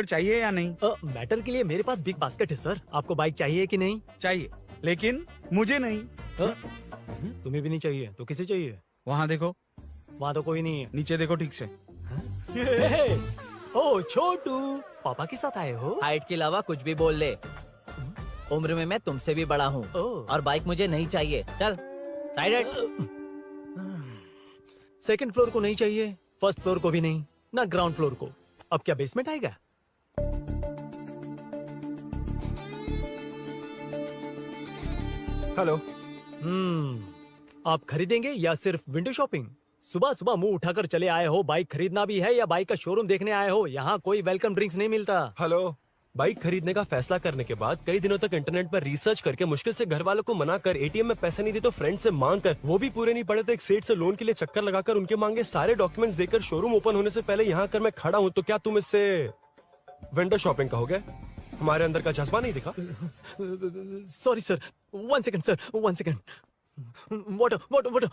चाहिए या नहीं? मैटर के लिए मेरे पास बिग बास्केट है सर। आपको बाइक चाहिए कि नहीं? चाहिए, लेकिन मुझे नहीं। तुम्हें भी नहीं चाहिए तो किसे चाहिए? वहाँ देखो। वहाँ तो कोई नहीं है। नीचे देखो ठीक से। ओ छोटू, पापा के साथ आए हो? हाइट के अलावा कुछ भी बोल ले। उम्र में मैं तुमसे भी बड़ा हूँ और बाइक मुझे नहीं चाहिए। चल साइड। सेकंड फ्लोर को नहीं चाहिए, फर्स्ट फ्लोर को भी नहीं, ना ग्राउंड फ्लोर को। अब क्या बेसमेंट आएगा? हेलो। आप खरीदेंगे या सिर्फ विंडो शॉपिंग? सुबह सुबह मुंह उठाकर चले आए हो। बाइक खरीदना भी है या बाइक का शोरूम देखने आए हो? यहाँ कोई वेलकम ड्रिंक्स नहीं मिलता। हेलो। बाइक खरीदने का फैसला करने के बाद कई दिनों तक इंटरनेट पर रिसर्च करके मुश्किल से घर वालों को मना कर, एटीएम में पैसे नहीं दी तो फ्रेंड से मांग कर, वो भी पूरे नहीं पड़े तो एक सेठ से लोन के लिए चक्कर लगाकर उनके मांगे सारे डॉक्यूमेंट्स देकर शोरूम ओपन होने से पहले यहाँ कर मैं खड़ा हूँ, तो क्या तुम इससे विंडो शॉपिंग कहोगे? हमारे अंदर का जज्बा नहीं दिखा? Sorry sir, 1 second sir, 1 second. Water water water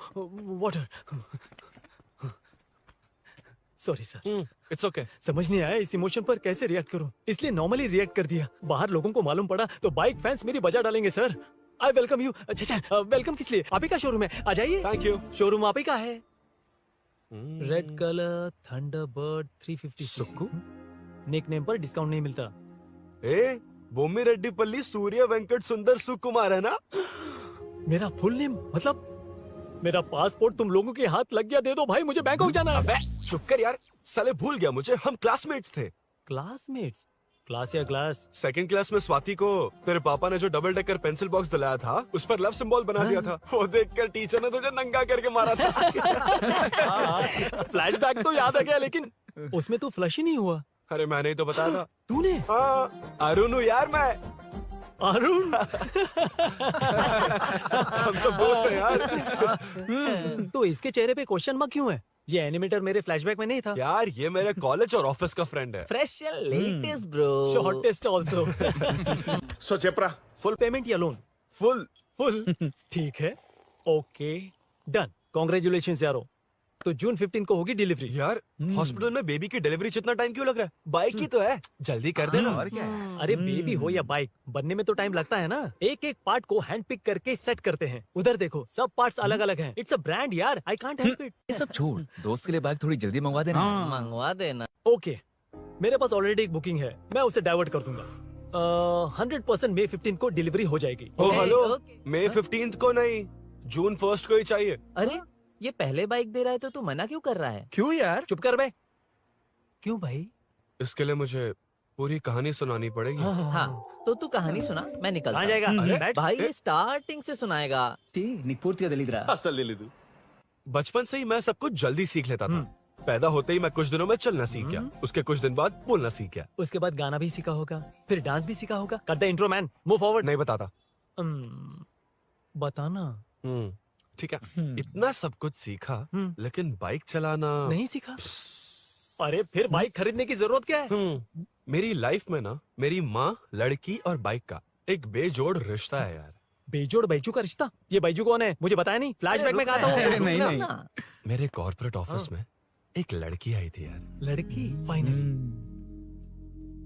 water. Sorry sir. It's okay. समझ नहीं आया इस इमोशन पर कैसे रिएक्ट करूं, इसलिए नॉर्मली रिएक्ट कर दिया। बाहर लोगों को मालूम पड़ा तो बाइक फैंस मेरी बजा डालेंगे सर। I welcome you. अच्छा, वेलकम किस लिए? आप ही का शोरूम है, आ जाइए। Thank you. शोरूम आप ही का है। Red colour Thunderbird 350 Sukku. Nickname पर डिस्काउंट नहीं मिलता। ए, बोम्मी रेड्डी पल्ली सूर्य वेंकट सुंदर सुकुमार है ना? मेरा फुल नेम मतलब? मेरा पासपोर्ट तुम लोगों के हाथ लग गया, दे दो भाई, मुझे बैंकॉक जाना है। अबे चुप कर यार, साले भूल गया मुझे, हम क्लासमेट्स थे। क्लासमेट्स? क्लास या क्लास? सेकंड क्लास में स्वाति को तेरे पापा ने जो डबल डेकर पेंसिल बॉक्स दिलाया था उस पर लव सिंबल बना दिया था। वो देखकर टीचर ने तुझे नंगा करके मारा था। फ्लैशबैक तो याद आ गया, लेकिन उसमें तो फ्लश ही नहीं हुआ। अरे मैंने ही तो बताया था। तूने? हाँ, अरुण हूँ यार मैं। अरुण? हम सब दोस्त हैं यार। तो इसके चेहरे पे क्वेश्चन मार्क क्यों है? ये एनिमेटर मेरे फ्लैशबैक में नहीं था। यार ये मेरे कॉलेज और ऑफिस का फ्रेंड है। Fresh and latest bro. Shortest also. So चेपरा, फुल पेमेंट या लोन? फुल। ठीक है, ओके डन। कांग्रेचुलेशंस यारो। तो जून 15 को होगी डिलीवरी। यार हॉस्पिटल में बेबी की डिलीवरी इतना टाइम क्यों लग रहा है? बाइक ही तो है, जल्दी कर देना। और क्या है? अरे बेबी हो या बाइक, बनने में तो टाइम लगता है ना। एक एक पार्ट को हैंड पिक करके सेट करते हैं। उधर देखो, सब पार्ट्स अलग अलग हैं। इट्स अ ब्रांड यार, आई कांट हेल्प इट। ये सब छोड़, दोस्त के लिए बाइक थोड़ी जल्दी मंगवा देना। मंगवा देना। ओके, मेरे पास ऑलरेडी एक बुकिंग है, मैं उसे डाइवर्ट कर दूंगा। 100% मई 15 को डिलीवरी हो जाएगी। ओ हेलो, मई 15 को नहीं, जून 1 को ही चाहिए। अरे ये पहले बाइक दे रहा है तो तू मना क्यों कर रहा है? क्यों यार? चुप कर बे। क्यों भाई? इसके लिए मुझे पूरी कहानी सुनानी पड़ेगी। हाँ, तो तू कहानी सुना, मैं निकलता हूँ। जाएगा? बैठ। भाई ये स्टार्टिंग से सुनाएगा। बचपन से ही मैं सब कुछ जल्दी सीख लेता था। पैदा होते ही मैं कुछ दिनों में चलना सीख गया, उसके कुछ दिन बाद बोलना सीख गया। उसके बाद गाना भी सीखा होगा, फिर डांस भी सीखा होगा। Cut the intro man, move forward. नहीं बताता। बताना। ठीक है, इतना सब कुछ सीखा लेकिन बाइक चलाना नहीं सीखा। अरे फिर बाइक खरीदने की जरूरत क्या है? मेरी लाइफ में ना मेरी माँ, लड़की और बाइक का एक बेजोड़ रिश्ता है यार। बेजोड़ बैजू का रिश्ता? ये बैजू कौन है? मुझे बताया नहीं। फ्लैशबैक में कहा था। नहीं। मेरे कॉर्पोरेट ऑफिस में एक लड़की आई थी यार। लड़की? फाइनली।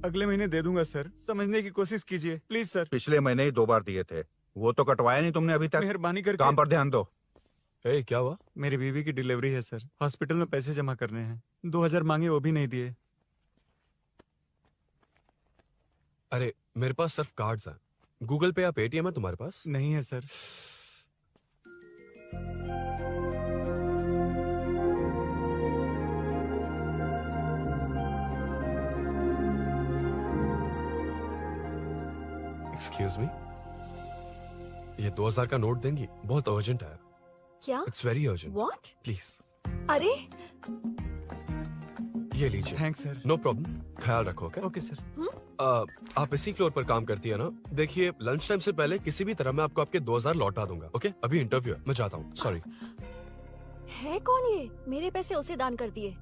अगले महीने दे दूंगा सर, समझने की कोशिश कीजिए प्लीज सर। पिछले महीने ही 2 बार दिए थे, वो तो कटवाया नहीं तुमने अभी तक। मेहरबानी करके। काम पर ध्यान दो। ए, क्या हुआ? मेरी बीवी की डिलीवरी है सर, हॉस्पिटल में पैसे जमा करने हैं। 2000 मांगे, वो भी नहीं दिए। अरे मेरे पास सिर्फ कार्ड्स हैं। गूगल पे या पेटीएम है तुम्हारे पास? नहीं है सर। एक्सक्यूज मी, ये 2000 का नोट देंगी? बहुत अर्जेंट है। क्या? It's very urgent. What? Please अरे ये लीजिए। Thanks sir. नो प्रॉब्लम, ख्याल रखो। Okay okay sir. आप इसी फ्लोर पर काम करती है ना? देखिए, लंच टाइम से पहले किसी भी तरह मैं आपको आपके 2000 लौटा दूंगा। ओके, अभी इंटरव्यू है, मैं जाता हूँ। सॉरी। है कौन ये? मेरे पैसे उसे दान कर दिए।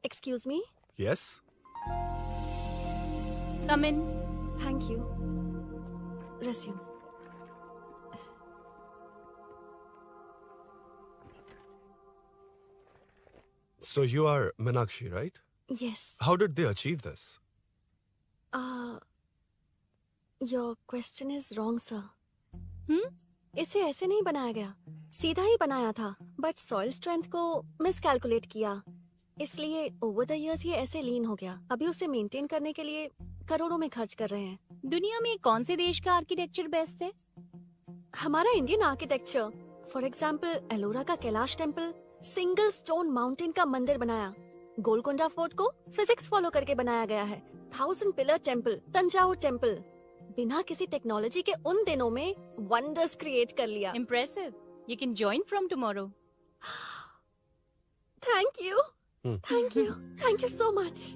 Excuse me. Yes. Come in. Thank you. Resume. So you are Meenakshi, right? Yes. How did they achieve this? Your question is wrong, sir. इसे ऐसे नहीं बनाया गया, सीधा ही बनाया था, बट सॉइल स्ट्रेंथ को मिसकैलकुलेट किया, इसलिए ओवर द इयर्स ये ऐसे लीन हो गया। अभी उसे मेंटेन करने के लिए करोड़ों में खर्च कर रहे हैं। दुनिया में कौन से देश का आर्किटेक्चर बेस्ट है? हमारा Indian architecture. For example Ellora का Kailash temple, single stone mountain का मंदिर बनाया। गोलकोंडा फोर्ट को फिजिक्स फॉलो करके बनाया गया है। 1000 पिलर टेम्पल, तंजावुर टेम्पल, बिना किसी टेक्नोलॉजी के उन दिनों में वंडर्स क्रिएट कर लिया। Impressive. You can join from tomorrow. Thank you, thank you, thank you so much.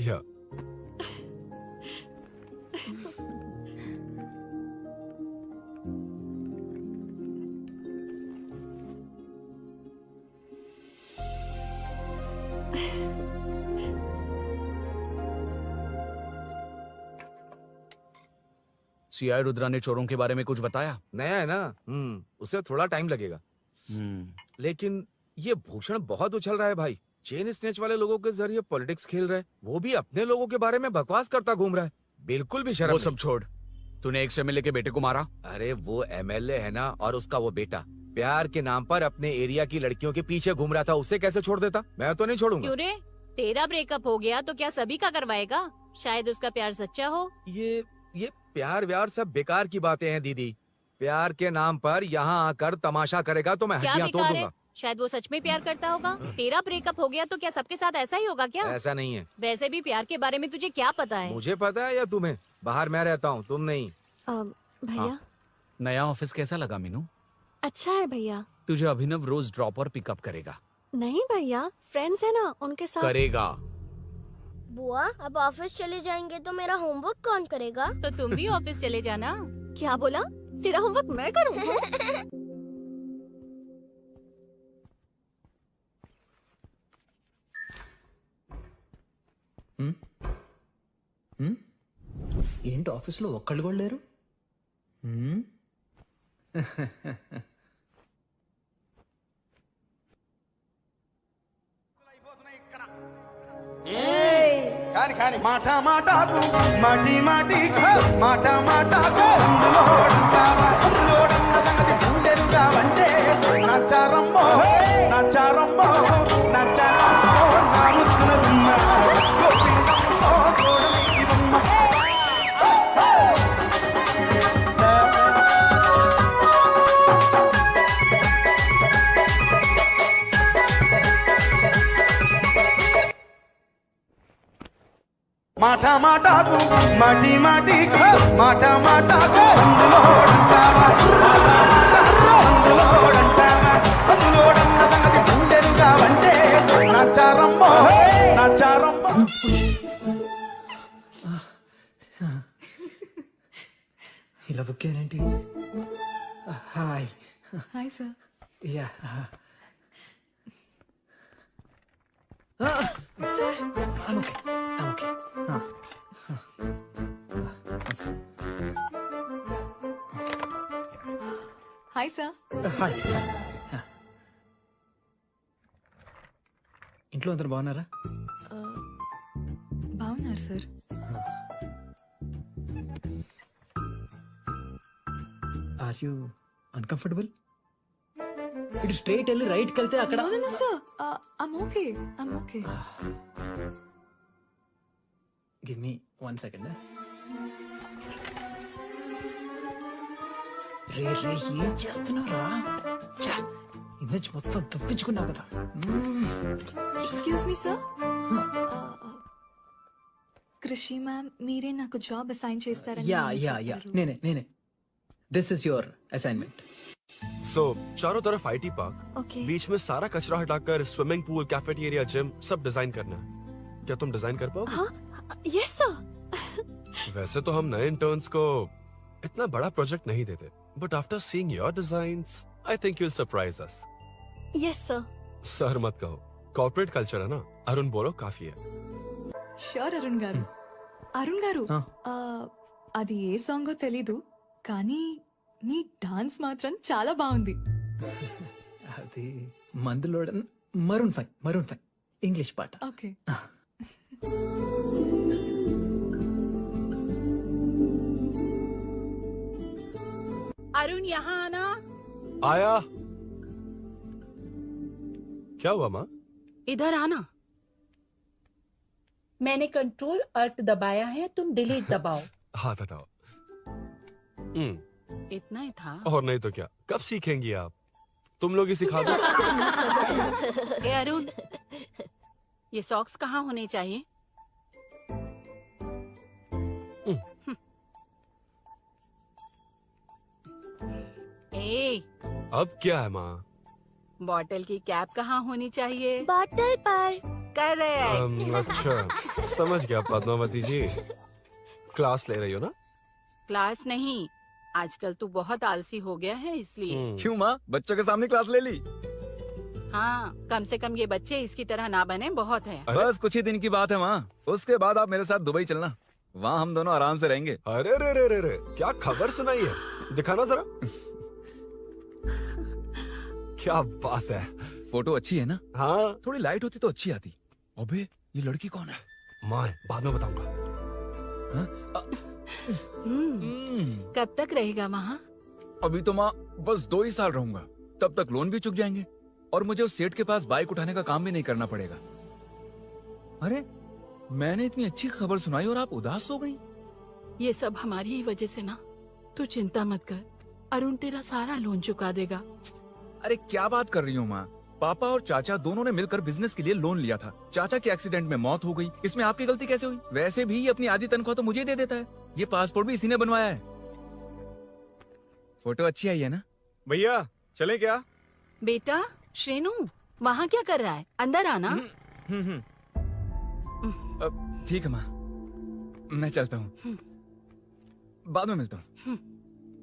Yeah. CI Rudra ने चोरों के बारे में कुछ बताया? नया है ना, उसे थोड़ा टाइम लगेगा। लेकिन ये भूषण बहुत उछल रहा है भाई। चेन स्नेच वाले लोगों के जरिए पॉलिटिक्स खेल रहा है, वो भी अपने लोगों के बारे में बकवास करता घूम रहा है। बिल्कुल भी शर्म वो नहीं। सब छोड़, तूने एक एमएलए के बेटे को मारा? अरे वो एमएलए है ना, और उसका वो बेटा प्यार के नाम पर अपने एरिया की लड़कियों के पीछे घूम रहा था। उसे कैसे छोड़ देता? मैं तो नहीं छोड़ूंगा। क्यों रे? तेरा ब्रेकअप हो गया तो क्या सभी का करवाएगा? शायद उसका प्यार सच्चा हो। ये प्यार व्यार सब बेकार की बातें हैं दीदी। प्यार के नाम पर यहाँ आकर तमाशा करेगा तो मैं क्या हड्डियां तोड़ बेकार है? दूंगा। शायद वो सच में प्यार करता होगा। तेरा ब्रेकअप हो गया तो क्या सबके साथ ऐसा ही होगा क्या? ऐसा नहीं है। वैसे भी प्यार के बारे में तुझे क्या पता है? मुझे पता है या तुम्हें? बाहर मैं रहता हूँ, तुम नहीं। भैया नया ऑफिस कैसा लगा मीनू? अच्छा है भैया। तुझे अभिनव रोज ड्रॉप और पिकअप करेगा? नहीं भैया, फ्रेंड्स है ना, उनके साथ करेगा। बुआ अब ऑफिस चले जाएंगे तो मेरा होमवर्क कौन करेगा? तो तुम भी ऑफिस चले जाना। क्या बोला? तेरा होमवर्क मैं करूँ? ఏంటి ఆఫీస్లో ఒక్కళ్ళు కూడా లేరు? కాని కాని మాట మాటకు మాటి మాటికు మాట మాటకు అందులోడన్న సంగతి గుండెలుగా వంటే నచ్చారమ్మో నచ్చారమ్మో నచ్చారమ్మో నా ముద్దుల గుమ్మ గోపింగమ్మో గోడమి బొమ్మ మాట మాటకు మాటి మాటికు మాట మాటకు అందులోడన్న సంగతి గుండెలుగా వంటే నచ్చారమ్మో నచ్చారమ్మో. ఇలా బుక్ అయ్యానేంటి? Hi. Hi sir. Yeah sir okay okay. Hi sir. Hi. ఇంట్లో అందరు బాగున్నారా? బాగున్నారు సార్. Are you uncomfortable? ఇటు స్ట్రైట్ వెళ్ళి రైట్కి వెళ్తే అక్కడ. No sir, I'm okay, I'm okay. Give me 1 second. రే రే ఏం చేస్తున్నావురా? ఇమేజ్ మొత్తం తప్పించుకున్నావు కదా. Excuse me sir, Krishi ma'am మీరే నాకు జాబ్ అసైన్ చేస్తారని యా మమ్మీ యా యా చెప్పారు. నేనే this is your assignment. So चारों तरफ आईटी पार्क, ओके बीच में सारा कचरा हटाकर स्विमिंग पूल, कैफेटेरिया, जिम सब डिजाइन करना है. क्या तुम डिजाइन कर पाओगे? हाँ यस सर. वैसे तो हम नए इंटर्न्स को इतना बड़ा प्रोजेक्ट नहीं देते, but after seeing your designs I think you will surprise us. Yes sir. Sir मत कहो, कॉर्पोरेट कल्चर है ना. अरुण बोलो काफी है. షూర్ అరుణ్ గారు. అరుణ్ గారు ఆ. ఆ, అది ఏ సాంగో తెలీదు కానీ మీ డాన్స్ మాత్రం చాలా బాగుంది. అది మందులో మరూన్ 5 ఇంగ్లీష్ పాట. ఓకే अरुण यहाँ आना. आया. क्या हुआ माँ? इधर आना. मैंने कंट्रोल अल्ट दबाया है, तुम डिलीट दबाओ. हाथ हटाओ. इतना ही था. और नहीं तो क्या, कब सीखेंगी आप? तुम लोग ही सिखा दो. ए अरुण, ये सॉक्स कहाँ होने चाहिए? ए, अब क्या है माँ? बॉटल की कैप कहाँ होनी चाहिए? बॉटल पर. करेक्ट. अच्छा समझ गया पद्मावती जी. क्लास ले रही हो ना? क्लास नहीं, आजकल तू बहुत आलसी हो गया है इसलिए. क्यों माँ, बच्चों के सामने क्लास ले ली? हाँ, कम से कम ये बच्चे इसकी तरह ना बने बहुत है. बस कुछ ही दिन की बात है माँ, उसके बाद आप मेरे साथ दुबई चलना, वहाँ हम दोनों आराम से रहेंगे. अरे रे रे रे रे, क्या खबर सुनाई है, दिखाना जरा. क्या बात है. फोटो अच्छी है ना? हाँ. थोड़ी लाइट होती तो अच्छी आती. अबे ये लड़की कौन है? माँ है, बाद में बताऊंगा. कब तक रहेगा वहाँ? अभी तो माँ बस 2 ही साल रहूंगा, तब तक लोन भी चुक जाएंगे और मुझे उस सेठ के पास बाइक उठाने का काम भी नहीं करना पड़ेगा. अरे मैंने इतनी अच्छी खबर सुनाई और आप उदास हो गई. ये सब हमारी ही वजह से ना. तू चिंता मत कर, अरुण तेरा सारा लोन चुका देगा. अरे क्या बात कर रही हो माँ, पापा और चाचा दोनों ने मिलकर बिजनेस के लिए लोन लिया था. चाचा की एक्सीडेंट में मौत हो गई, इसमें आपकी गलती कैसे हुई? वैसे भी ये अपनी आधी तनख्वाह तो मुझे दे देता है. ये पासपोर्ट भी इसी ने बनवाया है. फोटो अच्छी आई है ना? भैया चले क्या? बेटा श्रेनु, वहाँ क्या कर रहा है? अंदर आना. ठीक है माँ, मैं चलता हूँ, बाद में मिलता हूँ.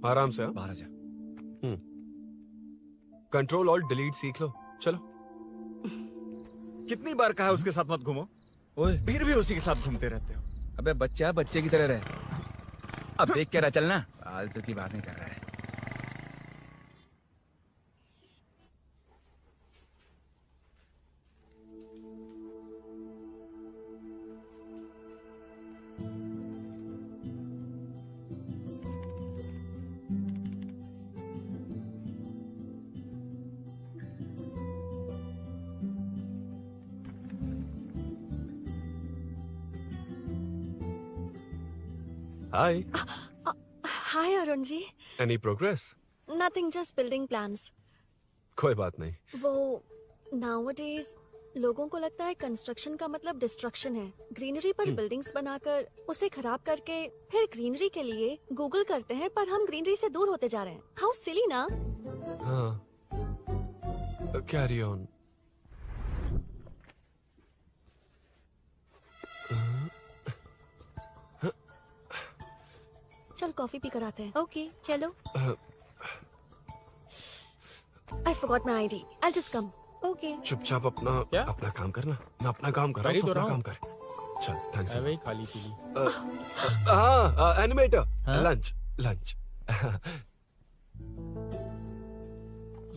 आराम से. बाहर आ जा. कंट्रोल और डिलीट सीख लो. चलो. कितनी बार कहा उसके साथ मत घूमो. ओए फिर भी उसी के साथ घूमते रहते हो. अबे बच्चा बच्चे की तरह रहे. अब देख के रहा चलना, फालतू की बातें कर रहा है. Hi. हाय Arun ji. Any progress? Nothing, just building plans. कोई बात नहीं. वो नाउअडेज लोगों को लगता है कंस्ट्रक्शन का मतलब डिस्ट्रक्शन है. ग्रीनरी पर बिल्डिंग्स बनाकर उसे खराब करके फिर ग्रीनरी के लिए गूगल करते हैं, पर हम ग्रीनरी से दूर होते जा रहे हैं. हाउ सिली ना. हाँ. Carry on. चल कॉफी पी कर आते हैं. ओके चलो. I forgot my ID. I'll just come. Okay. चुपचाप अपना काम करना. मैं अपना काम कर रहा हूँ, तो अपना काम कर. चल थैंक्स. वही खाली पीली. हाँ एनिमेटर. लंच.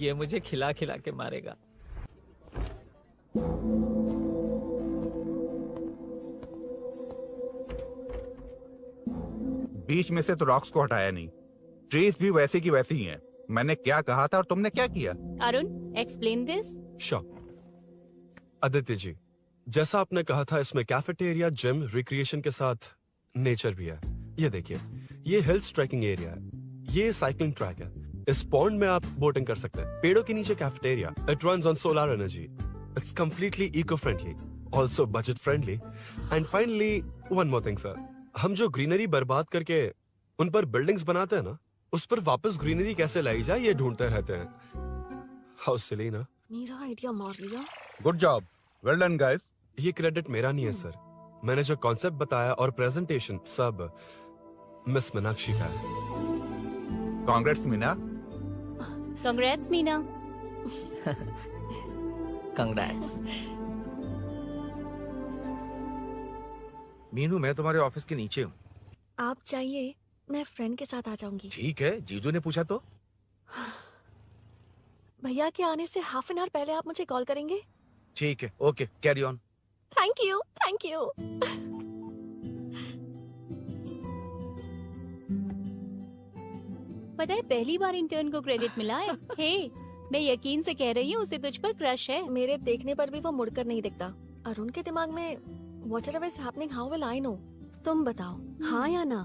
ये मुझे खिला खिला के मारेगा. बीच में से तो रॉक्स को हटाया नहीं, ट्रीज भी वैसे की वैसी ही हैं. मैंने क्या कहा था और तुमने क्या किया? Arun, explain this. Sure. Aditya ji, जैसा आपने कहा था, इसमें कैफेटेरिया, जिम, रिक्रिएशन के साथ नेचर भी है. ये देखिए, ये हिल्स ट्रैकिंग एरिया है, ये साइकिलिंग ट्रैक है. इस पॉन्ड में आप बोटिंग कर सकते हैं. पेड़ों के नीचे cafeteria. It runs on solar energy. It's completely eco friendly. Also budget friendly and finally one more thing sir, हम जो ग्रीनरी बर्बाद करके उन पर बिल्डिंग्स बनाते हैं ना, उस पर वापस ग्रीनरी कैसे लाई जाए ये ढूंढते रहते हैं। हाउ सिली ना। मेरा आइडिया मार लिया। Good job, well done guys. ये क्रेडिट मेरा नहीं है सर, मैंने जो कॉन्सेप्ट बताया और प्रेजेंटेशन सब मिस मीनाक्षी का है। Congrats Meena. Congrats Meena. Congrats. Meenu, मैं तुम्हारे ऑफिस के नीचे हूँ। आप चाहिए मैं फ्रेंड के साथ आ जाऊंगी। ठीक है, जीजू ने पूछा तो। भैया के आने से हाफ एन आवर पहले आप मुझे कॉल करेंगे? ठीक है, okay, carry on. Thank you, thank you. पता है पहली बार इंटर्न को क्रेडिट मिला है। हे, मैं यकीन से कह रही हूँ उसे तुझ पर क्रश है। मेरे देखने पर भी वो मुड़कर नहीं दिखता। अरुण के दिमाग में whatever is happening, how will I know? तुम बताओ, हाँ या ना?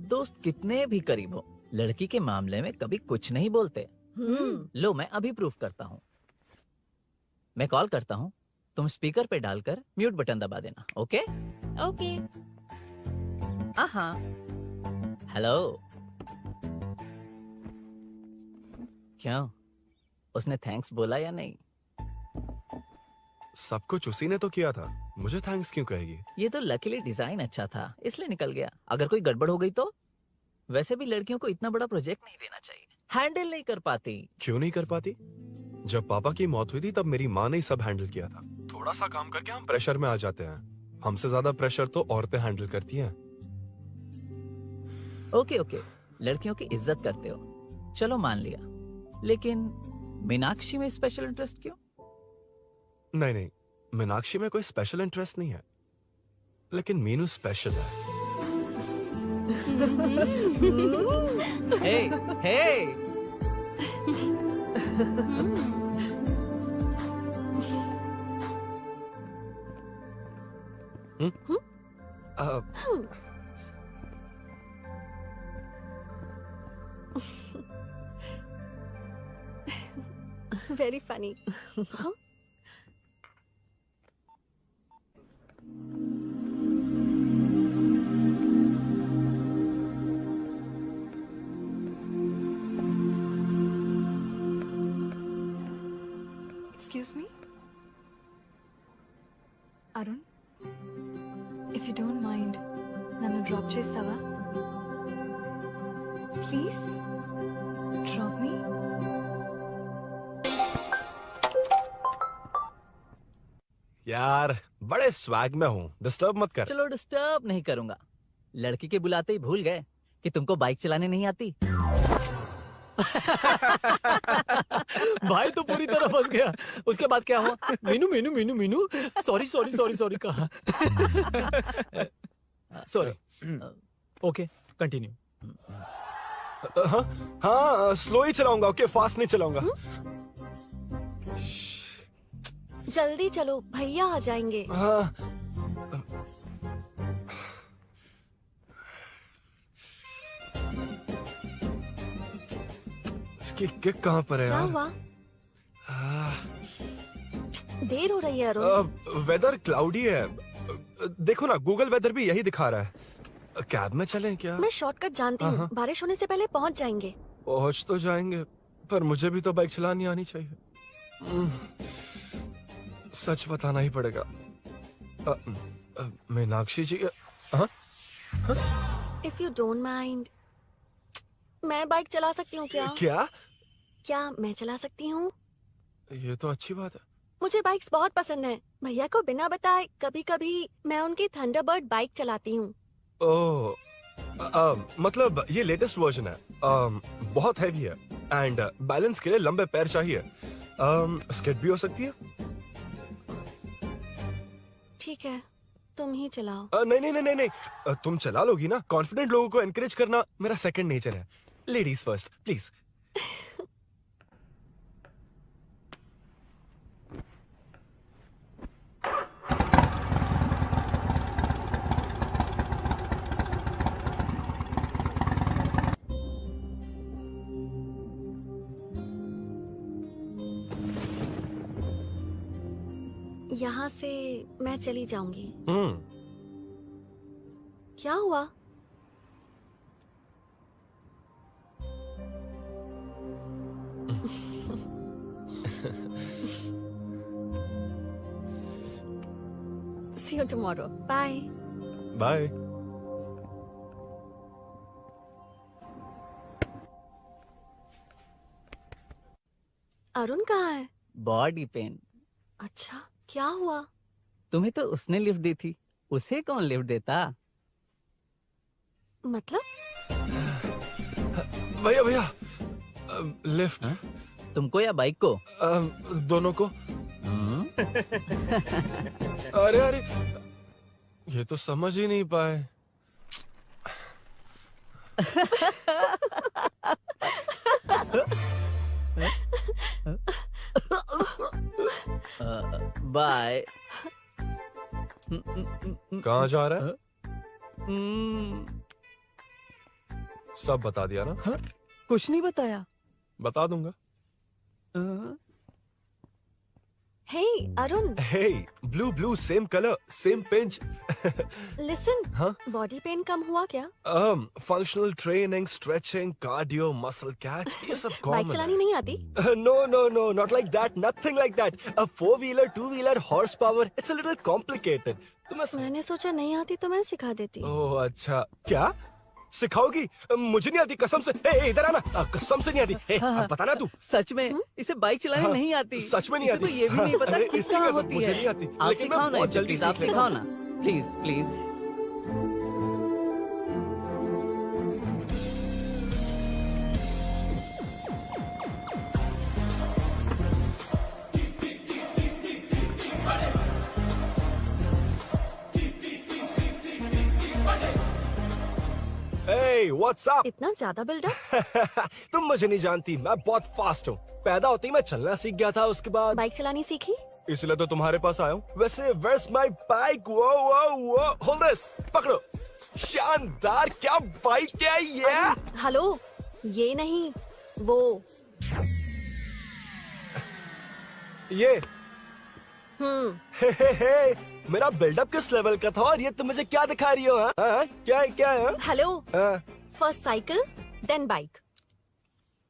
दोस्त कितने भी करीब हो, लड़की के मामले में कभी कुछ नहीं बोलते। लो मैं अभी प्रूफ करता हूँ। मैं कॉल करता हूँ, तुम स्पीकर पे डालकर म्यूट बटन दबा देना। Okay okay. हाँ। हेलो। क्यों, उसने थैंक्स बोला या नहीं? सब कुछ उसी ने तो किया था, मुझे थैंक्स क्यों कहेगी? ये तो लकीली डिजाइन अच्छा था इसलिए निकल गया। अगर कोई गड़बड़ हो गई तो? वैसे भी लड़कियों को इतना बड़ा प्रोजेक्ट नहीं देना चाहिए, हैंडल नहीं कर पाती। क्यों नहीं कर पाती? जब पापा की मौत हुई थी तब मेरी माँ ने ही सब हैंडल किया था। थोड़ा सा काम करके हम प्रेशर में आ जाते हैं, हमसे ज्यादा प्रेशर तो औरतें हैंडल करती हैं। ओके ओके, लड़कियों की इज्जत करते हो, चलो मान लिया। लेकिन मीनाक्षी में स्पेशल इंटरेस्ट क्यों? नहीं नहीं, मीनाक्षी में कोई स्पेशल इंटरेस्ट नहीं है, लेकिन मीनू स्पेशल है। हे हे। Very funny. Huh? Excuse me? Arun? If you don't mind, nanu drop chestava? Please? Drop me? यार बड़े स्वैग में हूँ, डिस्टर्ब मत कर। चलो डिस्टर्ब नहीं करूंगा। लड़की के बुलाते ही भूल गए कि तुमको बाइक चलाने नहीं आती। भाई तो पूरी तरह फंस गया। उसके बाद क्या हुआ? Meenu Meenu Meenu Meenu sorry sorry sorry sorry कहा। सॉरी। Okay continue. हाँ हाँ, स्लो ही चलाऊंगा, ओके, फास्ट नहीं चलाऊंगा। जल्दी चलो, भैया आ जाएंगे। हाँ। इसकी किक कहाँ पर है क्या यार? हुआ? देर हो रही है अरुण। वेदर क्लाउडी है, देखो ना, गूगल वेदर भी यही दिखा रहा है। कैब में चलें क्या? मैं शॉर्टकट जानती हूँ, बारिश होने से पहले पहुँच जाएंगे। पहुँच तो जाएंगे, पर मुझे भी तो बाइक चलानी आनी चाहिए। सच बताना ही पड़ेगा। मीनाक्षी जी, इफ यू डोंट माइंड, मैं बाइक चला सकती हूँ क्या? क्या मैं चला सकती हूँ? ये तो अच्छी बात है। मुझे बाइक्स बहुत पसंद है। भैया को बिना बताए कभी कभी मैं उनकी थंडरबर्ड बाइक चलाती हूँ। ओह, मतलब ये लेटेस्ट वर्जन है, बहुत हैवी है एंड बैलेंस के लिए लंबे पैर चाहिए। स्किड भी हो सकती है। ठीक है, तुम ही चलाओ। नहीं नहीं नहीं नहीं, तुम चला लोगी ना। कॉन्फिडेंट लोगों को एनकरेज करना मेरा सेकंड नेचर है। Ladies first please. यहाँ से मैं चली जाऊंगी। हम्म। क्या हुआ? See you tomorrow. Bye. Bye. Arun कहाँ है? Body pain. अच्छा, क्या हुआ? तुम्हें तो उसने लिफ्ट दी थी, उसे कौन लिफ्ट देता? मतलब? भैया भैया, लिफ्ट। तुमको या बाइक को? दोनों को। अरे अरे, ये तो समझ ही नहीं पाए। बाय। कहाँ जा रहा है? सब बता दिया ना? कुछ नहीं बताया। बता दूंगा। Hey, Arun. Hey, blue, same color, same pinch. Listen. हाँ? Body pain कम हुआ क्या? Functional training, stretching, cardio, muscle catch, ये सब common बाइक चलानी नहीं आती? No, not like that, nothing like that. A 4-wheeler, 2-wheeler, horsepower, it's a little complicated. मैंने सोचा नहीं आती तो मैं सिखा देती। ओह अच्छा, क्या? सिखाओगी? मुझे नहीं आती कसम से। इधर आना, कसम से नहीं आती। बताना तू। सच में इसे बाइक चलानी नहीं आती। सच में नहीं आती। तो ये भी नहीं पता कि इसकी कहाँ कसम होती मुझे है। नहीं आती। आप लेकिन मैं सिखाओ ना बहुत इसे, जल्दी प्लीज आप सीख सिखाओ लेता ना, प्लीज। Hey, what's up? इतना ज्यादा बिल्डअप? तुम मुझे नहीं जानती, मैं बहुत फास्ट हूँ। पैदा होते ही मैं चलना सीख गया था, उसके बाद बाइक चलानी सीखी? इसलिए तो तुम्हारे पास आया हूँ। वैसे where's my bike? वो hold this, पकड़ो। शानदार, क्या बाइक है ये? हेलो, ये नहीं, वो। ये हे, मेरा बिल्डअप किस लेवल का था और ये तुम मुझे क्या दिखा रही हो? हाँ? क्या है? Hello, first cycle then bike.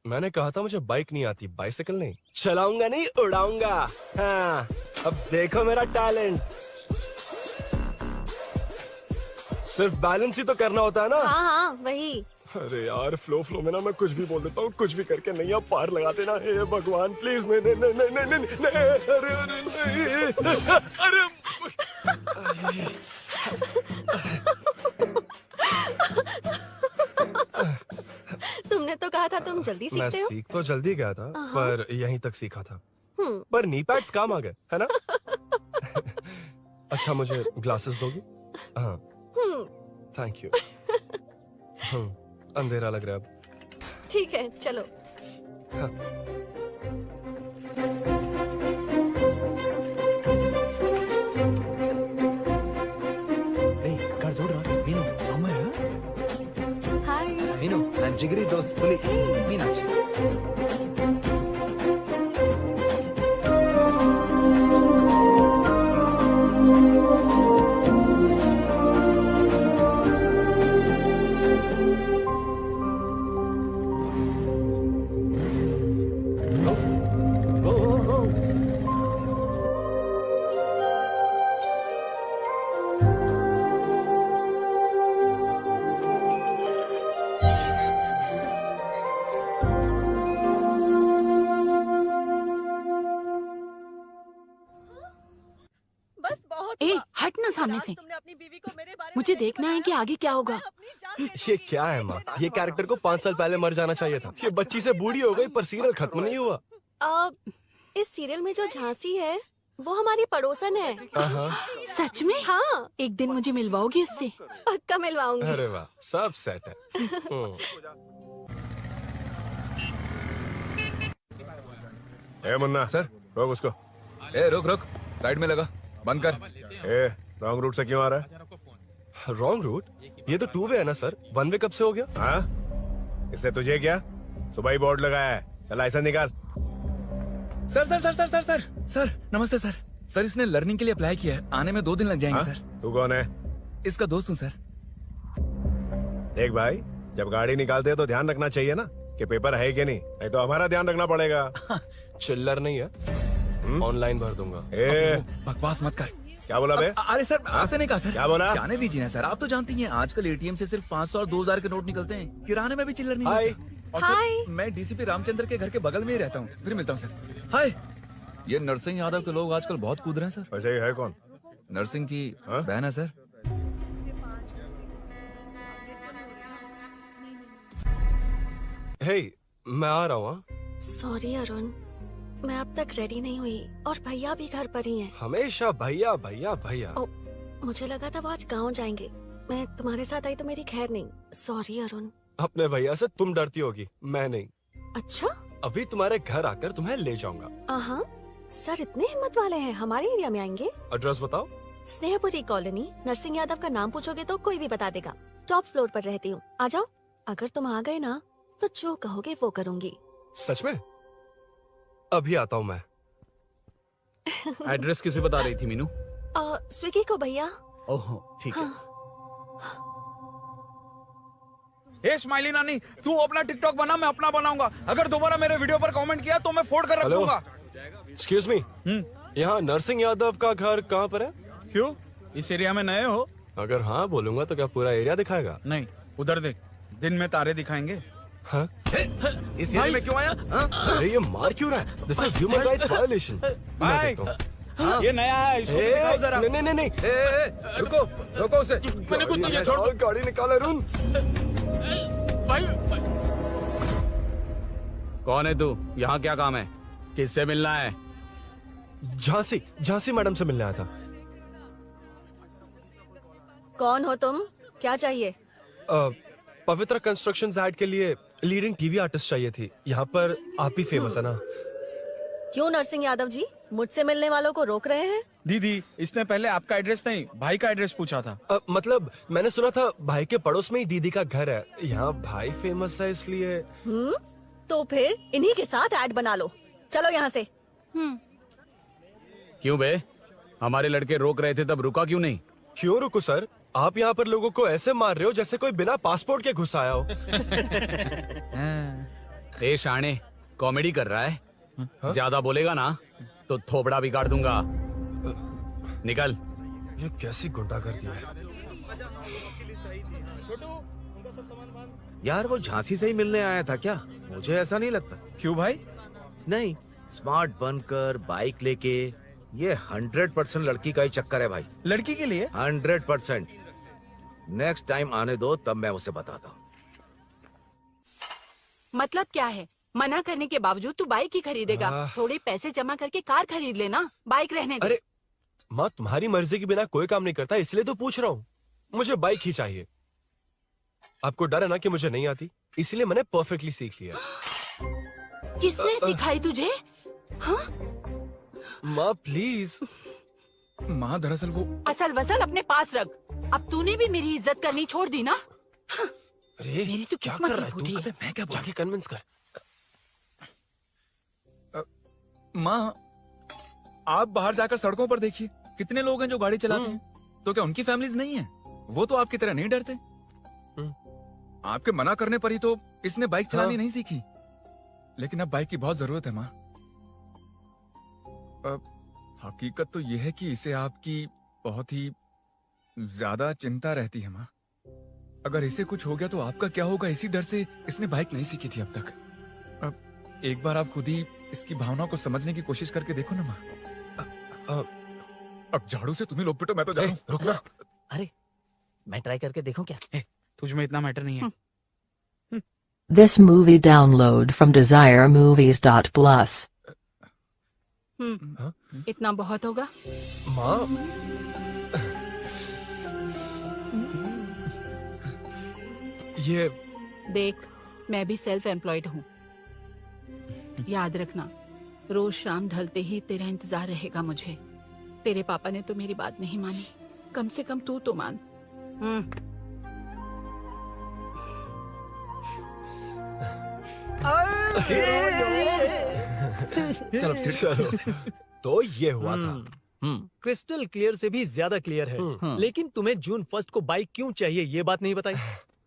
मैंने कहा था मुझे बाइक नहीं आती, बाइसिकल नहीं। चलाऊंगा नहीं, उड़ाऊंगा। हाँ, अब देखो मेरा टैलेंट। सिर्फ बैलेंस ही तो करना होता है ना? हाँ, वही। अरे यार, फ्लो में ना मैं कुछ भी बोल देता हूँ, कुछ भी करके नहीं आप पार लगा देना। हे भगवान प्लीज, नहीं, अरे तुमने तो कहा था तुम जल्दी मैं सीखते हो। सीख तो जल्दी गया था, पर यहीं तक सीखा था। हम्म। पर नी पैड्स काम आ गए, है ना? अच्छा, मुझे ग्लासेस दोगी? हाँ, थैंक यू। अंधेरा लग रहा है अब। ठीक है, चलो। हाँ। कर जोड़ रहा मीनू, अमर। हाय मीनू, I'm जिगरी दोस्त पुली मीनाक्षी। हट ना सामने से। मुझे देखना है कि आगे क्या होगा। ये क्या है माँ? ये कैरेक्टर को 5 साल पहले मर जाना चाहिए था। ये बच्ची से बूढ़ी हो गई पर सीरियल खत्म नहीं हुआ। इस सीरियल में जो झांसी है वो हमारी पड़ोसन है। सच में? हाँ। एक दिन मुझे मिलवाओगी उससे? पक्का मिलवाऊंगी। अरे वाह, सब सेट है। ए मुन्ना सर, रोक उसको। रुक, साइड में लगा, बंद कर। रॉन्ग रूट से क्यों आ रहा है? Wrong route? ये तो 2 वे है ना सर, 1 वे कब से हो गया? हाँ, इससे तुझे क्या? सुबह ही बोर्ड लगाया है, चल लाइसेंस निकाल। सर, नमस्ते सर। सर इसने लर्निंग के लिए अप्लाई किया है, आने में 2 दिन लग जाएंगे हाँ? सर। तू कौन है? इसका दोस्त हूँ सर। देख भाई, जब गाड़ी निकालते हैं तो ध्यान रखना चाहिए ना कि पेपर है कि नहीं तो हमारा ध्यान रखना पड़ेगा। चिल्लर नहीं है, ऑनलाइन भर दूंगा। बकवास मत कर। क्या बोला बे? अरे सर आपसे नहीं कहा सर। क्या बोला? जाने दीजिए ना सर, आप तो जानती हैं आजकल एटीएम से सिर्फ 500 और 2000 के नोट निकलते हैं, किराने में भी चिल्लर नहीं मिलता। और सर मैं डीसीपी रामचंद्र के घर के बगल में ही रहता हूँ, फिर मिलता हूँ सर। हाय, ये नरसिंह यादव के लोग आजकल बहुत कूद रहे हैं सर। अच्छा ये है कौन? नरसिंह की बहन है सर। हे, मैं आ रहा हूँ। सॉरी अरुण, मैं अब तक रेडी नहीं हुई और भैया भी घर पर ही हैं। हमेशा भैया भैया भैया। ओ, मुझे लगा था वो आज गाँव जाएंगे, मैं तुम्हारे साथ आई तो मेरी खैर नहीं। सॉरी अरुण। अपने भैया से तुम डरती होगी, मैं नहीं। अच्छा, अभी तुम्हारे घर आकर तुम्हें ले जाऊंगा। हाँ सर, इतने हिम्मत वाले हैं, हमारे एरिया में आएंगे। एड्रेस बताओ। स्नेहपुरी कॉलोनी, नरसिंह यादव का नाम पूछोगे तो कोई भी बता देगा। टॉप फ्लोर पर रहती हूँ, आ जाओ। अगर तुम आ गए ना तो जो कहोगे वो करूँगी। सच में? अभी आता हूँ मैं। एड्रेस किसे बता रही थी मीनू? स्विगी को भैया। ओह ठीक है। हे स्माइली नानी, तू अपना टिकटॉक बना, मैं अपना बनाऊंगा। अगर दोबारा मेरे वीडियो पर कमेंट किया तो मैं फोड़ कर रख हेलो। दूंगा। एक्सक्यूज मी, यहाँ नरसिंह यादव का घर कहाँ पर है? क्यों, इस एरिया में नए हो? अगर हाँ बोलूंगा तो क्या पूरा एरिया दिखाएगा? नहीं, उधर देख, दिन में तारे दिखाएंगे। हाँ? इस एरिया में क्यों आया? अरे ये मार क्यों रहा है? This is human rights violation. भाई, ये नया है, इसको दिखाओ जरा। नहीं। रुको रुको उसे। मैंने कुछ नहीं किया, छोड़। गाड़ी निकाल अरुण। कौन है तू? यहाँ क्या काम है? किससे मिलना है? झांसी मैडम से मिलने आया था। कौन हो तुम, क्या चाहिए? पवित्र कंस्ट्रक्शंस ऐड के लिए लीडिंग टीवी आर्टिस्ट चाहिए थी। यहाँ पर आप ही फेमस है ना? क्यों नरसिंह यादव जी मुझसे मिलने वालों को रोक रहे हैं? दीदी, इसने पहले आपका एड्रेस नहीं, भाई का एड्रेस पूछा था। मतलब मैंने सुना था भाई के पड़ोस में ही दीदी का घर है। यहाँ भाई फेमस है इसलिए। तो फिर इन्हीं के साथ ऐड बना लो, चलो यहाँ से। क्यों बे? हमारे लड़के रोक रहे थे तब रुका क्यों नहीं? क्यों रुको सर? आप यहाँ पर लोगों को ऐसे मार रहे हो जैसे कोई बिना पासपोर्ट के घुस आया हो। ए शाणे, कॉमेडी कर रहा है? ज्यादा बोलेगा ना तो थोपड़ा बिगाड़ दूंगा। निकल। ये कैसी गुंडागर्दी है? यार वो झांसी से ही मिलने आया था क्या? मुझे ऐसा नहीं लगता। क्यों भाई? नहीं, स्मार्ट बनकर बाइक लेके, ये 100% लड़की का ही चक्कर है भाई। लड़की के लिए? 100%। नेक्स्ट टाइम आने दो, तब मैं उसे बताता हूँ। मतलब क्या है? मना करने के बावजूद तू बाइक ही खरीदेगा? थोड़े पैसे जमा करके कार खरीद लेना, बाइक रहने दे। अरे माँ, तुम्हारी मर्जी के बिना कोई काम नहीं करता, इसलिए तो पूछ रहा हूँ। मुझे बाइक ही चाहिए। आपको डर है ना कि मुझे नहीं आती, इसलिए मैंने परफेक्टली सीख लिया। किसने सिखाई तुझे? हाँ? माँ प्लीज। माँ दरअसल वो असल वसल अपने पास रख। अब तूने भी मेरी इज्जत करनी छोड़ दी ना? अरे मेरी तो क्या किस्मत कर ही रहा है फूटी तू? है। अबे मैं क्या जाके कन्विंस कर। माँ, आप बाहर जाकर सड़कों पर देखिए, कितने लोग हैं जो गाड़ी चलाते हैं। तो क्या उनकी फैमिलीज नहीं है? वो तो आपकी तरह नहीं डरते। आपके मना करने पर ही तो इसने बाइक चलानी नहीं सीखी। लेकिन अब बाइक की बहुत जरूरत है माँ। हकीकत तो यह है कि इसे आपकी बहुत ही ज्यादा चिंता रहती है माँ। अगर इसे कुछ हो गया तो आपका क्या होगा, इसी डर से इसने बाइक नहीं सीखी थी अब तक। अब एक बार आप खुद ही इसकी भावना को समझने की कोशिश करके देखो ना माँ। अब झाड़ू से तुम्हें लोग पिटो, मैं तो जा रहा हूं। रुकना। अरे मैं ट्राई करके देखूं क्या? तुझ में इतना मैटर नहीं है। This movie download from desiremovies.plus. इतना बहुत होगा? माँ, ये देख, मैं भी सेल्फ एम्प्लॉयड हूँ। याद रखना, रोज शाम ढलते ही तेरा इंतजार रहेगा मुझे। तेरे पापा ने तो मेरी बात नहीं मानी, कम से कम तू तो मान। चलो तो ये हुआ था। क्रिस्टल क्लियर से भी ज्यादा क्लियर है। लेकिन तुम्हें जून 1 को बाइक क्यों चाहिए ये बात नहीं बताई।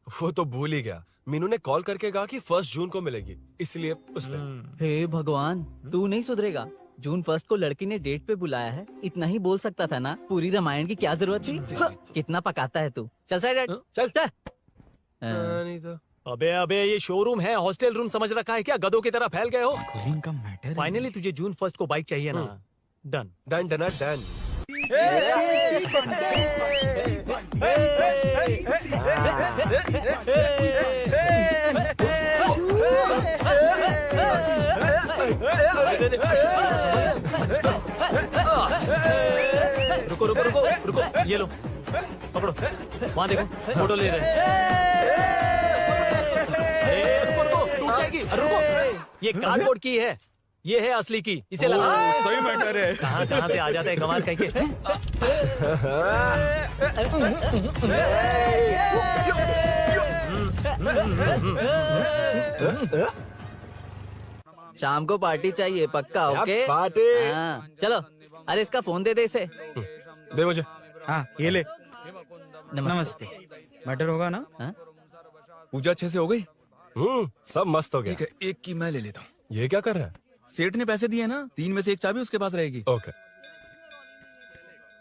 वो तो भूल ही गया। मीनू ने कॉल करके कहा कि 1 जून को मिलेगी, इसलिए उसने। हे भगवान, तू नहीं सुधरेगा। जून 1 को लड़की ने डेट पे बुलाया है, इतना ही बोल सकता था ना। पूरी रामायण की क्या जरूरत थी। कितना पकाता है तू। चल साइड चल चल। नहीं तो अबे ये शोरूम है, हॉस्टल रूम समझ रखा है क्या? गधों की तरह फैल गए हो। कूलिंग का मैटर। फाइनली तुझे जून 1 को बाइक चाहिए ना। Done done done done. रुको रुको रुको रुको, ये लो पकड़ो। वहाँ देखो फोटो ले रहे हैं। रुको रुको, टूट जाएगी। रुको, ये कार्डबोर्ड की है, ये है असली की। इसे लगा। सही मैटर है। कहाँ कहाँ से आ जाता है कमाल कहीं के। शाम को पार्टी चाहिए पक्का। Okay party. हाँ चलो। अरे इसका फोन दे दे इसे। दे मुझे। हाँ ये ले। नमस्ते। मैटर होगा ना? पूजा अच्छे से हो गई? सब मस्त हो गया। ठीक है, एक की मैं ले लेता हूँ। ये क्या कर रहा है? सेठ ने पैसे दिए ना, 3 में से एक चाबी उसके पास रहेगी। ओके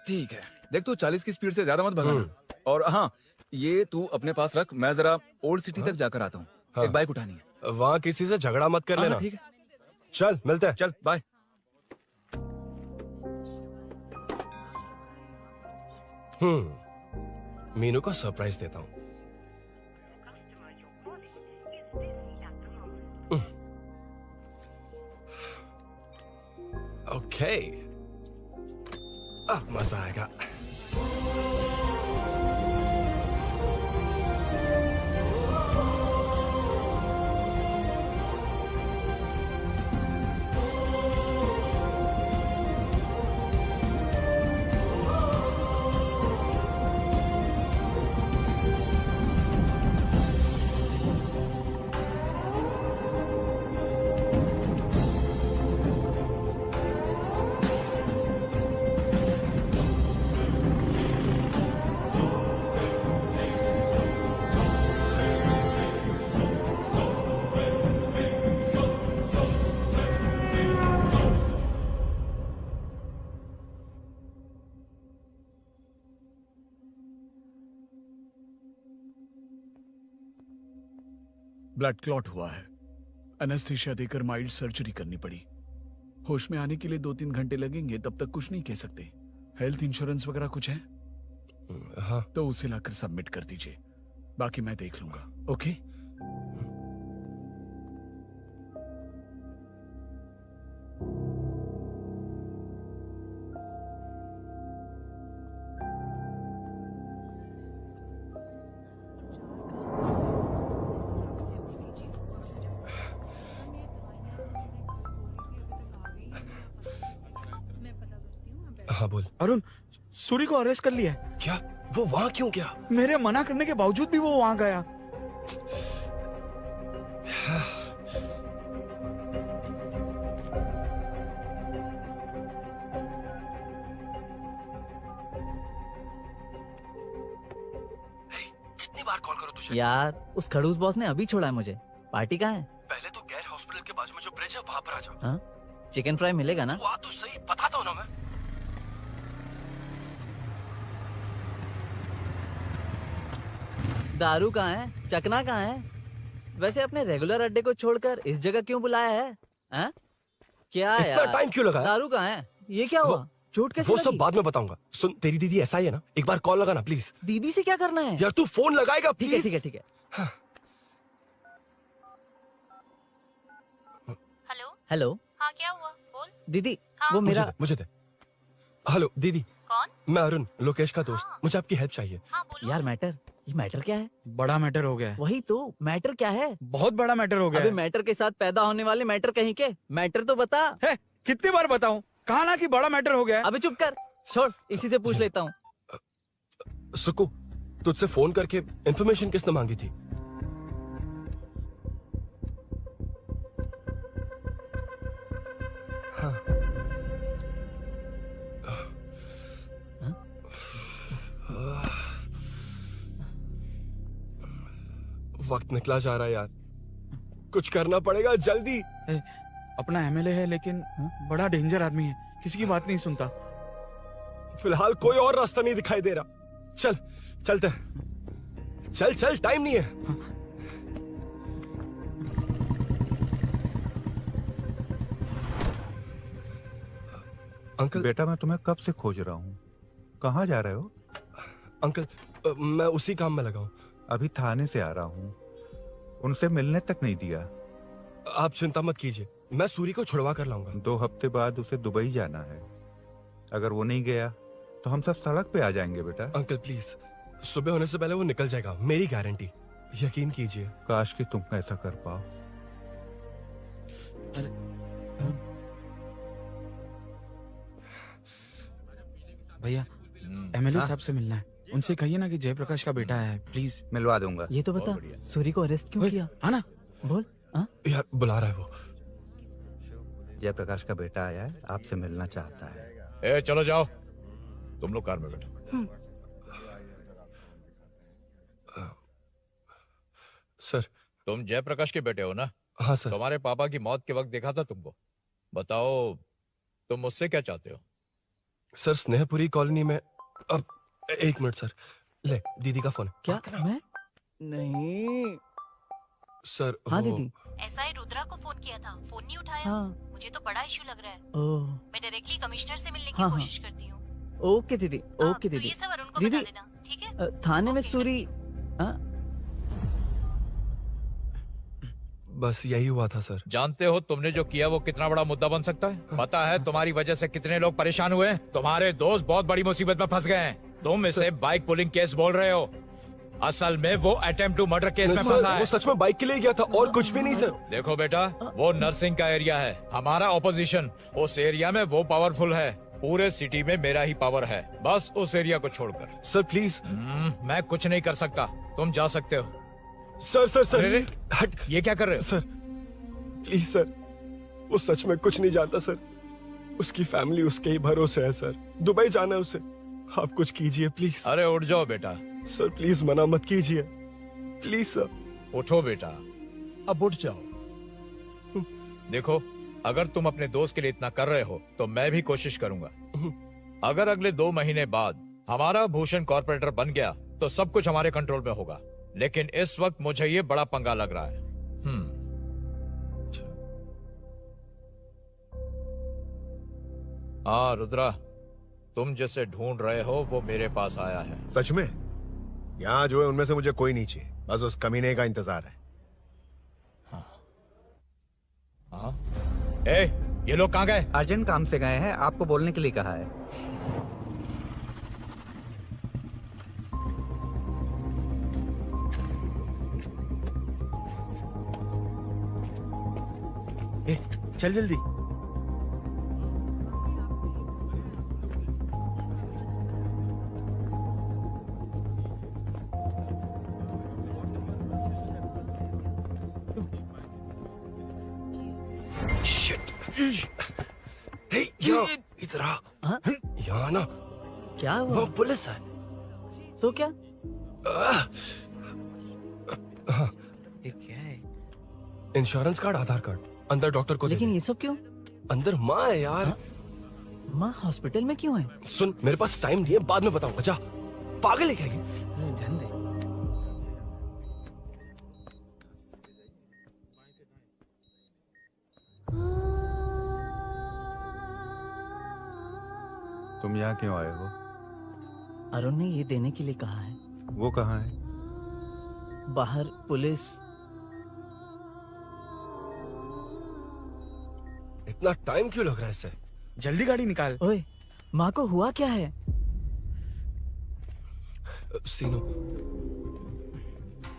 ठीक है। देख तू 40 की स्पीड से ज्यादा मत भगाना। और हाँ, ये तू अपने पास रख, मैं जरा ओल्ड सिटी तक जाकर आता हूँ। एक बाइक उठानी है। वहाँ किसी से झगड़ा मत कर लेना। ठीक है, चल मिलते हैं। चल बाय। मीनू को सरप्राइज देता हूँ। ओके, अब मजा आएगा। ब्लड क्लॉट हुआ है। एनेस्थीसिया देकर माइल्ड सर्जरी करनी पड़ी। होश में आने के लिए 2-3 घंटे लगेंगे, तब तक कुछ नहीं कह सकते। हेल्थ इंश्योरेंस वगैरह कुछ है? हाँ। तो उसे लाकर सबमिट कर दीजिए, बाकी मैं देख लूंगा। ओके? हाँ बोल। अरुण, सूरी को अरेस्ट कर लिया है। क्या? वो वहाँ क्यों गया? मेरे मना करने के बावजूद भी वो वहाँ गया। कितनी बार कॉल करो तुझे? यार उस खड़ूस बॉस ने अभी छोड़ा है मुझे। पार्टी कहाँ है? पहले तो गैर हॉस्पिटल के बाजू में जो ब्रिज है वहाँ पर आ जा। हाँ? चिकन फ्राई मिलेगा ना? तो सही बताता हूँ ना मैं। दारू कहाँ है? चकना कहाँ है? वैसे अपने रेगुलर अड्डे को छोड़कर इस जगह क्यों बुलाया है? हाँ? क्या इतना यार? टाइम क्यों लगा? दारू कहाँ है? ये क्या हुआ? चोट कैसे वो लगी? सब बाद में बताऊंगा। सुन, तेरी दीदी ऐसा ही है ना, एक बार कॉल लगा ना प्लीज। दीदी से क्या करना है? यार तू फोन लगाएगा ठीक है प्लीज? ठीक है ठीक है। हेलो। हेलो। हाँ क्या हुआ? बोल। दीदी हाँ? वो मेरा मुझे दे। हेलो दीदी। कौन? मैं अरुण, लोकेश का दोस्त। मुझे आपकी हेल्प चाहिए। यार मैटर, ये मैटर क्या है? बड़ा मैटर हो गया है। वही तो, मैटर क्या है? बहुत बड़ा मैटर हो गया अबे है। मैटर के साथ पैदा होने वाले मैटर कहीं के, मैटर तो बता। है, कितनी बार बताऊं? कहा ना कि बड़ा मैटर हो गया है। अबे चुप कर, छोड़, इसी से पूछ लेता हूँ। सुकू, तुझसे फोन करके इन्फॉर्मेशन किसने मांगी थी? हाँ। वक्त निकला जा रहा है यार, कुछ करना पड़ेगा जल्दी। अपना एमएलए है लेकिन बड़ा डेंजर आदमी है, किसी की बात नहीं सुनता। फिलहाल कोई और रास्ता नहीं दिखाई दे रहा। चल चलते हैं, चल चल, टाइम नहीं है। अंकल बेटा, मैं तुम्हें कब से खोज रहा हूँ, कहाँ जा रहे हो? अंकल मैं उसी काम में लगा हूँ। अभी थाने से आ रहा हूँ, उनसे मिलने तक नहीं दिया। आप चिंता मत कीजिए, मैं सूरी को छुड़वा कर लाऊंगा। 2 हफ्ते बाद उसे दुबई जाना है, अगर वो नहीं गया तो हम सब सड़क पे आ जाएंगे बेटा। अंकल प्लीज, सुबह होने से पहले वो निकल जाएगा, मेरी गारंटी, यकीन कीजिए। काश कि तुम ऐसा कर पाओ। भैया एमएलए साहब से मिलना है, उनसे कहिए ना कि जयप्रकाश का बेटा है, प्लीज। मिलवा दूंगा। ये तो बता, सूरी को अरेस्ट क्यों किया? आना बोल। यार बुला रहा है वो। जयप्रकाश का बेटा आया है, आपसे मिलना चाहता है। ए चलो जाओ, तुम लोग कार में बैठो। सर तुम जयप्रकाश के बेटे हो ना? हाँ सर। तुम्हारे पापा की मौत के वक्त देखा था तुमको। बताओ तुम मुझसे क्या चाहते हो? सर स्नेहपुरी कॉलोनी में, अब 1 मिनट सर, ले दीदी का फोन। क्या मैं? नहीं सर। हाँ दीदी। एसआई रुद्रा को फोन किया था, फोन नहीं उठाया। हाँ। मुझे तो बड़ा इशू लग रहा है। ओह। मैं डायरेक्टली कमिश्नर से मिलने की हाँ, कोशिश करती हूँ। ओके दीदी, ओके तो दीदी। ये सब अरुण को दीदी, बता देना, ठीक है? थाने में सूरी। बस यही हुआ था सर। जानते हो तुमने जो किया वो कितना बड़ा मुद्दा बन सकता है? पता है तुम्हारी वजह से कितने लोग परेशान हुए हैं? तुम्हारे दोस्त बहुत बड़ी मुसीबत में फंस गए हैं। तुम इसे बाइक पुलिंग केस बोल रहे हो, असल में वो अटेम्प्ट टू मर्डर केस में फंसा है। वो सच में बाइक के लिए गया था और कुछ भी नहीं सर। देखो बेटा, वो नर्सिंग का एरिया है, हमारा ऑपोजिशन उस एरिया में वो पावरफुल है। पूरे सिटी में मेरा ही पावर है, बस उस एरिया को छोड़कर। Sir please. मैं कुछ नहीं कर सकता, तुम जा सकते हो। सर सर सर अरे हट, ये क्या कर रहे हो? सर प्लीज सर, वो सच में कुछ नहीं जानता सर, उसकी फैमिली उसके ही भरोसे है सर, दुबई जाना है उसे, आप कुछ कीजिए प्लीज। अरे उठ जाओ बेटा। सर प्लीज मना मत कीजिए, प्लीज सर। उठो बेटा, अब उठ जाओ। देखो, अगर तुम अपने दोस्त के लिए इतना कर रहे हो तो मैं भी कोशिश करूंगा। अगर अगले 2 महीने बाद हमारा भूषण कॉर्पोरेटर बन गया तो सब कुछ हमारे कंट्रोल में होगा, लेकिन इस वक्त मुझे ये बड़ा पंगा लग रहा है। हाँ रुद्रा, तुम जैसे ढूंढ रहे हो वो मेरे पास आया है। सच में? यहाँ जो है उनमें से मुझे कोई नहीं चाहिए, बस उस कमीने का इंतजार है। हाँ? ए, ये लोग कहाँ गए? अर्जेंट काम से गए हैं, आपको बोलने के लिए कहा है। ए, चल जल्दी। इधर आ। यहाँ ना क्या हुआ? वो पुलिस है। तो क्या? ये क्या है? इंश्योरेंस कार्ड, आधार कार्ड, अंदर डॉक्टर को। लेकिन ये सब क्यों? अंदर माँ है यार। माँ हॉस्पिटल में क्यों है? सुन, मेरे पास टाइम नहीं है, बाद में बताऊंगा। जा, पागल है क्या ये? जान दे। तुम यहाँ क्यों आए हो? अरुण ने ये देने के लिए कहा है। वो कहाँ है? बाहर पुलिस। इतना टाइम क्यों लग रहा है इसे? जल्दी गाड़ी निकाल। ओए, माँ को हुआ क्या है? सीनू,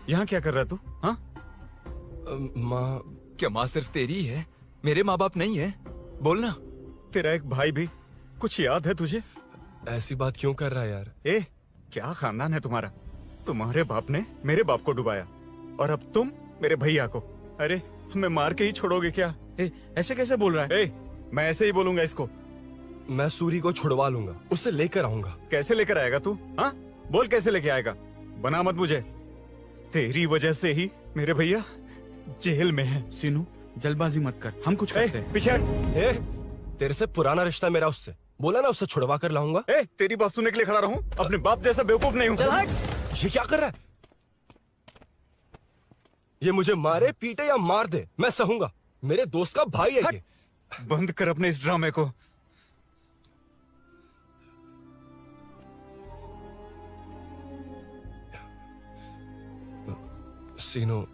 यहाँ क्या कर रहा तू? हाँ? माँ। क्या माँ सिर्फ तेरी ही है? मेरे माँ बाप नहीं है? बोलना। तेरा एक भाई भी। कुछ याद है तुझे? ऐसी बात क्यों कर रहा है यार? ए, क्या खानदान है तुम्हारा? तुम्हारे बाप ने मेरे बाप को डुबाया और अब तुम मेरे भैया को। अरे हमें मार के ही छोड़ोगे क्या? ऐसे कैसे बोल रहा है? मैं ऐसे ही बोलूंगा इसको। मैं सूरी को छुड़वा लूंगा, उसे लेकर आऊंगा। कैसे लेकर आएगा तू? हाँ, बोल कैसे लेके आएगा? बना मत मुझे। तेरी वजह से ही मेरे भैया जेल में है। सीनू जल्दबाजी मत कर, हम कुछ करते हैं। पीछे हट। ए, तेरे से पुराना रिश्ता मेरा उससे, बोला ना उससे छुड़वा कर लाऊंगा। ए, तेरी बात सुनने के लिए खड़ा रहूं? अपने बाप जैसा बेवकूफ नहीं हूं। चल हट। ये क्या कर रहा है? ये मुझे मारे पीटे या मार दे, मैं सहूंगा। मेरे दोस्त का भाई है ये। बंद कर अपने इस ड्रामे को। सीनो,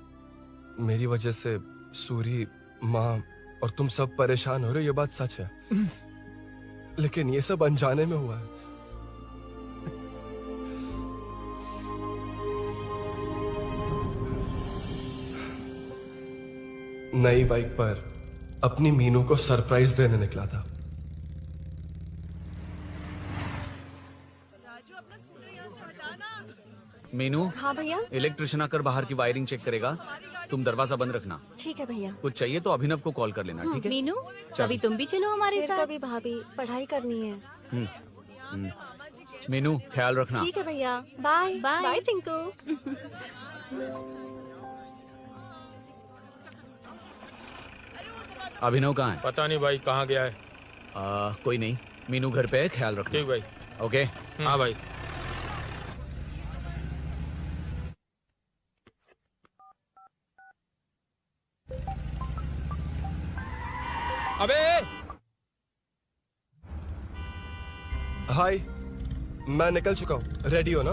मेरी वजह से सूरी, माँ और तुम सब परेशान हो रहे हो, ये बात सच है। लेकिन ये सब अनजाने में हुआ है। नई बाइक पर अपनी मीनू को सरप्राइज देने निकला था। मीनू। हाँ भैया। इलेक्ट्रिशियन आकर बाहर की वायरिंग चेक करेगा, तुम दरवाजा बंद रखना। ठीक है भैया। कुछ चाहिए तो अभिनव को कॉल कर लेना, ठीक है? मीनू, चल। कभी तुम भी चलो हमारे फिर साथ। कभी भाभी, पढ़ाई करनी है। मीनू ख्याल रखना। ठीक है भैया, बाय बाय। बाय टिंकू। अभिनव कहाँ है? पता नहीं भाई, कहाँ गया है। कोई नहीं, मीनू घर पे है, ख्याल रखना। ठीक भाई। ओके। हाँ भाई। अबे हाय, मैं निकल चुका हूँ, रेडी हो ना?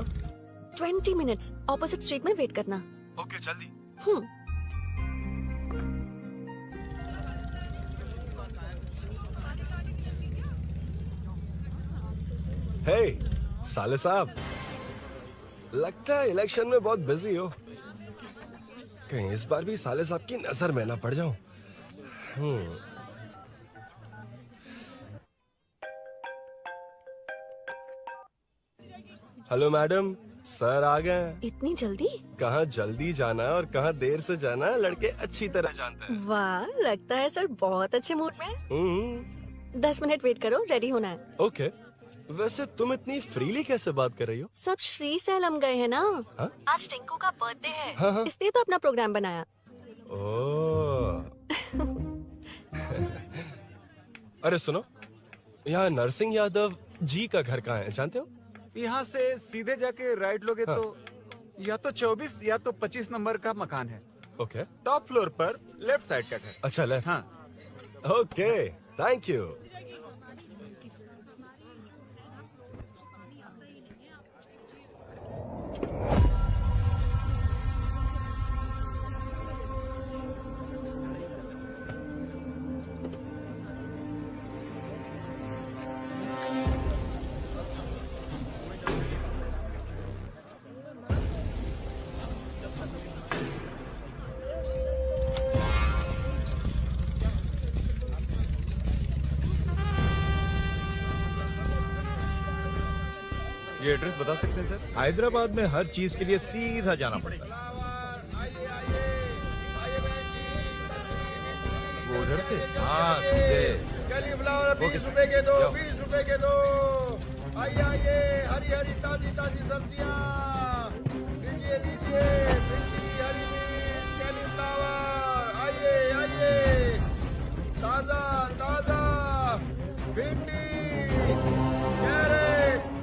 20 मिनट्स ऑपोजिट स्ट्रीट में वेट करना। ओके, जल्दी। हे साले साहब, लगता है इलेक्शन में बहुत बिजी हो। कहीं इस बार भी साले साहब की नजर में ना पड़ जाऊं। हेलो मैडम, सर आ गए हैं। इतनी जल्दी? कहाँ जल्दी जाना है और कहाँ देर से जाना है, लड़के अच्छी तरह जानते हैं। वाह, लगता है सर बहुत अच्छे मूड में हैं। 10 मिनट वेट करो, रेडी होना है। ओके। वैसे तुम इतनी फ्रीली कैसे बात कर रही हो? सब श्री सैलम गए हैं ना। हाँ? आज टिंकू का बर्थडे है, हाँ। इसलिए तो अपना प्रोग्राम बनाया। ओह। अरे सुनो, यहाँ नरसिंह यादव जी का घर कहाँ है, जानते हो? यहाँ से सीधे जाके राइट लोगे तो या तो 24 या तो 25 नंबर का मकान है। ओके। टॉप फ्लोर पर लेफ्ट साइड का घर। अच्छा, लेफ्ट। हाँ। Okay, thank you. ये एड्रेस बता सकते हैं सर? हैदराबाद में हर चीज के लिए सीधा जाना पड़ेगा। वो उधर से? हाँ, सीधे। 20 रुपए के दो, 20 रुपए के दो। आइए आइए, हरी हरी ताजी ताजी सब्जियाँ लीजिए लीजिए। भिंडी, हरी मिर्च, कैलीफ्लावर, आइए आइए। ताजा ताजा भिंडी, कैरेट।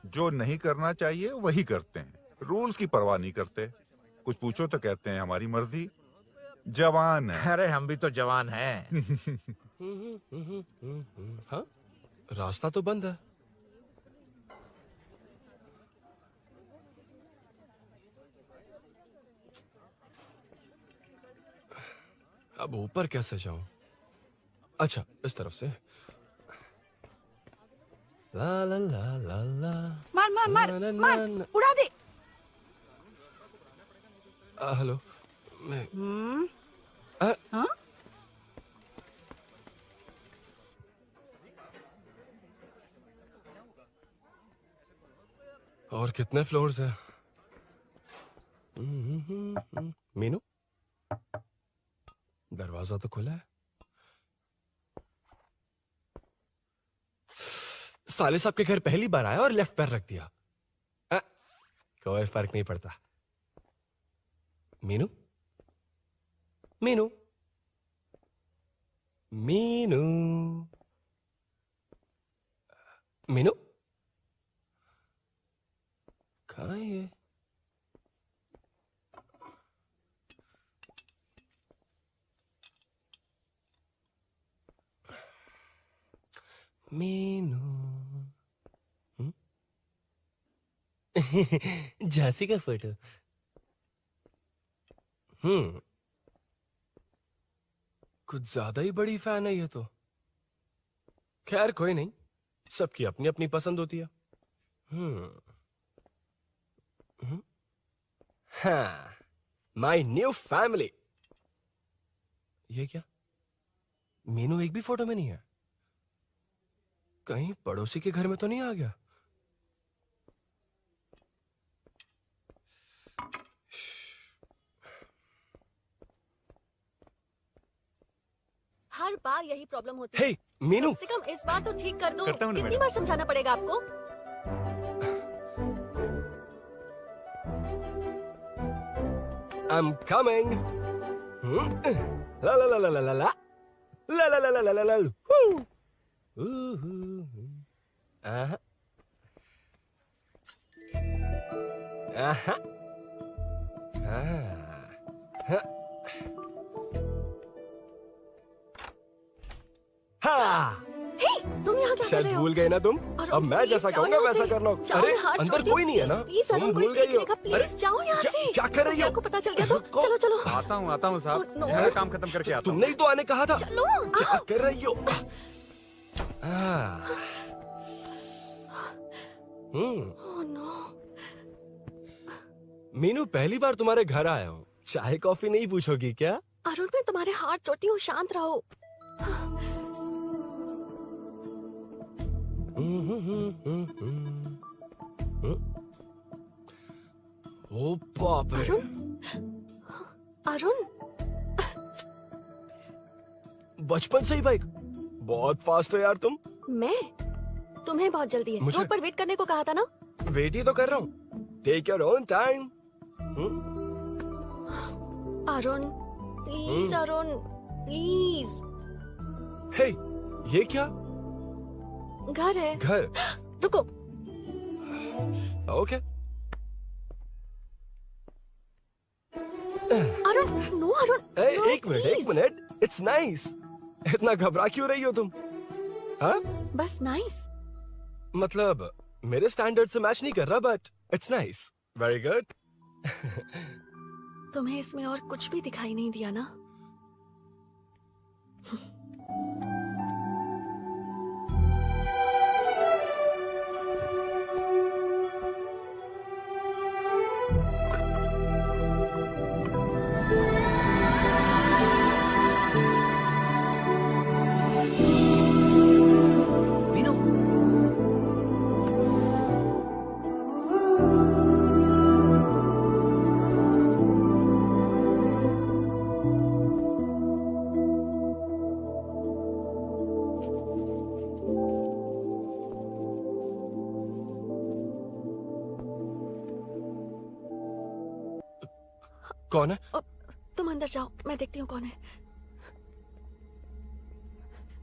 जो नहीं करना चाहिए वही करते हैं, रूल्स की परवाह नहीं करते। कुछ पूछो तो कहते हैं हमारी मर्जी। जवान है। अरे हम भी तो जवान हैं। हाँ? रास्ता तो बंद है। अब ऊपर कैसे जाऊं? अच्छा, इस तरफ से। ला ला ला ला ला। मार मार मार ना, ना, मार, ना, ना। उड़ा दे। हेलो, मैं हाँ? और कितने फ्लोर्स हैं? मीनू, दरवाजा तो खुला है। साले साहब के घर पहली बार आया और लेफ्ट पैर रख दिया। कोई फर्क नहीं पड़ता। मीनू, मीनू, मीनू, मीनू, कहाँ है ये? मीनू, झांसी का फोटो। कुछ ज्यादा ही बड़ी फैन है ये तो। खैर कोई नहीं, सबकी अपनी अपनी पसंद होती है। हाँ, माई न्यू फैमिली। ये क्या? मीनू एक भी फोटो में नहीं है। कहीं पड़ोसी के घर में तो नहीं आ गया? हर बार यही प्रॉब्लम होती है। हे, मीनू। कम से कम इस बार तो ठीक कर दो। करता हूँ ना कितनी मैडम। बार समझाना पड़ेगा आपको? I'm coming. La la la la la la la. La la la la la la la. Woo. Aha. Aha. हाँ। हे, तुम यहाँ क्या कर शायद रहे हो? भूल गए ना तुम। अरे, अब मैं प्लीज जैसा जाओ कहूंगा यहाँ वैसा से। करना। जाओ, अरे हाथ अंदर छोड़ दो, कोई नहीं है ना? प्लीज, तुम अरुण, भूल कोई गई हो। देखेगा, प्लीज जाओ यहाँ से। क्या कर रही हो? आपको पता चल गया तो चलो चलो। आता हूँ साहब। no. मेरा काम खत्म करके आता हूँ। तुमने ही तो आने कहा था। चलो, क्या कर रही हो? Oh no. मीनू, पहली बार तुम्हारे घर आया हूँ। चाय कॉफी नहीं पूछोगी क्या? अरुण, मैं तुम्हारे हाथ जोड़ती हूँ, शांत रहो। ओ बाप रे। अरुण, बचपन से ही बाइक। बहुत फास्ट हो यार तुम। मैं? तुम्हें बहुत जल्दी है। मुझे- रोड पर वेट करने को कहा था ना? वेट ही तो कर रहा हूँ। Take your own time. Arun, please Arun, please. Hey, ये क्या? घर है। घर? रुको। ओके। अरुण, नो अरुण। ए, no, एक मिनट, please. एक मिनट। It's nice. इतना घबरा क्यों रही हो तुम? हाँ? बस नाइस। मतलब मेरे स्टैंडर्ड से मैच नहीं कर रहा, but it's nice. Very good. तुम्हें इसमें और कुछ भी दिखाई नहीं दिया ना? कौन है? तुम अंदर जाओ, मैं देखती हूँ कौन है।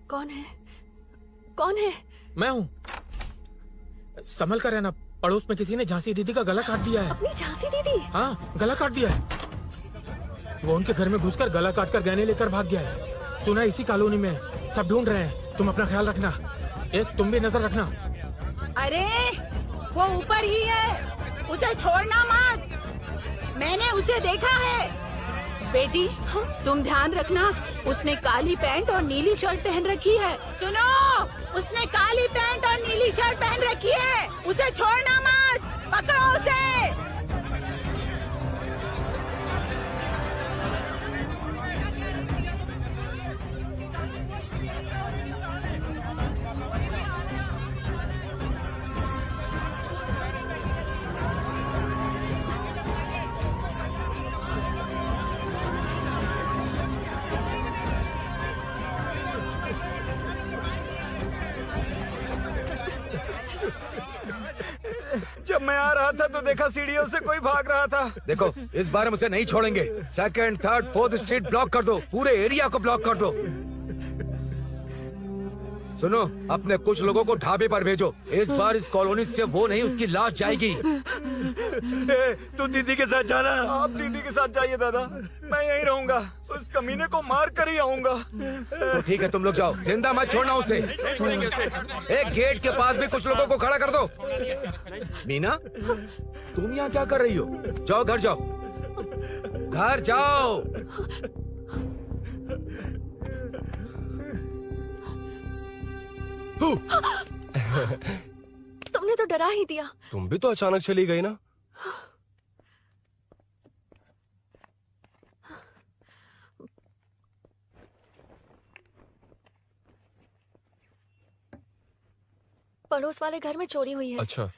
कौन है? कौन है? मैं हूँ। संभल कर रहना। पड़ोस में किसी ने झांसी दीदी का गला काट दिया है। अपनी झांसी दीदी? हाँ, गला काट दिया है। वो उनके घर में घुसकर गला काट कर गहने लेकर भाग गया है। सुना इसी कॉलोनी में है। सब ढूंढ रहे हैं। तुम अपना ख्याल रखना। तुम भी नजर रखना। अरे वो ऊपर ही है, उसे छोड़ना मत। मैंने उसे देखा है। बेटी तुम ध्यान रखना, उसने काली पैंट और नीली शर्ट पहन रखी है। सुनो, उसने काली पैंट और नीली शर्ट पहन रखी है। उसे छोड़ना मत, पकड़ो उसे। जब मैं आ रहा था तो देखा सीढ़ियों से कोई भाग रहा था। देखो, इस बार हम उसे नहीं छोड़ेंगे। Second, third, fourth street block कर दो, पूरे एरिया को ब्लॉक कर दो। सुनो, अपने कुछ लोगों को ढाबे पर भेजो। इस बार इस कॉलोनी से वो नहीं, उसकी लाश जाएगी। तू दीदी के साथ जाना। आप दीदी के साथ जाइए दादा, मैं यहीं रहूंगा। उस कमीने को मार कर ही आऊंगा। तो ठीक है, तुम लोग जाओ, जिंदा मत छोड़ना उसे। एक गेट के पास भी कुछ लोगों को खड़ा कर दो। मीना, तुम यहाँ क्या कर रही हो? जाओ घर जाओ, घर जाओ। तुमने तो डरा ही दिया। तुम भी तो अचानक चली गई ना। पड़ोस वाले घर में चोरी हुई है। अच्छा,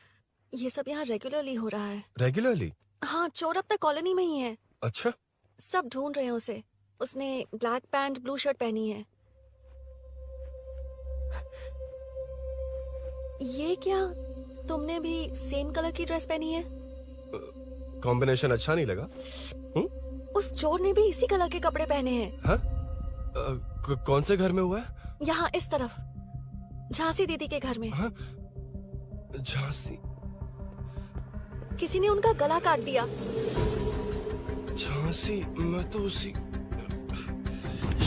ये सब यहाँ रेगुलरली हो रहा है। रेगुलरली? हाँ, चोर अब तक कॉलोनी में ही है। अच्छा, सब ढूंढ रहे हैं उसे। उसने ब्लैक पैंट ब्लू शर्ट पहनी है। ये क्या, तुमने भी सेम कलर की ड्रेस पहनी है? कॉम्बिनेशन अच्छा नहीं लगा? उस चोर ने भी इसी कलर के कपड़े पहने हैं। हाँ? कौन से घर में हुआ है? यहाँ इस तरफ, झांसी दीदी के घर में। हाँ? झांसी? किसी ने उनका गला काट दिया। झांसी? मैं तो उसी...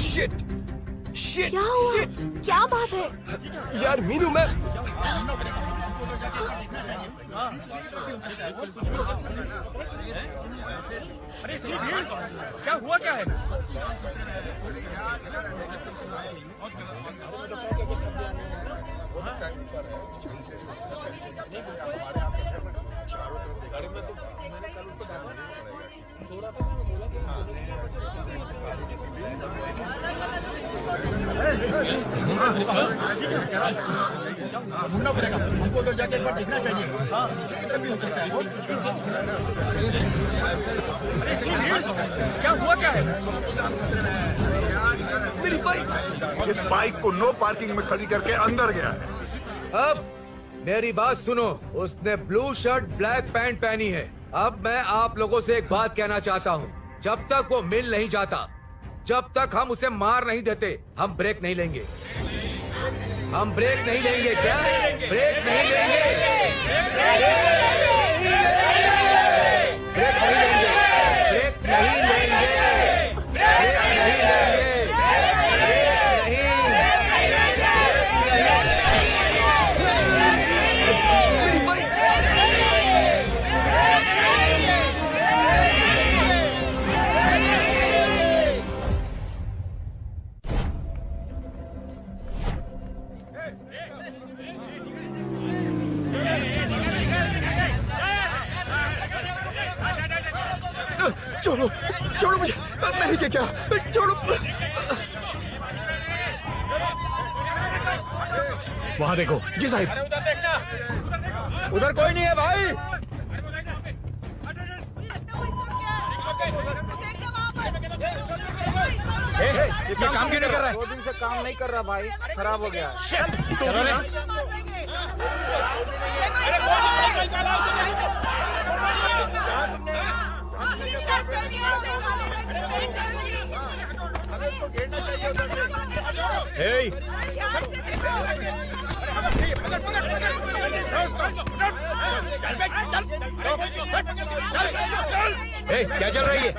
शिट! शिट! क्या हुआ? शिट! क्या बात है? यार मीनू, मैं... अरे क्या हुआ, क्या है? ढूंढना पड़ेगा हमको, उधर जाके एक बार देखना चाहिए। हाँ, किधर भी हो सकता है। क्या हुआ, क्या है? मेरी बाइक, इस बाइक को नो पार्किंग में खड़ी करके अंदर गया है। अब मेरी बात सुनो, उसने ब्लू शर्ट ब्लैक पैंट पहनी है। अब मैं आप लोगों से एक बात कहना चाहता हूँ, जब तक वो मिल नहीं जाता, जब तक हम उसे मार नहीं देते, हम ब्रेक नहीं लेंगे। हम ब्रेक नहीं लेंगे। क्या? ब्रेक नहीं लेंगे। ब्रेक नहीं लेंगे। ब्रेक नहीं लेंगे। ब्रेक नहीं लेंगे। ब्रेक नहीं। छोड़ो, छोड़ो मुझे, नहीं क्या क्या, छोड़ो। वहाँ देखो। जी साहब। उधर कोई नहीं है भाई। ये काम क्यों नहीं कर रहा है? 2 दिन से काम नहीं कर रहा भाई, खराब हो गया। चलो ना। क्या चल रही है?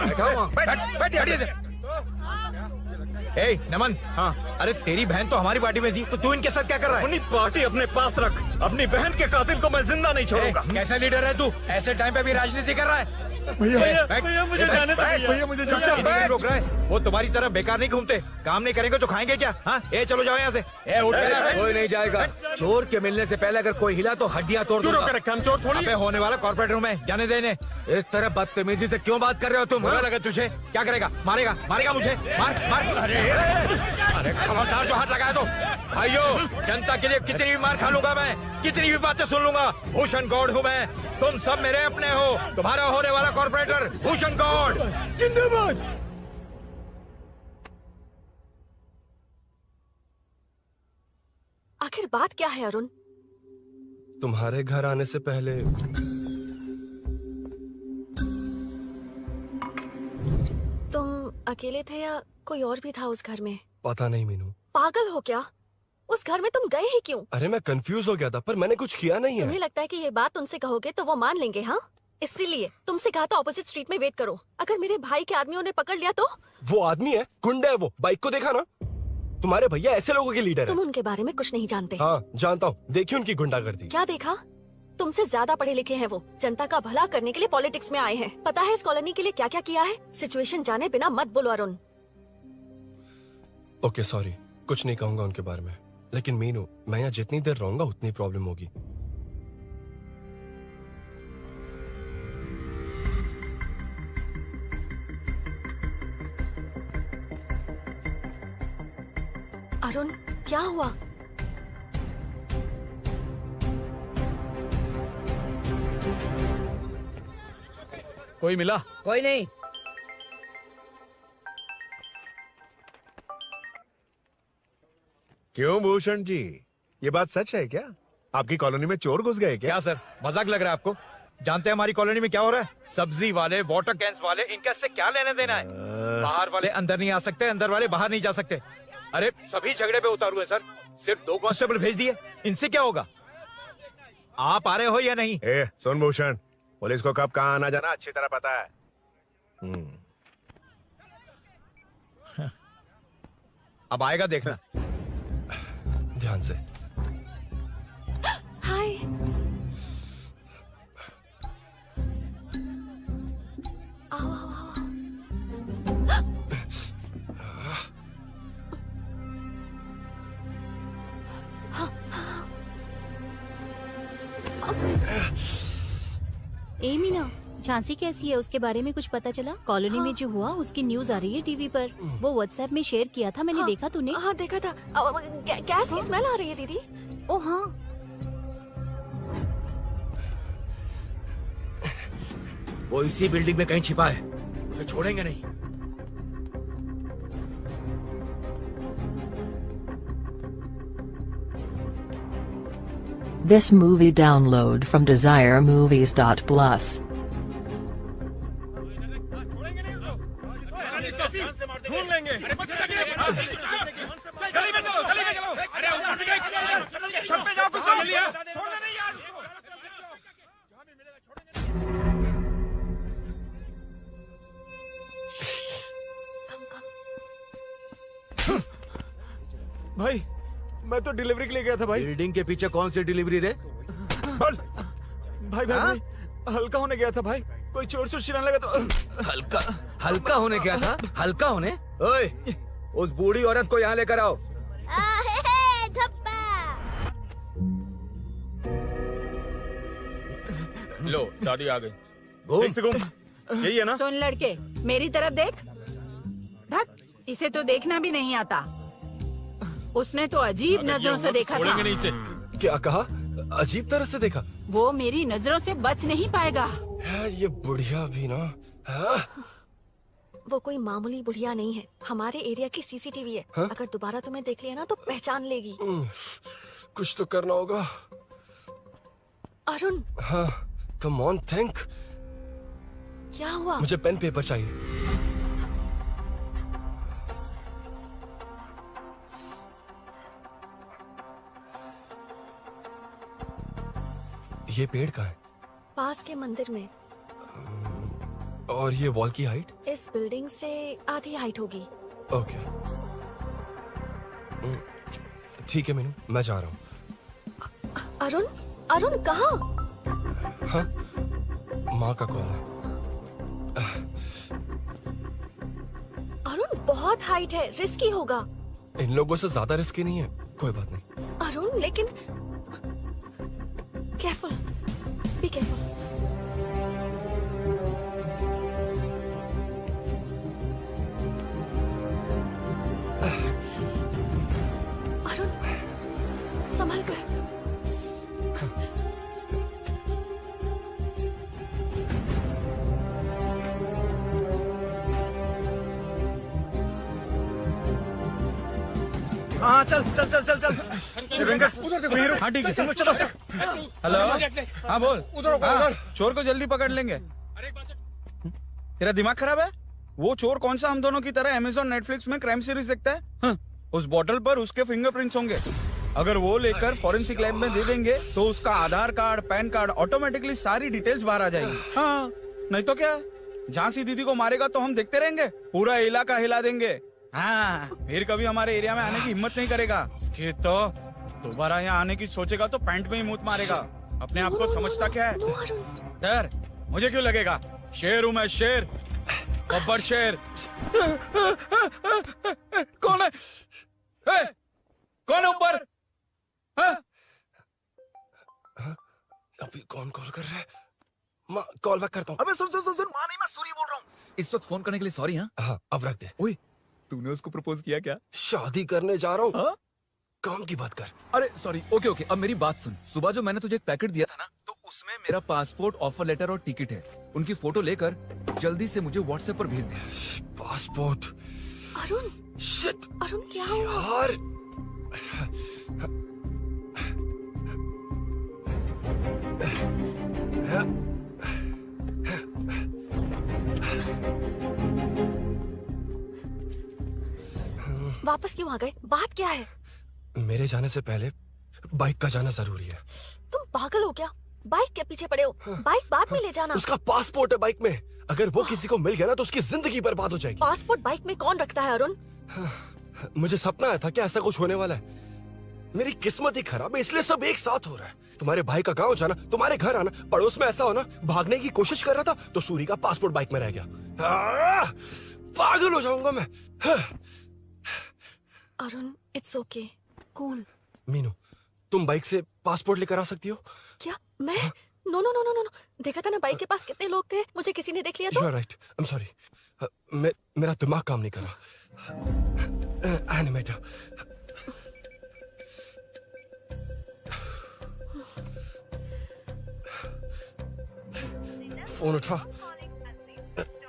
बैठो वहाँ, बैठ, बैठ, बैठ इधर। ए नमन, हाँ, अरे तेरी बहन तो हमारी पार्टी में थी, तो तू इनके साथ क्या कर रहा है? अपनी पार्टी अपने पास रख, अपनी बहन के कातिल को मैं जिंदा नहीं छोड़ूंगा। कैसा लीडर है तू? ऐसे टाइम पे भी राजनीति कर रहा है? भैया मुझे जाने दो भैया मुझे जाने रोक रहा है। वो तुम्हारी तरह बेकार नहीं घूमते, काम नहीं करेंगे तो खाएंगे क्या? हाँ, ए चलो जाओ यहाँ से। कोई नहीं जाएगा। चोर के मिलने से पहले अगर कोई हिला तो हड्डियां तोड़ दूंगा। हम चोर थोड़ी। अबे होने वाला कॉर्पोरेट रूम है, जाने देने। इस तरह बदतमीजी से क्यों बात कर रहे हो तुम? बुरा लगा तुझे? क्या करेगा? मारेगा मारेगा मुझे? मार मार। अरे खबरदार जो हाथ लगाया तो। भाइयों, जनता के लिए कितनी भी मार खा लूंगा मैं, कितनी भी बातें सुन लूंगा। भूषण गौड़ हूँ मैं, तुम सब मेरे अपने हो। तुम्हारा होने वाला कॉर्पोरेटर भूषण गौड़ जिंदाबाद। आखिर बात क्या है अरुण? तुम्हारे घर आने से पहले तुम अकेले थे या कोई और भी था उस घर में? पता नहीं मीनू। पागल हो क्या? उस घर में तुम गए ही क्यों? अरे मैं कंफ्यूज हो गया था, पर मैंने कुछ किया नहीं है। तुम्हें लगता है कि ये बात उनसे कहोगे तो वो मान लेंगे? हाँ, इसीलिए तुमसे कहा था ऑपोजिट स्ट्रीट में वेट करो। अगर मेरे भाई के आदमियों ने पकड़ लिया तो? वो आदमी है, गुंडा है वो। बाइक को देखा ना? तुम्हारे भैया ऐसे लोगों के लीडर तुम है। उनके बारे में कुछ नहीं जानते। हाँ जानता हूँ, देखिए उनकी गुंडागर्दी। क्या देखा? तुमसे ज्यादा पढ़े लिखे हैं वो। जनता का भला करने के लिए पॉलिटिक्स में आए हैं। पता है इस कॉलोनी के लिए क्या क्या किया है? सिचुएशन जाने बिना मत बोलो अरुण। ओके सॉरी, कुछ नहीं कहूंगा उनके बारे में। लेकिन मीनू, मैं यहाँ जितनी देर रहूंगा उतनी प्रॉब्लम होगी। अरुण, क्या हुआ? कोई मिला? कोई नहीं। क्यों भूषण जी, ये बात सच है क्या? आपकी कॉलोनी में चोर घुस गए क्या? सर, मजाक लग रहा है आपको? जानते हैं हमारी कॉलोनी में क्या हो रहा है? सब्जी वाले, वाटर कैंस वाले, इनका से क्या लेने देना है? बाहर वाले अंदर नहीं आ सकते, अंदर वाले बाहर नहीं जा सकते। अरे सभी झगड़े पे उतारू है सर। सिर्फ 2 कांस्टेबल भेज दिए, इनसे क्या होगा? आप आ रहे हो या नहीं? ए, सुन भूषण, पुलिस को कब कहाँ आना जाना अच्छी तरह पता है। अब आएगा देखना। ध्यान से। हाय। आओ आओ आओ। ए मीना, झांसी कैसी है? उसके बारे में कुछ पता चला? कॉलोनी में जो हुआ उसकी न्यूज आ रही है टीवी पर। वो व्हाट्सएप में शेयर किया था, मैंने देखा। तूने? हाँ देखा था। गैस की स्मेल आ रही है दीदी। ओ हाँ। वो इसी बिल्डिंग में कहीं छिपा है, उसे छोड़ेंगे नहीं। This movie download from DesireMovies.plus. ढूंढ लेंगे। गली में चलो, गली में चलो। अरे ऊपर भी गए। छत पे जाओ, कुछ कर लिया। छोड़ना नहीं यार उसको। भाई, मैं तो डिलीवरी के लिए गया था भाई। बिल्डिंग के पीछे कौन सी डिलीवरी रे? भाई भाई भाई, हल्का होने गया था भाई। कोई चोर चोर चिल्लाने लगा तो। हल्का होने गया था? हल्का होने? ओए, उस बूढ़ी औरत को यहाँ लेकर आओ। लो, दादी आ गई। घूम से घूम। यही है ना? सुन लड़के, मेरी तरफ देख। धत, इसे तो देखना भी नहीं आता। उसने तो अजीब नजरों से देखा था। नहीं इसे। क्या कहा? अजीब तरह से देखा? वो मेरी नजरों से बच नहीं पाएगा। ये बुढ़िया भी ना। वो कोई मामूली बुढ़िया नहीं है, हमारे एरिया की सीसीटीवी है। अगर दोबारा तुम्हें देख लिया ना तो पहचान लेगी। कुछ तो करना होगा। अरुण। हाँ, कम ऑन थिंक। क्या हुआ? मुझे पेन पेपर चाहिए। ये पेड़ कहाँ है? पास के मंदिर में। और ये वॉल की हाइट? इस बिल्डिंग से आधी हाइट होगी। ओके। ठीक है मीनू, मैं जा रहा हूँ। अरुण, अरुण कहाँ? हाँ, माँ का कॉल है। अरुण बहुत हाइट है, रिस्की होगा। इन लोगों से ज्यादा रिस्की नहीं है, कोई बात नहीं। अरुण लेकिन केयरफुल, बी केयरफुल। अरुण संभल कर। हाँ चल चल चल चल चल वेंकट उधर देखो। वीरू, हाँ ठीक है तुम लोग चलो। हेलो हाँ बोल। उधर रुको, उधर। चोर को जल्दी पकड़ लेंगे। तेरा दिमाग खराब है? वो चोर कौन सा हम दोनों की तरह अमेज़न नेटफ्लिक्स में क्राइम सीरीज देखता है? उस बॉटल पर उसके फिंगरप्रिंट्स होंगे। अगर वो लेकर फॉरेंसिक लैब में दे देंगे तो उसका आधार कार्ड, पैन कार्ड, ऑटोमेटिकली सारी डिटेल्स बाहर आ जाएगी। हाँ नहीं तो क्या, झांसी दीदी को मारेगा तो हम देखते रहेंगे, पूरा इलाका हिला देंगे। हाँ फिर कभी हमारे एरिया में आने की हिम्मत नहीं करेगा। फिर तो दोबारा यहाँ आने की सोचेगा तो पैंट में ही मूत मारेगा। अपने आप को समझता क्या है? डर मुझे क्यों लगेगा? शेर हूँ मैं, शेर, गब्बर शेर। कौन है? कौन है ऊपर? अभी कौन कॉल कर रहा है? माँ कॉल बैक करता हूँ। अबे सुन सुन सुन सुन, माँ नहीं, मैं सूरी बोल रहा हूँ। इस वक्त फोन करने के लिए सॉरी। हाँ अब रख दे। ओए तूने उसको प्रपोज किया क्या? शादी करने जा रहा हूँ। काम की बात कर। अरे सॉरी, ओके ओके, अब मेरी बात सुन। सुबह जो मैंने तुझे एक पैकेट दिया था ना, तो उसमें मेरा पासपोर्ट, ऑफर लेटर और टिकट है। उनकी फोटो लेकर जल्दी से मुझे व्हाट्सएप पर भेज दे। पासपोर्ट? अरुण शिट, अरुण क्या हुआ? यार वापस क्यों आ गए? बात क्या है? मेरे जाने से पहले बाइक का जाना जरूरी है। तुम पागल हो क्या? बाइक के पीछे पड़े हो? बाइक बाद में ले जाना। उसका पासपोर्ट है बाइक में, अगर वो किसी को मिल गया ना तो उसकी जिंदगी बर्बाद हो जाएगी। पासपोर्ट बाइक में कौन रखता है अरुण? मुझे सपना आया था कि ऐसा कुछ होने वाला है। मेरी किस्मत ही खराब है, इसलिए सब एक साथ हो रहा है। तुम्हारे भाई का गांव जाना, तुम्हारे घर आना, पड़ोस में ऐसा होना। भागने की कोशिश कर रहा था तो सूरी का पासपोर्ट बाइक में रह गया। पागल हो जाऊंगा मैं। Arun it's okay, cool. Meenu तुम बाइक से पासपोर्ट लेकर आ सकती हो? क्या मैं? No no no no no, देखा था ना बाइक के पास कितने लोग थे, मुझे किसी ने देख लिया तो। You are right, I am sorry. मेरा दिमाग काम नहीं कर रहा। एनिमेटर। फोन उठा।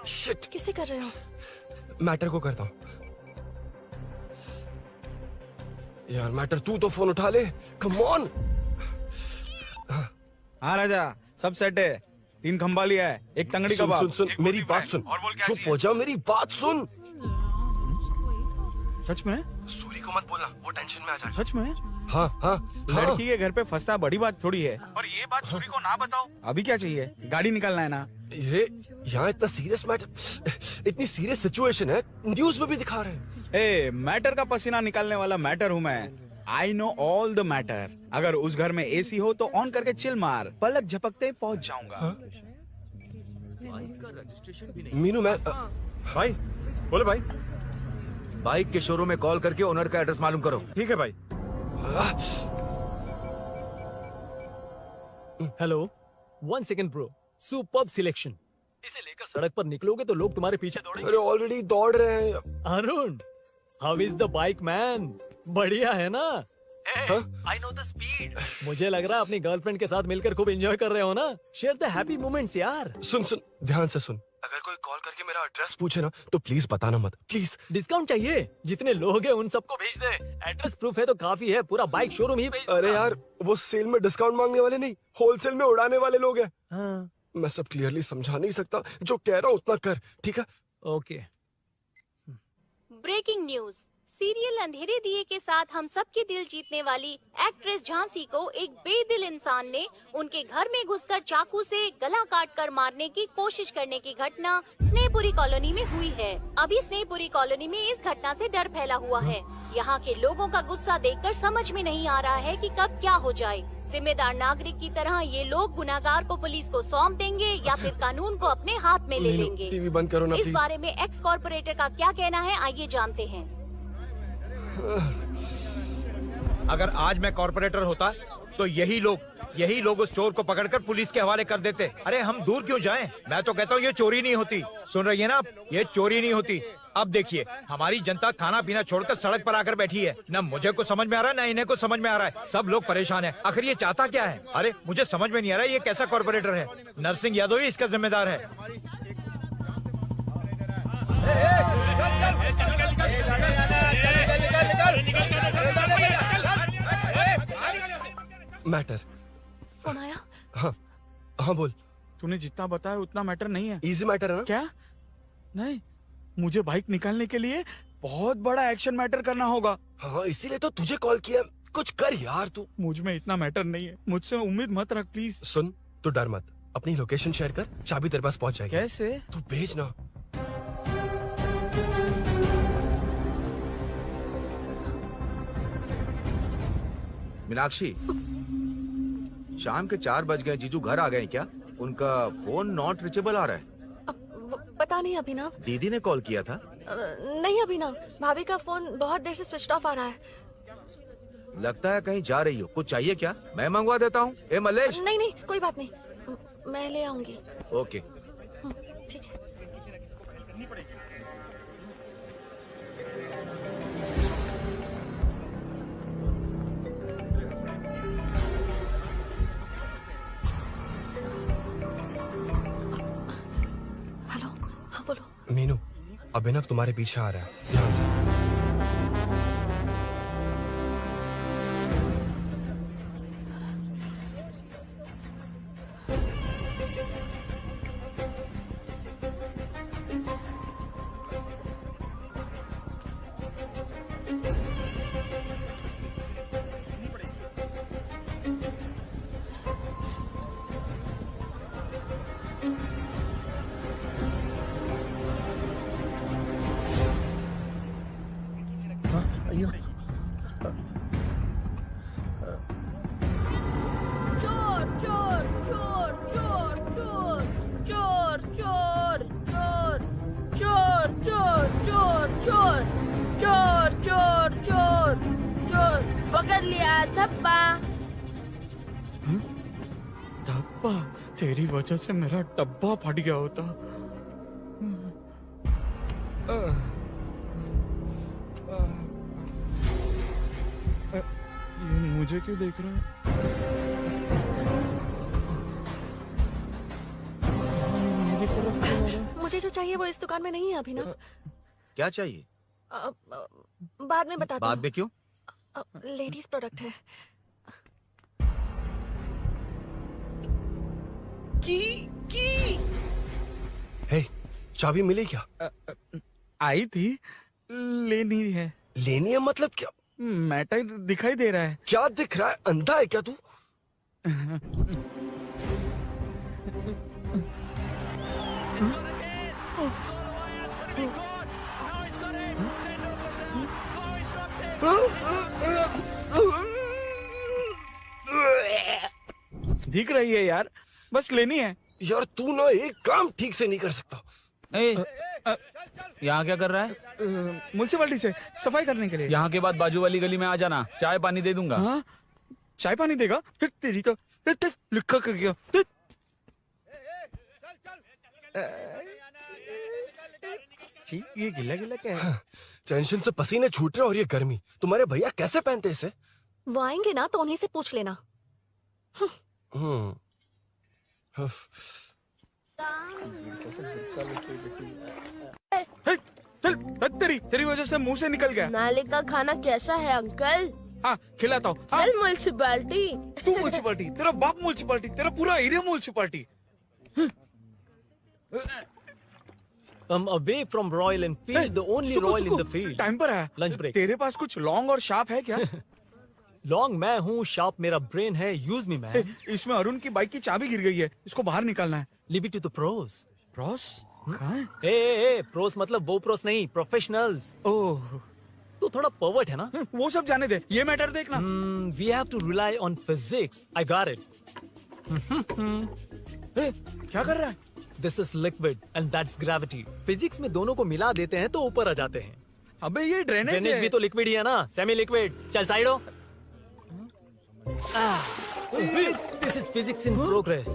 शिट, किससे कर रहे हो? मैटर को करता हूँ। यार मैटर, तू तो फोन उठा ले, कम ऑन। हाँ राजा, सब सेट है। 3 खंबा लिया है, एक तंगड़ी सुन कबाब। सुन सुन, मेरी बात सुन। चुप हो जा, मेरी बात सुन। सच में? सूरी को मत बोलना, वो टेंशन में आ जाए। सच में? हाँ हाँ, लड़की के घर पे फंसना बड़ी बात थोड़ी है। और ये बात सूरी को ना बताओ। अभी क्या चाहिए? गाड़ी निकालना है ना? ये यहाँ इतना सीरियस मैटर, इतनी सीरियस सिचुएशन है, न्यूज में भी दिखा रहे हैं। ए, मैटर का पसीना निकालने वाला मैटर हूँ मैं। I know all the matter. अगर उस घर में एसी हो तो ऑन करके चिल मार, पलक झपकते पहुंच जाऊंगा। मीनू मैं भाई, बोले भाई। बाइक के शोरूम में कॉल करके ओनर का एड्रेस मालूम करो। ठीक है भाई। Hello, 1 second bro. Superb selection. इसे लेकर सड़क पर निकलोगे तो लोग तुम्हारे पीछे दौड़ेंगे। अरे ऑलरेडी दौड़ रहे हैं। Arun, how is the bike man? बढ़िया है ना? I know the speed. मुझे लग रहा है अपनी गर्लफ्रेंड के साथ मिलकर खूब एंजॉय कर रहे हो ना? शेयर द हैप्पी मोमेंट्स यार। सुन सुन, ध्यान से सुन। अगर कोई कॉल करके मेरा एड्रेस पूछे ना तो प्लीज बताना मत, प्लीज। डिस्काउंट चाहिए? जितने लोग हैं उन सबको भेज दे। एड्रेस प्रूफ है तो काफी है, पूरा बाइक शोरूम ही भेज दे। अरे यार, वो सेल में डिस्काउंट मांगने वाले नहीं, होलसेल में उड़ाने वाले लोग हैं। हाँ। मैं सब क्लियरली समझा नहीं सकता, जो कह रहा हूँ उतना कर, ठीक है? ओके। ब्रेकिंग न्यूज, सीरियल अंधेरे दिए के साथ हम सबके दिल जीतने वाली एक्ट्रेस झांसी को एक बेदिल इंसान ने उनके घर में घुसकर चाकू से गला काटकर मारने की कोशिश करने की घटना स्नेहपुरी कॉलोनी में हुई है। अभी स्नेहपुरी कॉलोनी में इस घटना से डर फैला हुआ है। यहाँ के लोगों का गुस्सा देखकर समझ में नहीं आ रहा है कि कब क्या हो जाए। जिम्मेदार नागरिक की तरह ये लोग गुनाहगार को पुलिस को सौंप देंगे या फिर कानून को अपने हाथ में ले लेंगे। टीवी बंद करो ना इस प्लीज। बारे में एक्स कॉर्पोरेटर का क्या कहना है, आइए जानते हैं। अगर आज मैं कॉर्पोरेटर होता तो यही लोग उस चोर को पकड़कर पुलिस के हवाले कर देते। अरे हम दूर क्यों जाएं? मैं तो कहता हूँ ये चोरी नहीं होती। सुन रही है ना आप? ये चोरी नहीं होती। अब देखिए हमारी जनता खाना पीना छोड़कर सड़क पर आकर बैठी है। न मुझे कुछ समझ में आ रहा है न इन्हें कुछ समझ में आ रहा है। सब लोग परेशान हैं। आखिर ये चाहता क्या है? अरे मुझे समझ में नहीं आ रहा है ये कैसा कॉर्पोरेटर है। नरसिंह यादव ही इसका जिम्मेदार है। मैटर। फोन आया? हाँ हाँ बोल। तूने जितना बताया उतना मैटर नहीं है। इजी मैटर है ना? क्या? नहीं, मुझे बाइक निकालने के लिए बहुत बड़ा एक्शन मैटर करना होगा। हाँ इसीलिए तो तुझे कॉल किया। कुछ कर यार तू। मुझ में इतना मैटर नहीं है। मुझसे उम्मीद मत रख प्लीज। सुन तू डर मत, अपनी लोकेशन शेयर कर, चाबी तेरे पास पहुंच जाएगी। कैसे? तू भेज ना। मीनाक्षी, शाम के 4 बज गए। जीजू घर आ गए क्या? उनका फोन नॉट रीचेबल आ रहा है। पता नहीं अभिनव। दीदी ने कॉल किया था? नहीं अभिनव, भाभी का फोन बहुत देर से स्विच ऑफ आ रहा है। लगता है कहीं जा रही हो। कुछ चाहिए क्या? मैं मंगवा देता हूँ। ए मलेश। नहीं नहीं कोई बात नहीं, मैं ले आऊंगी। ओके ठीक है। हेलो, हाँ बोलो। मीनू, अभिनव तुम्हारे पीछे आ रहा है, ध्यान से। चोर चोर चोर चोर चोर चोर चोर चोर चोर चोर चोर चोर चोर चोर चोर चोर पकड़ लिया धप्पा। डब्बा? तेरी वजह से मेरा डब्बा फट गया होता। ये मुझे क्यों देख रहा है? मेरी तरफ क्यों आ रहा है? मुझे जो चाहिए वो इस दुकान में नहीं है अभिनव। क्या चाहिए? बाद में बताती बाद में क्यों? लेडीज प्रोडक्ट है। हे, चाबी मिली क्या? आई थी, लेनी है। लेनी है मतलब क्या? मैटर दिखाई दे रहा है। क्या दिख रहा है? अंधा है क्या तू? दिख रही है यार, बस लेनी है। यार तू ना एक काम ठीक से नहीं कर सकता। यहाँ क्या कर रहा है? म्युनिसिपैलिटी से सफाई करने के लिए। यहाँ के बाद बाजू वाली गली में आ जाना, चाय पानी दे दूंगा। हाँ? चाय पानी देगा? तेरी तो लिखा कर गया। ये गिला गिला क्या है? टेंशन से पसीने छूट रहे और ये गर्मी, तुम्हारे भैया कैसे पहनते इसे? वो आएंगे ना तो उन्हीं से पूछ लेना। चल, तेरी वजह से मुंह से निकल गया। नाले का खाना कैसा है अंकल? हाँ खिलाता हूँ। चल म्युनिसिपैलिटी। तू म्युनिसिपैलिटी, तेरा बाप म्युनिसिपैलिटी, तेरा पूरा area municipality. away from Royal Enfield, the only Royal in the field. Time पर आया। Lunch break. तेरे पास कुछ लॉन्ग और शार्प है क्या? लॉन्ग मैं हूँ, शार्प मेरा ब्रेन है, यूज मी मैन। इसमें अरुण की बाइक की चाबी गिर गई है, इसको बाहर निकालना है। Leave it to the pros. Pros? कहाँ है? ए प्रोस मतलब वो प्रोस नहीं, प्रोफेशनल्स। ओह, तो थोड़ा पर्वर्ट है ना? वो सब जाने दे, ये मैटर देखना। We have to rely on physics. I got it. क्या कर रहा है? This is liquid and that's gravity. Physics में दोनों को मिला देते हैं तो ऊपर आ जाते हैं। अबे ये ड्रेनेज है। भी तो लिक्विड ही है ना, सेमी लिक्विड। चल साइड हो। This is physics in progress.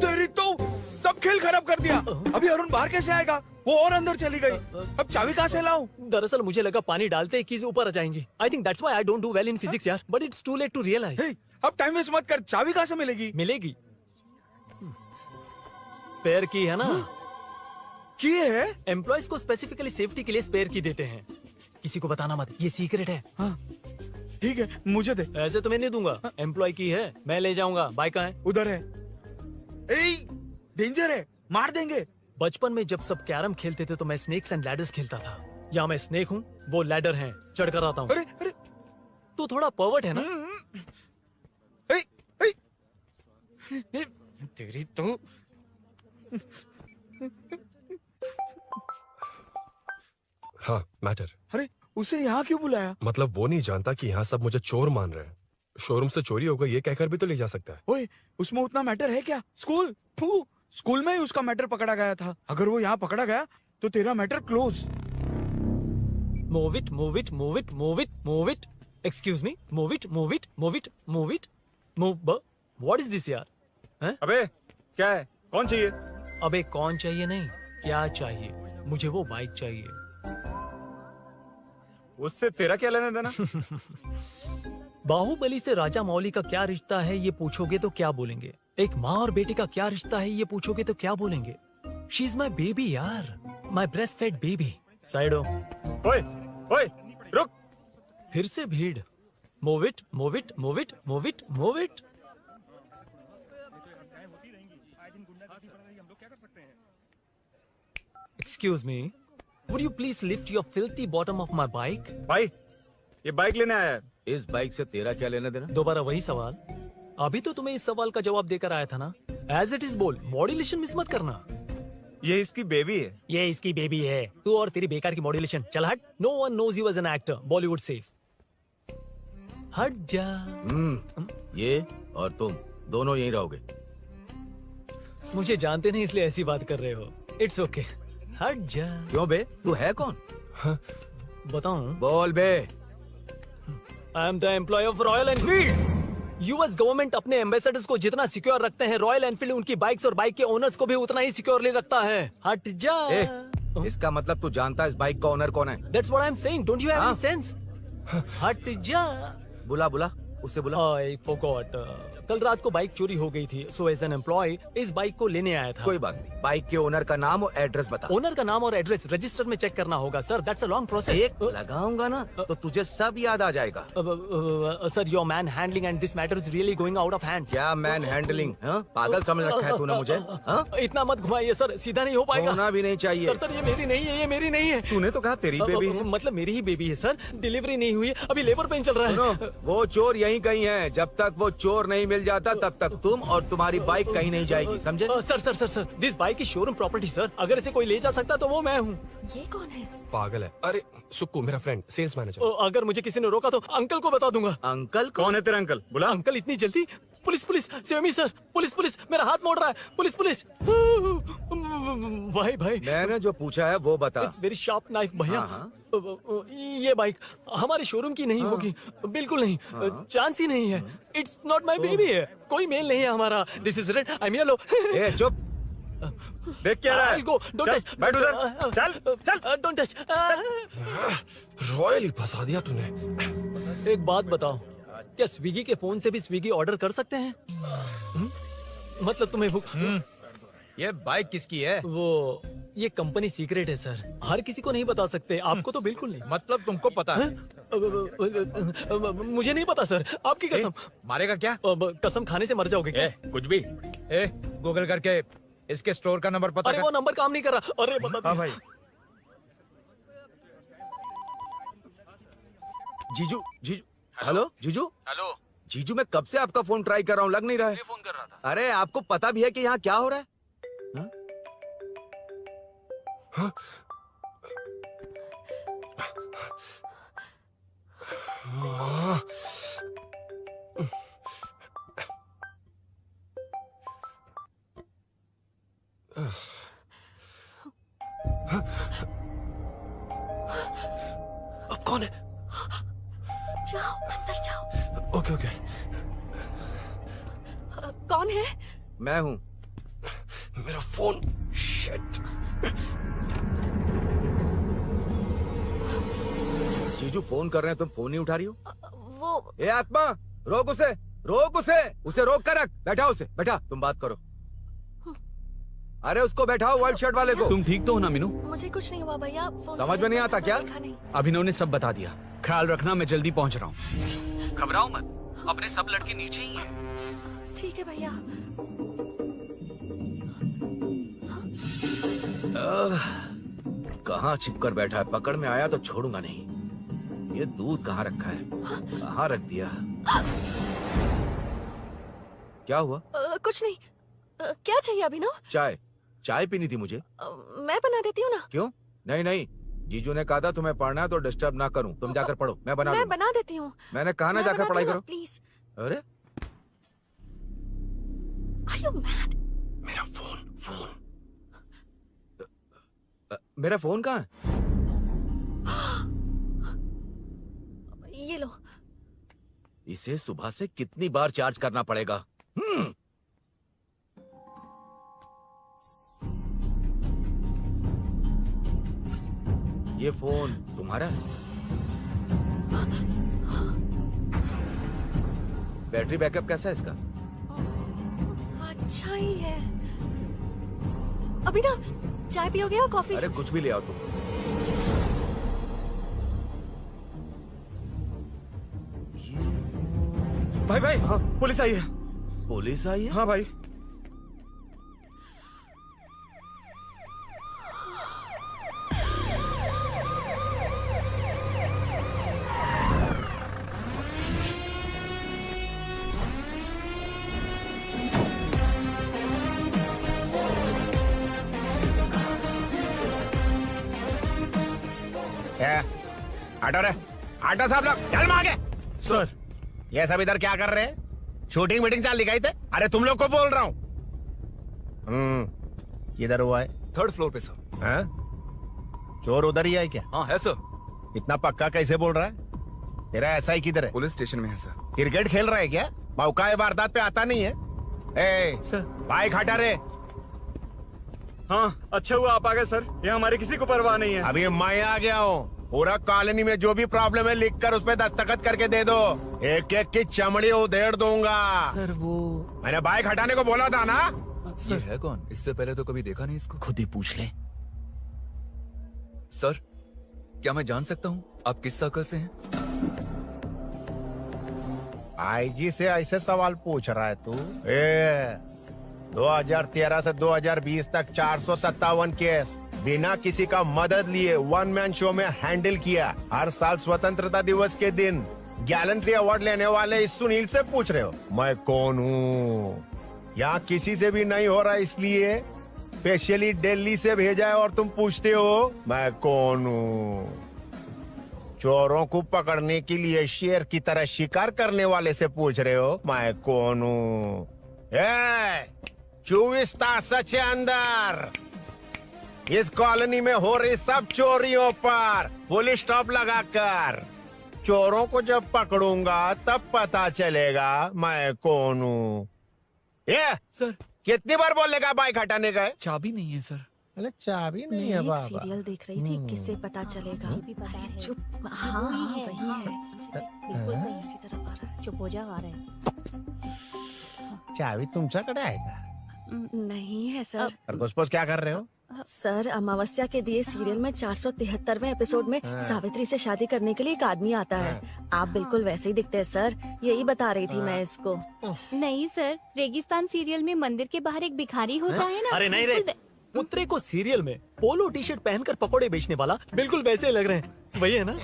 तेरी तो सब खेल खराब कर दिया। अभी अरुण बाहर कैसे आएगा? वो और अंदर चली गई। अब चाबी कहाँ से लाऊं? दरअसल मुझे लगा पानी डालते ही कीज ऊपर आ जाएंगी। I think that's why I don't do well in physics यार। But it's too late to realize. अब टाइम वेस्ट मत कर, चाबी कहाँ से मिलेगी? मिलेगी। स्पेयर की है ना? की है? एम्प्लॉयज को स्पेसिफिकली सेफ्टी के लिए स्पेयर की देते हैं। किसी को बताना मत, ये सीक्रेट है। हाँ, ठीक है, मुझे दे। ऐसे तो मैं नहीं दूंगा। एम्प्लॉय की है, मैं ले जाऊंगा। बाइक कहाँ है? उधर है। डेंजर है, मार देंगे। बचपन में जब सब कैरम खेलते थे तो मैं स्नेक्स एंड लैडर्स खेलता था। या मैं स्नेक हूँ, वो लैडर है, चढ़ कर आता हूँ। अरे तो थोड़ा पर्वर्ट है ना? तेरी तो हाँ, मैटर। अरे उसे यहाँ क्यों बुलाया? मतलब वो नहीं जानता कि यहाँ सब मुझे चोर मान रहे हैं। शोरूम से चोरी होगा ये कहकर भी तो ले जा सकता है। ओए, उसमें उतना मैटर है क्या? स्कूल में ही उसका मैटर पकड़ा गया था। अगर वो यहाँ पकड़ा गया तो तेरा matter close. Move it, move it, move it, move it, move it. Excuse me, move it, move it, move it, move it, move. What is this यार? अबे क्या है? कौन चाहिए? अबे कौन चाहिए नहीं, क्या चाहिए? मुझे वो बाइक चाहिए। उससे तेरा क्या लेना देना? बाहुबली से राजा मौली का क्या रिश्ता है ये पूछोगे तो क्या बोलेंगे? एक माँ और बेटे का क्या रिश्ता है ये पूछोगे तो क्या बोलेंगे? शी इज माई बेबी यार, my breast fed baby. Side हो। ओए, ओए, रुक। फिर से भीड़। Move it, move it, move it, move it, move it. Excuse me, would you please lift your filthy bottom of my bike? भाई, ये बाइक लेने आया है। इस बाइक से तेरा क्या लेना देना? दोबारा वही सवाल। अभी तो तुम्हें इस सवाल का जवाब देकर आया था ना। एज इट इज बोल, मॉड्यूलेशन मिस मत करना। ये इसकी बेबी है। ये इसकी बेबी है। तू और तेरी बेकार की मॉड्यूलेशन। चल हट। No one knows you as an actor. Bollywood safe. हट जा। ये और तुम दोनों यहीं रहोगे। मुझे जानते नहीं इसलिए ऐसी बात कर रहे हो। It's okay. हट जा। क्यों बे? तू है कौन? बताऊं? बोल बे। I am the employ of Royal Enfield. US government अपने एम्बेसडर्स को जितना सिक्योर रखते हैं, रॉयल एनफील्ड उनकी बाइक्स और बाइक के ओनर्स को भी उतना ही सिक्योरली रखता है। हट जा। इसका मतलब तू जानता है इस बाइक का ओनर कौन है? That's what I'm saying. Don't you have any sense? हट जा। बुला बुला, उससे बुला। I forgot. कल रात को बाइक चोरी हो गई थी, so as an employee इस बाइक को लेने आया था। कोई बात नहीं, बाइक के ओनर का नाम और एड्रेस बता। ओनर का नाम और एड्रेस रजिस्टर में चेक करना होगा sir. That's a long process. एक लगाऊंगा ना तो तुझे सब याद आ जाएगा। Sir your man handling and this matter is really going out of hand. क्या मैन हैंडलिंग? पागल समझ रखा है तूने मुझे? इतना मत घुमाइए सर, सीधा नहीं हो पाएगा। होना भी नहीं चाहिए। सर ये मेरी नहीं है, ये मेरी नहीं है। तूने तो कहा तेरी बेबी है। मतलब मेरी ही बेबी है सर। डिलीवरी नहीं हुई, अभी लेबर पेन चल रहा है। वो चोर यहीं कहीं है। जब तक वो चोर नहीं मिल जाता तब तक तुम और तुम्हारी बाइक कहीं नहीं जाएगी, समझे? Sir this bike is showroom property sir. अगर इसे कोई ले जा सकता तो वो मैं हूँ। ये कौन है? पागल है। अरे सुक्कू, मेरा फ्रेंड, सेल्स मैनेजर। अगर मुझे किसी ने रोका तो अंकल को बता दूंगा। अंकल? कौन है तेरा अंकल? बुला। अंकल इतनी जल्दी? Police save me sir. Police मेरा हाथ मोड़ रहा है। पुलिस भाई मैंने जो पूछा है वो बता। इट्स वेरी शार्प नाइफ भैया। ये बाइक हमारे शोरूम की नहीं होगी, बिल्कुल नहीं। चांस ही नहीं है। इट्स नॉट माय बेबी है, कोई मेल नहीं है हमारा। This is red, I am yellow. ए चुप। देख क्या रहा है? Go, don't touch. बैठ उधर। चल डोंट टच। रॉयल ही फंसा दिया तूने। एक बात बताओ, क्या स्विगी के फोन से भी स्विगी ऑर्डर कर सकते हैं? मतलब तुम्हें भूख? ये बाइक किसकी है? वो ये कंपनी सीक्रेट है सर, हर किसी को नहीं बता सकते। आपको तो बिल्कुल नहीं। मतलब तुमको पता है? मुझे नहीं पता सर, आपकी कसम। मारेगा क्या? कसम खाने से मर जाओगे क्या? कुछ भी। गूगल करके इसके स्टोर का नंबर पता अरे वो नंबर काम नहीं कर रहा। अरे बता। हाँ भाई। जीजू जीजू हेलो जीजू हेलो जीजू, मैं कब से आपका फोन ट्राई कर रहा हूँ, लग नहीं रहा है। फोन कर रहा था। अरे आपको पता भी है कि यहाँ क्या हो रहा है? हाँ? हाँ? अब कौन है? जाओ अंदर जाओ। Okay okay. कौन है? मैं हूँ। मेरा फोन। शिट। जीजू फोन कर रहे हैं, तुम फोन नहीं उठा रही हो? वो ए आत्मा, रोक उसे, रोक उसे रोक कर रख। बैठा उसे, बैठा, तुम बात करो। अरे उसको बैठाओ, व्हाइट शर्ट वाले को। तुम ठीक तो हो ना मीनू? मुझे कुछ नहीं हुआ भैया। फोन समझ में नहीं आता क्या? अभिनव ने सब बता दिया। ख्याल रखना, मैं जल्दी पहुंच रहा हूँ। घबराओ मत, अपने सब लड़के नीचे ही हैं। ठीक है भैया। कहाँ छिप कर बैठा है? पकड़ में आया तो छोड़ूंगा नहीं। ये दूध कहाँ रखा है? कहाँ रख दिया? क्या हुआ? कुछ नहीं। क्या चाहिए अभिनव? चाय पीनी थी मुझे। मैं बना देती हूँ ना। क्यों? नहीं, जीजू ने कहा था तुम्हें पढ़ना है तो डिस्टर्ब ना करूं। तुम जाकर पढ़ो, मैं बना देती हूँ। मैंने कहा ना जाकर पढ़ाई करो प्लीज। अरे Are you mad? मेरा फोन मेरा फोन कहाँ है? ये लो। इसे सुबह से कितनी बार चार्ज करना पड़ेगा? ये फोन तुम्हारा है? बैटरी बैकअप कैसा है इसका? अच्छा ही है। अभिनव, चाय पियोगे या कॉफी? अरे कुछ भी ले आओ तुम। भाई हाँ, पुलिस आई है। पुलिस आई है? हाँ भाई। आटो रे, आटो साहब लोग चल मांगे। सर ये सब इधर क्या कर रहे हैं? शूटिंग मीटिंग चाल दिखाई थे? अरे तुम लोग को बोल रहा हूँ। किधर हुआ है? 3rd फ्लोर पे सर। हाँ? चोर उधर ही है क्या? हाँ है सर। इतना पक्का कैसे बोल रहा है? तेरा ऐसा ही किधर है? पुलिस स्टेशन में है सर। क्रिकेट खेल रहा है क्या? मौका है वारदात पे आता नहीं है? ए सर बाइक हटा रे। हाँ अच्छा हुआ आप आ गए सर, ये हमारी किसी को परवाह नहीं है। अभी मैं आ गया हूँ। पूरा कॉलोनी में जो भी प्रॉब्लम है लिख कर उस पे दस्तखत करके दे दो। एक एक की चमड़ी उधेड़ दूंगा। सर वो मैंने बाइक हटाने को बोला था ना? ये है कौन? इससे पहले तो कभी देखा नहीं इसको। खुद ही पूछ ले। सर क्या मैं जान सकता हूँ आप किस सर्कल से हैं? आईजी से ऐसे सवाल पूछ रहा है तू? 2013 से 2020 तक 457 केस बिना किसी का मदद लिए 1 मैन शो में हैंडल किया। हर साल स्वतंत्रता दिवस के दिन गैलेंट्री अवार्ड लेने वाले इस सुनील से पूछ रहे हो मैं कौन हूँ? यहाँ किसी से भी नहीं हो रहा, इसलिए स्पेशली दिल्ली से भेजा है और तुम पूछते हो मैं कौन हूँ? चोरों को पकड़ने के लिए शेर की तरह शिकार करने वाले से पूछ रहे हो मैं कौन हूँ? 24 तास से अंदर इस कॉलोनी में हो रही सब चोरियों पर पुलिस स्टॉप लगाकर चोरों को जब पकड़ूंगा तब पता चलेगा मैं कौन हूँ। सर कितनी बार बोलेगा बाइक हटाने का? चाबी नहीं है सर। अरे चाबी नहीं मैं है एक बाबा। सीरियल देख रही थी, किससे पता चलेगा? अरे चुप। हाँ वही है। बिल्कुल सही। इसी तरफ आ रहा है। चुप हो जा, आ रहा है। चाबी तुमच्याकडे आहे का? नहीं है सर। और घुसपस क्या कर रहे हो? सर अमावस्या के दिए सीरियल में 473वें एपिसोड में हाँ। सावित्री से शादी करने के लिए एक आदमी आता है। आप बिल्कुल वैसे ही दिखते हैं सर, यही बता रही थी मैं इसको। नहीं सर, रेगिस्तान सीरियल में मंदिर के बाहर एक भिखारी होता है ना। अरे नहीं रे, पुत्रे को सीरियल में पोलो टी शर्ट पहनकर पकोड़े बेचने वाला बिल्कुल वैसे लग रहे हैं। वही है ना?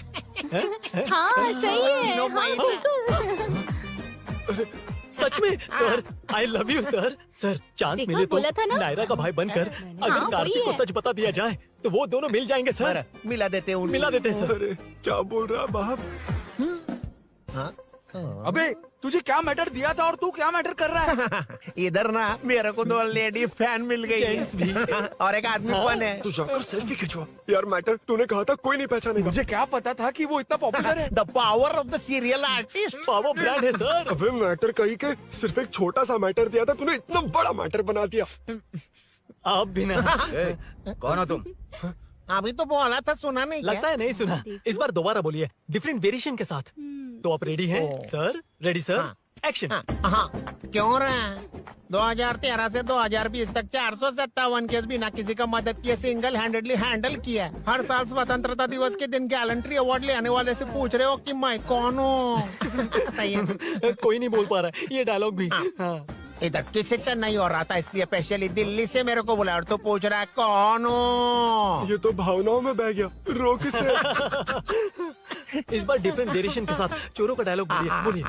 हाँ सही है, हाँ, बिल्कुल। सच में sir, I love you sir. Sir chance देखा, मिले तो बोला था ना? नायरा का भाई बनकर अगर हाँ, कार्तिक वही को है। सच बता दिया जाए तो वो दोनों मिल जाएंगे सर। मिला देते हैं मिला देते हैं सर। अरे क्या बोल रहा बाप? अबे तुझे क्या मैटर दिया था और तू क्या मैटर कर रहा है? इधर ना मेरे को 2 लेडी फैन मिल गई है। जेंट्स भी। और एक आदमी कौन है? तू जाकर सेल्फी खिंचवा। यार मैटर तूने कहा था कोई नहीं पहचानेगा। मुझे क्या पता था कि वो इतना पॉपुलर है। The power of the serial artist. Power brand है सर। अबे मैटर कहीं के सिर्फ एक छोटा सा मैटर दिया था, तूने इतना बड़ा मैटर बना दिया। आप भी ना। कौन हो तुम? अभी तो बोला था, सुना नहीं लगता है नहीं सुना। इस बार दोबारा बोलिए, डिफरेंट वेरिएशन के साथ। तो आप रेडी हैं सर? Ready sir? एक्शन। हाँ, क्यों रहा? 2013 से 2020 तक 457 केस बिना किसी का मदद किए सिंगल हैंडेडली हैंडल किया। हर साल स्वतंत्रता दिवस के दिन गैलेंट्री अवार्ड लेने वाले से पूछ रहे हो कि मैं कौन हूँ? कोई नहीं बोल पा रहा है ये डायलॉग भी। हाँ। इधर किसी से नहीं हो रहा था, इसलिए स्पेशली दिल्ली से मेरे को बुलाया और तो पूछ रहा है कौन हूँ? ये तो भावनाओं में बह गया। रोक इसे। इस बार डिफरेंट वेरिएशन के साथ चोरों का डायलॉग बोलिए।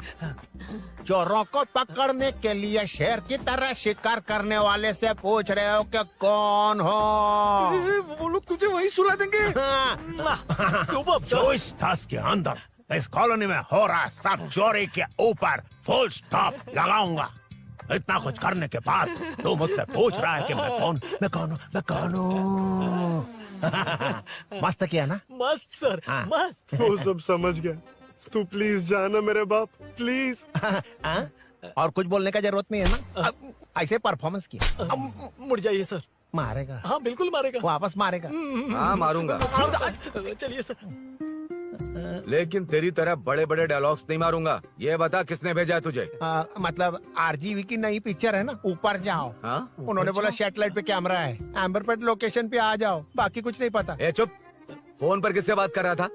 चोरों को पकड़ने के लिए शेर की तरह शिकार करने वाले से पूछ रहे हो कि कौन हो? वो लोग तुझे वही सुला देंगे। सुपर। 24 तास के अंदर इस कॉलोनी में हो रहा सब चोरी के ऊपर फुल स्टॉप लगाऊंगा। इतना कुछ करने के बाद तू मुझसे पूछ रहा है कि मैं कौन हूँ? मस्त किया ना? मस्त सर, मस्त। वो सब समझ गया। तू प्लीज जाना मेरे बाप, प्लीज। और कुछ बोलने का जरूरत नहीं है ना? ऐसे परफॉर्मेंस किया। मुड़ जाइए सर। मारेगा? हाँ बिल्कुल मारेगा। वापस मारेगा? हाँ मारूंगा। चलिए सर। लेकिन तेरी तरह बड़े बड़े डायलॉग्स नहीं मारूंगा। ये बता किसने भेजा है तुझे? मतलब आरजीवी की नई पिक्चर है ना, ऊपर जाओ। हाँ? उन्होंने बोला सैटेलाइट पे कैमरा है, एम्बरपेट लोकेशन पे आ जाओ, बाकी कुछ नहीं पता। ए चुप। फोन पर किससे बात कर रहा था?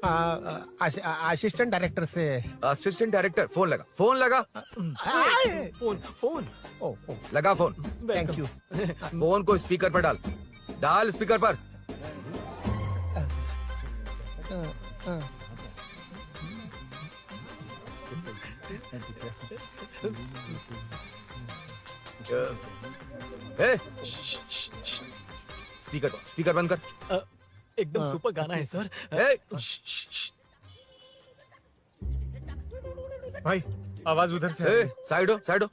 असिस्टेंट डायरेक्टर से। Assistant director? फोन लगा, फोन लगा। फोन लगा फोन। Thank you. फोन को स्पीकर पर डाल। डाल स्पीकर पर। स्पीकर बंद कर। एकदम सुपर गाना है सर। भाई आवाज उधर से। साइड हो, साइड हो।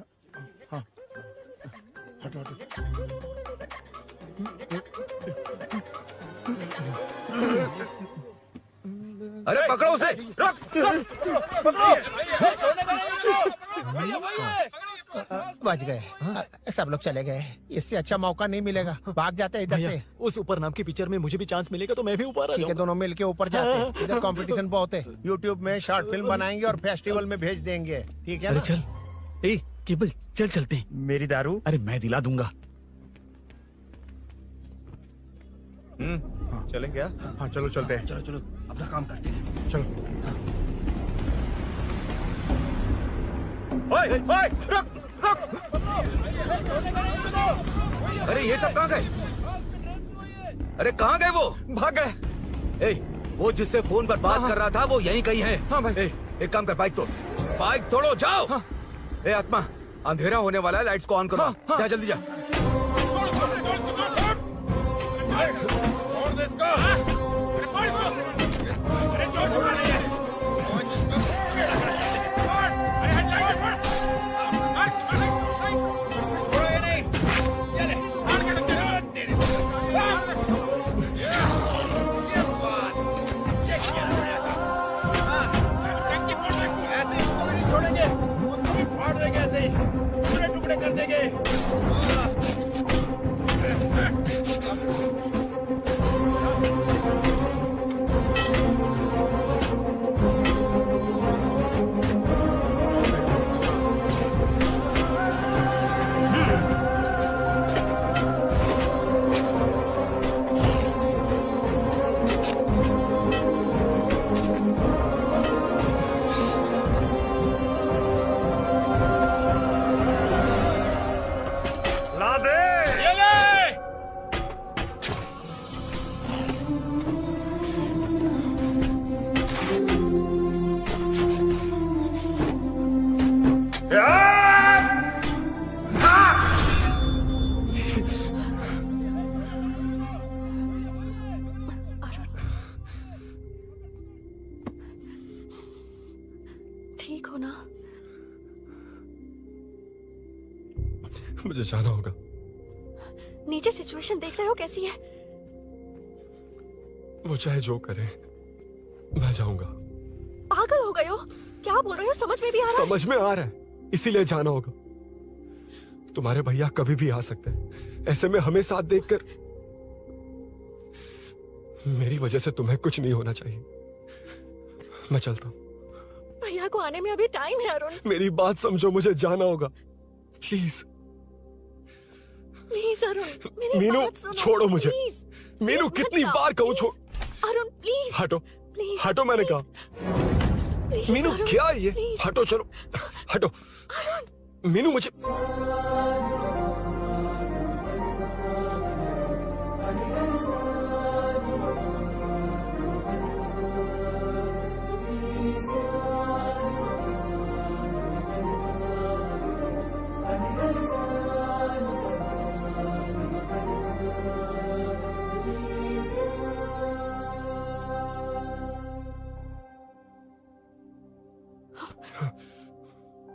अरे पकड़ो उसे। रुक, बच गए। सब लोग चले गए। इससे अच्छा मौका नहीं मिलेगा। भाग जाते हैं इधर से। उस ऊपर नाम की पिक्चर में मुझे भी चांस मिलेगा तो मैं भी ऊपर आ ठीक है, जाऊंगा। दोनों मिलके ऊपर जाते हैं। इधर कंपटीशन बहुत है। यूट्यूब में शॉर्ट फिल्म बनाएंगे और फेस्टिवल में भेज देंगे। ठीक है अरे ना? चल। ए केबल चल चलते हैं। मेरी दारू? अरे मैं दिला दूंगा। चलें क्या? हाँ चलो चलते हैं। चलो अपना काम करते हैं। चलो। ओए, ओए, रुक, रुक। अरे ये सब कहाँ गए? अरे कहाँ गए वो? भाग गए। ए, वो जिससे फोन पर बात कर रहा था वो यहीं कहीं है। हाँ भाई। एक काम कर, बाइक तोड़। बाइक तोड़ो, जाओ। ए आत्मा, अंधेरा होने वाला है, लाइट्स को ऑन करो। जा जल्दी जा। छोड़ेंगे, उसको भी फाड़ देंगे, ऐसे ही टुकड़े टुकड़े कर देंगे। मुझे जाना होगा। नीचे सिचुएशन देख रहे हो कैसी है? वो चाहे जो करे, मैं जाऊंगा। पागल हो गए हो? क्या बोल रहे हो? समझ में भी आ रहा है? समझ में आ रहा है, इसीलिए जाना होगा। तुम्हारे भैया कभी भी आ सकते हैं, ऐसे में हमें साथ देखकर मेरी वजह से तुम्हें कुछ नहीं होना चाहिए। मैं चलता हूँ। भैया को आने में अभी टाइम है अरुण। मेरी बात समझो, मुझे जाना होगा। प्लीज प्लीज अरुण, मेरी मीनू, बात सुनो। छोड़ो मुझे। प्लीज, मीनू, प्लीज कितनी मत जाओ, बार कहूँ प्लीज। छोड़। अरुण प्लीज। हटो, प्लीज, हटो, मैंने कहा। प्लीज, मीनू, अरुण, क्या है ये? प्लीज। हटो, चलो, हटो। मीनू, मुझे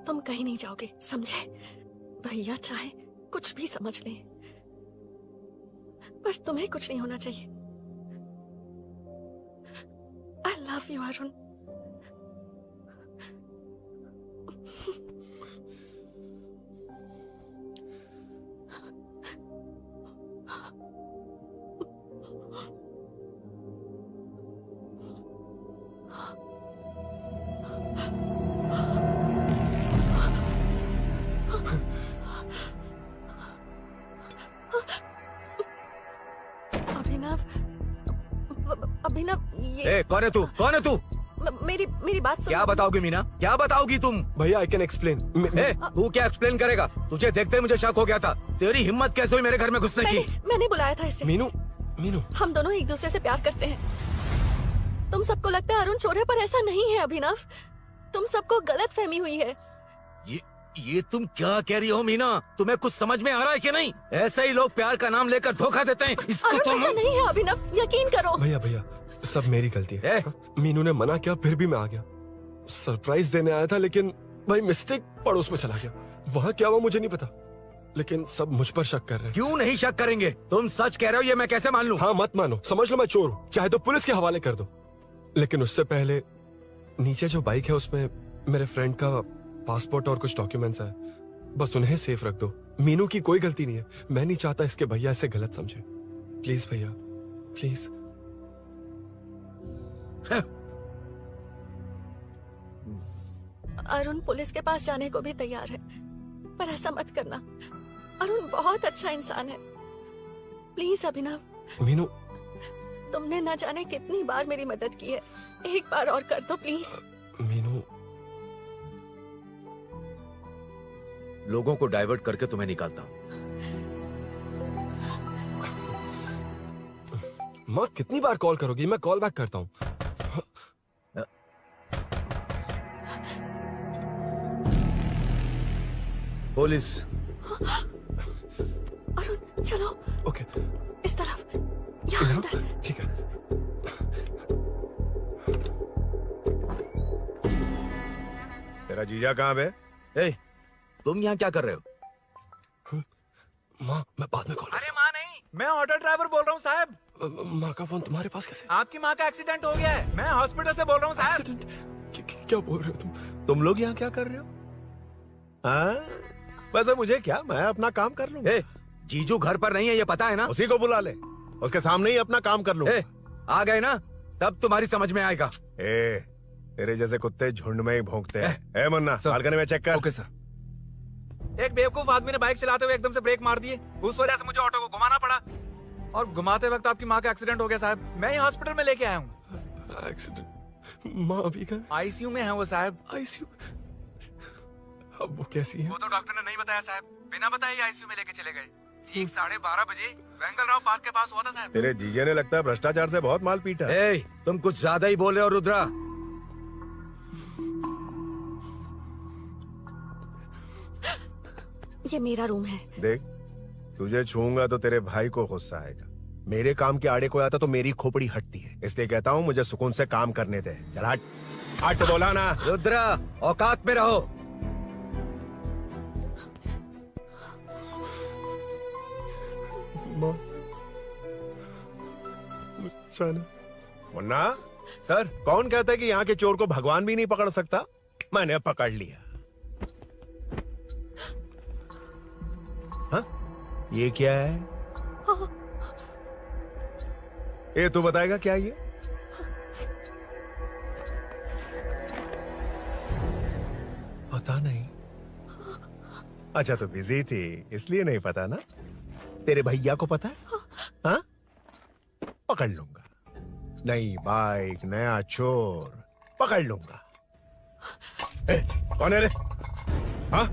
तुम कहीं नहीं जाओगे, समझे? भैया चाहे कुछ भी समझ ले, पर तुम्हें कुछ नहीं होना चाहिए। I love you, Arun. अभिनव, अभिनव, ये कौन है तू? कौन है तू? मेरी बात सुनो। क्या बताओगी मीना? क्या बताओगी तुम? भैया, आई कैन एक्सप्लेन। तू क्या एक्सप्लेन करेगा? तुझे देखते ही मुझे शक हो गया था। तेरी हिम्मत कैसे हुई मेरे घर में घुसने की? मैंने बुलाया था इसे। मीनू, मीनू, हम दोनों एक दूसरे से प्यार करते हैं। तुम सबको लगता है अरुण चोर है, पर ऐसा नहीं है अभिनव। तुम सबको गलत फहमी हुई है। ये तुम क्या कह रही हो मीना? तुम्हें कुछ समझ में आ रहा है कि नहीं? ऐसे ही लोग प्यार का नाम लेकर धोखा देते हैं। इसको तुम ऐसा नहीं है अभिनव, यकीन करो। भैया, भैया, सब मेरी गलती है। मीनू ने मना किया, फिर भी मैं आ गया। सरप्राइज देने आया था, लेकिन भाई मिस्टेक पड़ोस में चला गया। वहाँ क्या हुआ मुझे नहीं पता, लेकिन सब मुझ पर शक कर रहे हैं। क्यों नहीं शक करेंगे? तुम सच कह रहे हो, ये मैं कैसे मान लूं? हाँ, मत मानो, समझ लो मैं चोर हूँ, चाहे तो पुलिस के हवाले कर दो। लेकिन उससे पहले नीचे जो बाइक है उसमें मेरे फ्रेंड का पासपोर्ट और कुछ डॉक्यूमेंट्स है, बस उन्हें सेफ रख दो। मीनू की कोई गलती नहीं है। मैं नहीं चाहता इसके भैया इसे गलत समझे। प्लीज भैया, प्लीज। अरुण पुलिस के पास जाने को भी तैयार है, पर ऐसा मत करना। अरुण बहुत अच्छा इंसान है। प्लीज अभिनव। मीनू, तुमने न जाने कितनी बार मेरी मदद की है, एक बार और कर दो प्लीज। मीनू, लोगों को डाइवर्ट करके तुम्हें निकालता हूँ। माँ कितनी बार कॉल करोगी? मैं कॉल बैक करता हूँ। पुलिस। अरुण चलो। ओके। इस तरफ, यहाँ अंदर। ठीक है। तेरा जीजा कहाँ पे? तुम यहाँ क्या कर रहे हो? माँ, मैं बाद में कॉल। अरे माँ नहीं, मैं ऑटो ड्राइवर बोल रहा हूँ साहब। माँ का फोन तुम्हारे पास कैसे? आपकी माँ का एक्सीडेंट हो गया है, मैं हॉस्पिटल से बोल रहा हूँ साहब। क्या बोल रहे हो तुम लोग यहाँ क्या कर रहे हो? हाँ, वैसे मुझे क्या, मैं अपना काम कर लूँ। जीजू घर पर नहीं है, ये पता है ना? उसी को बुला ले, उसके सामने ही अपना काम कर लूँ। आ गए ना, तब तुम्हारी समझ में आएगा। तेरे जैसे कुत्ते झुंड में ही भौंकते हैं। मुन्ना, बालकनी में चेक कर। Okay sir. एक बेवकूफ आदमी ने बाइक चलाते हुए एकदम से ब्रेक मार दिए, उस वजह से मुझे ऑटो को घुमाना पड़ा, और घुमाते वक्त आपकी माँ का एक्सीडेंट हो गया साहब। मैं ही हॉस्पिटल में लेके आया हूँ। एक्सीडेंट? माँ अभी कहाँ? आईसीयू में है वो साहब। आईसीयू? अब वो कैसी है? वो तो डॉक्टर ने नहीं बताया साहब, बिना बताए आईसीयू में लेके चले गए। ठीक 12:30 बजे वेंगलराव पार्क के पास हुआ था साहब। तेरे जीजे ने लगता है भ्रष्टाचार से बहुत माल पीटा। तुम कुछ ज्यादा ही बोल रहे हो रुद्रा। ये मेरा रूम है। देख, तुझे छूऊंगा तो तेरे भाई को गुस्सा आएगा। मेरे काम के आड़े को आता तो मेरी खोपड़ी हटती है, इसलिए कहता हूँ मुझे सुकून से काम करने दे। चल हट। हट बोला ना। रुद्रा, औकात में रहो। मुन्ना सर, कौन कहता है कि यहाँ के चोर को भगवान भी नहीं पकड़ सकता? मैंने पकड़ लिया। हाँ? ये क्या है? ये तू बताएगा क्या ये? पता नहीं। अच्छा, तो बिजी थी इसलिए नहीं पता ना? तेरे भैया को पता है? हाँ? पकड़ लूंगा। नई बाइक, नया चोर, पकड़ लूंगा। कौन है रे? हाँ?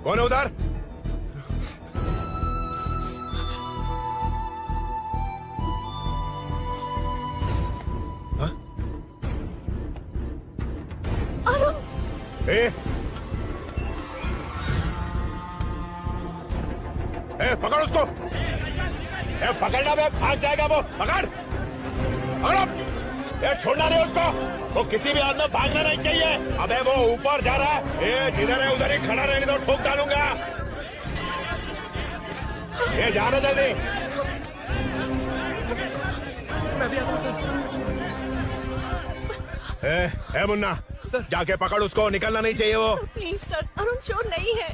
कौन है उधर? हाँ? पकड़ उसको। पकड़ना बे, भाग जाएगा वो। पकड़, छोड़ना नहीं उसको। वो किसी भी हाल में भागना नहीं चाहिए। अबे वो ऊपर जा रहा है। जिधर है उधर ही खड़ा रहने दो, ठोक डालूंगा। जाना जल्दी। मैं भी आता हूं। मुन्ना जाके पकड़ उसको, निकलना नहीं चाहिए वो। प्लीज सर, अरुण चोर नहीं है।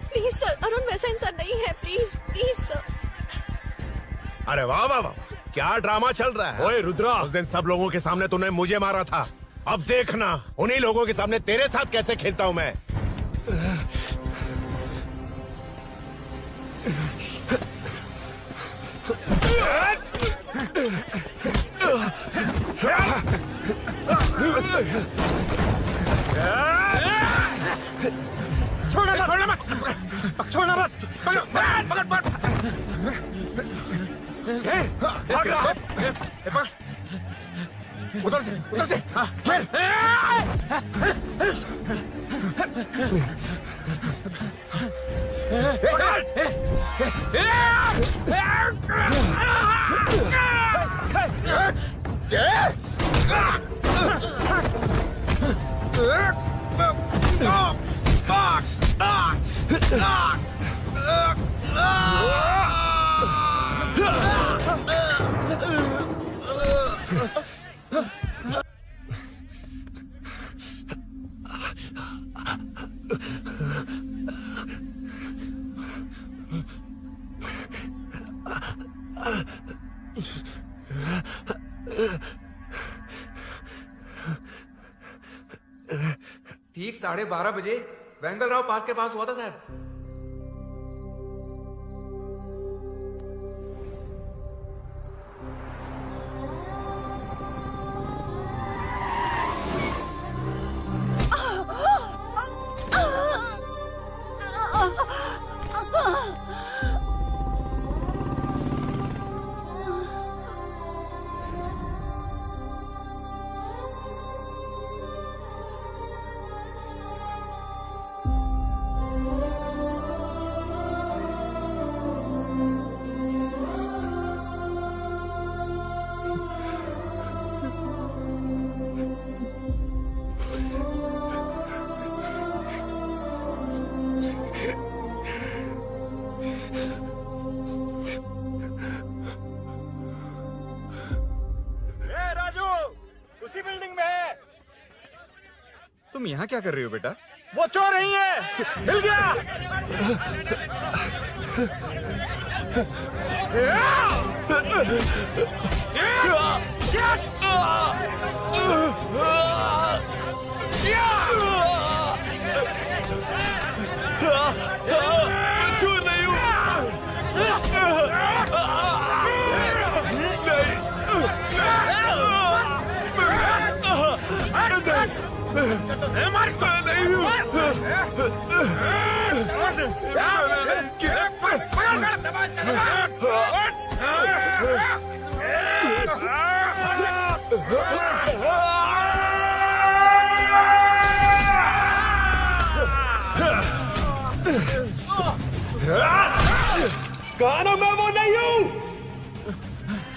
प्लीज सर, अरुण वैसा इंसान नहीं है। Please please sir. अरे वाह वाह वाह, क्या ड्रामा चल रहा है। ओए रुद्रा, उस दिन सब लोगों के सामने तूने मुझे मारा था। अब देखना उन्हीं लोगों के सामने तेरे साथ कैसे खेलता हूं मैं। छोड़ना मत, छोड़ना मत। पकड़, पकड़, पकड़। भाग रहा है। उधर से फिर। ठीक 12:30 बजे वेंगल राव पार्क के पास हुआ था साहब। तुम यहाँ क्या कर रही हो बेटा? वो चोर नहीं है, मिल गया। चोर नहीं हूँ। कहा मैं वो नहीं हूँ,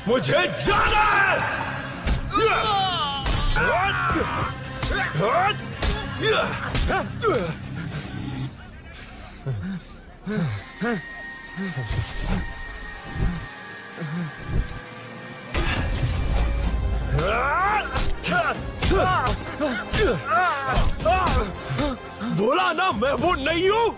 मुझे जाना है। बोला ना मैं वो नहीं हूँ।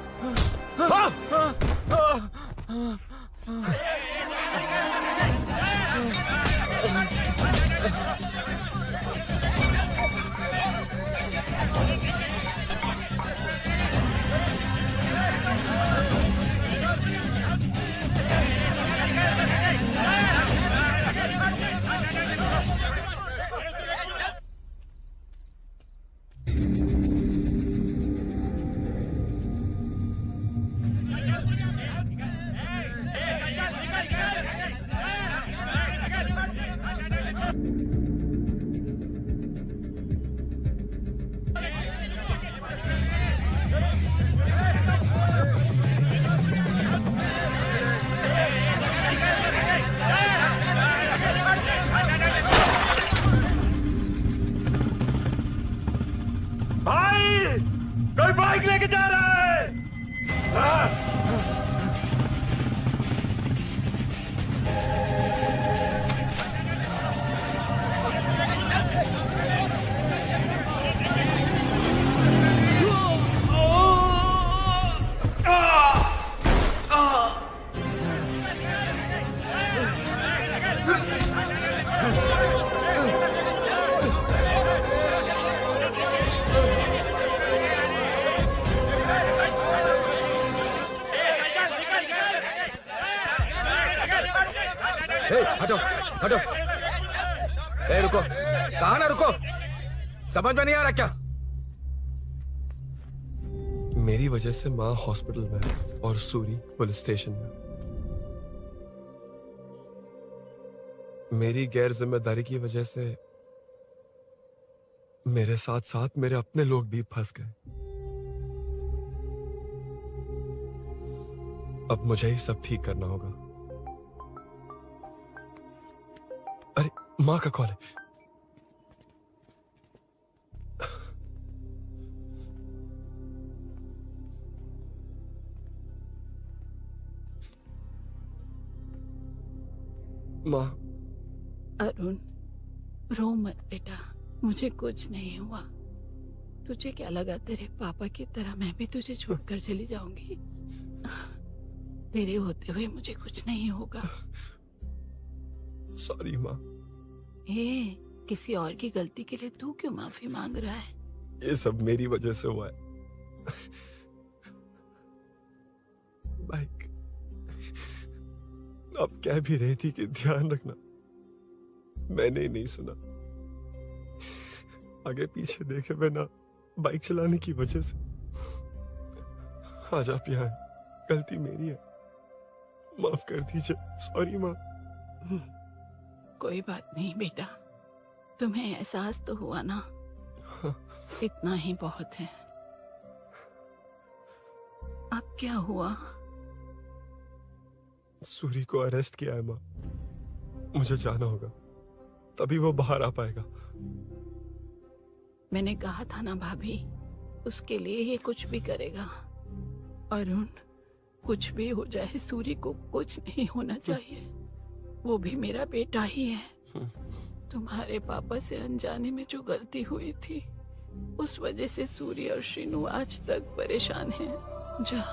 भाई कोई बाइक लेके जा रहा है। हटो हटो। ए रुको, कहा ना रुको, समझ में नहीं आ रहा क्या? मेरी वजह से माँ हॉस्पिटल में है और सूरी पुलिस स्टेशन में। मेरी गैर जिम्मेदारी की वजह से मेरे साथ साथ मेरे अपने लोग भी फंस गए। अब मुझे ही सब ठीक करना होगा। अरे माँ का कॉल है। माँ। अरुण रो मत बेटा, मुझे कुछ नहीं हुआ। तुझे क्या लगा तेरे पापा की तरह मैं भी तुझे छोड़कर चली जाऊंगी? तेरे होते हुए मुझे कुछ नहीं होगा। सॉरी माँ। किसी और की गलती के लिए तू क्यों माफी मांग रहा है? ये सब मेरी वजह से हुआ है। बाइक अब कह भी रही थी कि ध्यान रखना, मैंने ही नहीं सुना। आगे पीछे देखे बिना बाइक चलाने की वजह से आज आप यहाँ हैं। गलती मेरी है, माफ कर दीजिए। सॉरी माँ। कोई बात नहीं बेटा, तुम्हें एहसास तो हुआ ना, इतना ही बहुत है। अब क्या हुआ? सूरी को अरेस्ट किया है माँ, मुझे जाना होगा, तभी वो बाहर आ पाएगा। मैंने कहा था ना भाभी, उसके लिए ये कुछ भी करेगा। अरुण, कुछ भी हो जाए सूरी को कुछ नहीं होना चाहिए। वो भी मेरा बेटा ही है। तुम्हारे पापा से अनजाने में जो गलती हुई थी, उस वजह से सूरी और श्रीनु आज तक परेशान हैं। जा।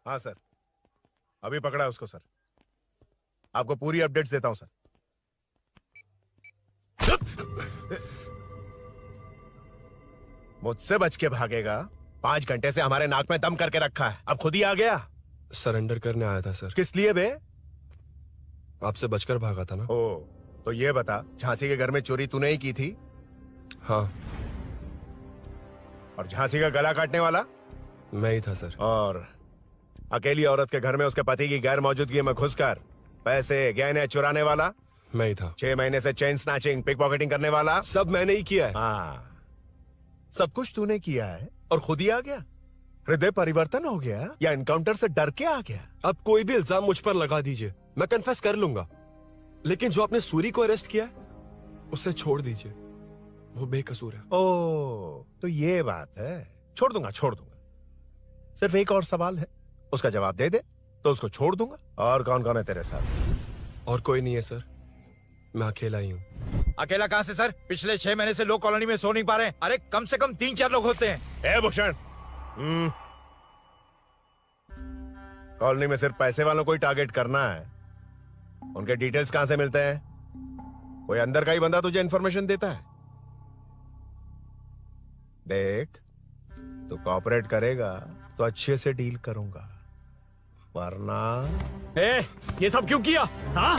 हाँ सर, अभी पकड़ा है उसको सर। आपको पूरी अपडेट्स देता हूं सर। मुझसे बच के भागेगा? 5 घंटे से हमारे नाक में दम करके रखा है, अब खुद ही आ गया। सरेंडर करने आया था सर। किस लिए बे? आपसे बचकर भागा था ना। ओ, तो ये बता, झांसी के घर में चोरी तूने ही की थी? हाँ। और झांसी का गला काटने वाला? मैं ही था सर। और अकेली औरत के घर में उसके पति की गैर मौजूदगी में घुसकर पैसे गहने चुराने वाला मैं ही था। 6 महीने से चेन स्नैचिंग, पिक पॉकेटिंग करने वाला सब मैंने ही किया है। हाँ, सब कुछ तूने किया है और खुद ही आ गया। हृदय परिवर्तन हो गया या एनकाउंटर से डर के आ गया? अब कोई भी इल्जाम मुझ पर लगा दीजिए, मैं कन्फेस कर लूंगा, लेकिन जो आपने सूरी को अरेस्ट किया उसे छोड़ दीजिए, वो बेकसूर है। ओ, तो ये बात है। छोड़ दूंगा, छोड़ दूंगा। सिर्फ एक और सवाल है, उसका जवाब दे दे तो उसको छोड़ दूंगा। और कौन कौन है तेरे साथ? और कोई नहीं है सर, मैं अकेला ही हूँ। अकेला कहाँ से सर? पिछले 6 महीने से लोग कॉलोनी में सो नहीं पा रहे हैं। अरे कम से कम 3-4 लोग होते हैं। ए भूषण, कॉलोनी में सिर्फ पैसे वालों को ही टारगेट करना है। उनके डिटेल्स कहां से मिलते हैं? कोई अंदर का ही बंदा तुझे इंफॉर्मेशन देता है? देख, तू कोऑपरेट करेगा तो अच्छे से डील करूंगा, वरना ये सब क्यों किया? हाँ?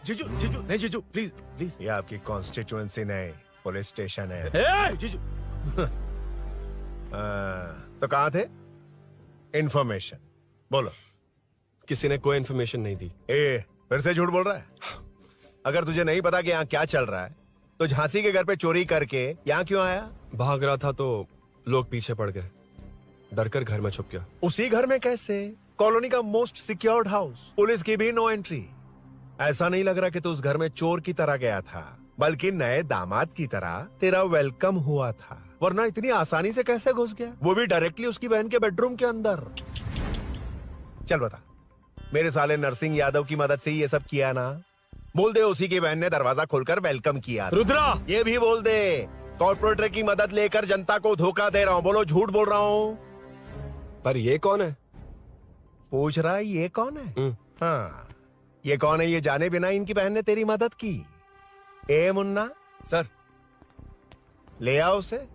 जीजू जीजू नहीं, जीजू प्लीज प्लीज। ये आपकी कॉन्स्टिट्यूएंसी नहीं, पुलिस स्टेशन है। जीजू तो कहां थे? इंफॉर्मेशन बोलो। किसी ने कोई इंफॉर्मेशन नहीं दी। फिर से झूठ बोल रहा है? अगर तुझे नहीं पता कि यहाँ क्या चल रहा है तो झांसी के घर पे चोरी करके यहाँ क्यों आया? भाग रहा था तो लोग पीछे पड़ गए, डरकर घर में छुप गया। उसी घर में कैसे? कॉलोनी का मोस्ट सिक्योर्ड हाउस, पुलिस की भी नो एंट्री। ऐसा नहीं लग रहा कि तू उस घर में चोर की तरह गया था, बल्कि नए दामाद की तरह तेरा वेलकम हुआ था। वरना इतनी आसानी से कैसे घुस गया, वो भी डायरेक्टली उसकी बहन के बेडरूम के अंदर? चल बता, मेरे साले नरसिंह यादव की मदद से ही ये सब किया ना? बोल दे उसी की बहन ने दरवाजा खोलकर वेलकम किया। रुद्रा, ये भी बोल दे कॉर्पोरेटर की मदद लेकर जनता को धोखा दे रहा हूँ। बोलो झूठ बोल रहा हूँ? पर ये कौन है? पूछ रहा है ये कौन है? हाँ, ये कौन है ये जाने बिना इनकी बहन ने तेरी मदद की। ए मुन्ना सर, ले आओ उसे।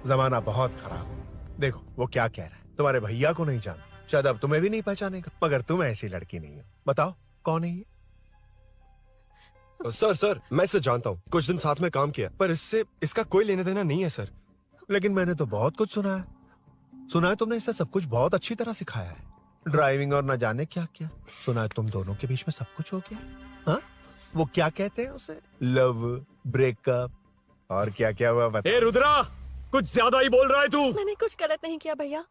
जमाना बहुत खराब है। देखो वो क्या कह रहा है। तुम्हारे भैया को नहीं जानता, शायद अब तुम्हें भी नहीं पहचानेगा, मगर तुम ऐसी लड़की नहीं हो। बताओ कौन है ये? सर मैं इसे जानता हूँ, कुछ दिन साथ में काम किया, पर इससे इसका कोई लेना देना नहीं है सर। लेकिन मैंने तो बहुत कुछ सुना है। सुना है तुमने इसे सब कुछ बहुत अच्छी तरह सिखाया है, ड्राइविंग और न जाने क्या क्या। सुना है तुम दोनों के बीच में सब कुछ हो गया। हाँ, वो क्या कहते हैं उसे? लव, ब्रेकअप और क्या क्या हुआ बता। ए रुद्रा, कुछ ज्यादा ही बोल रहा है तू। मैंने कुछ गलत नहीं किया भैया।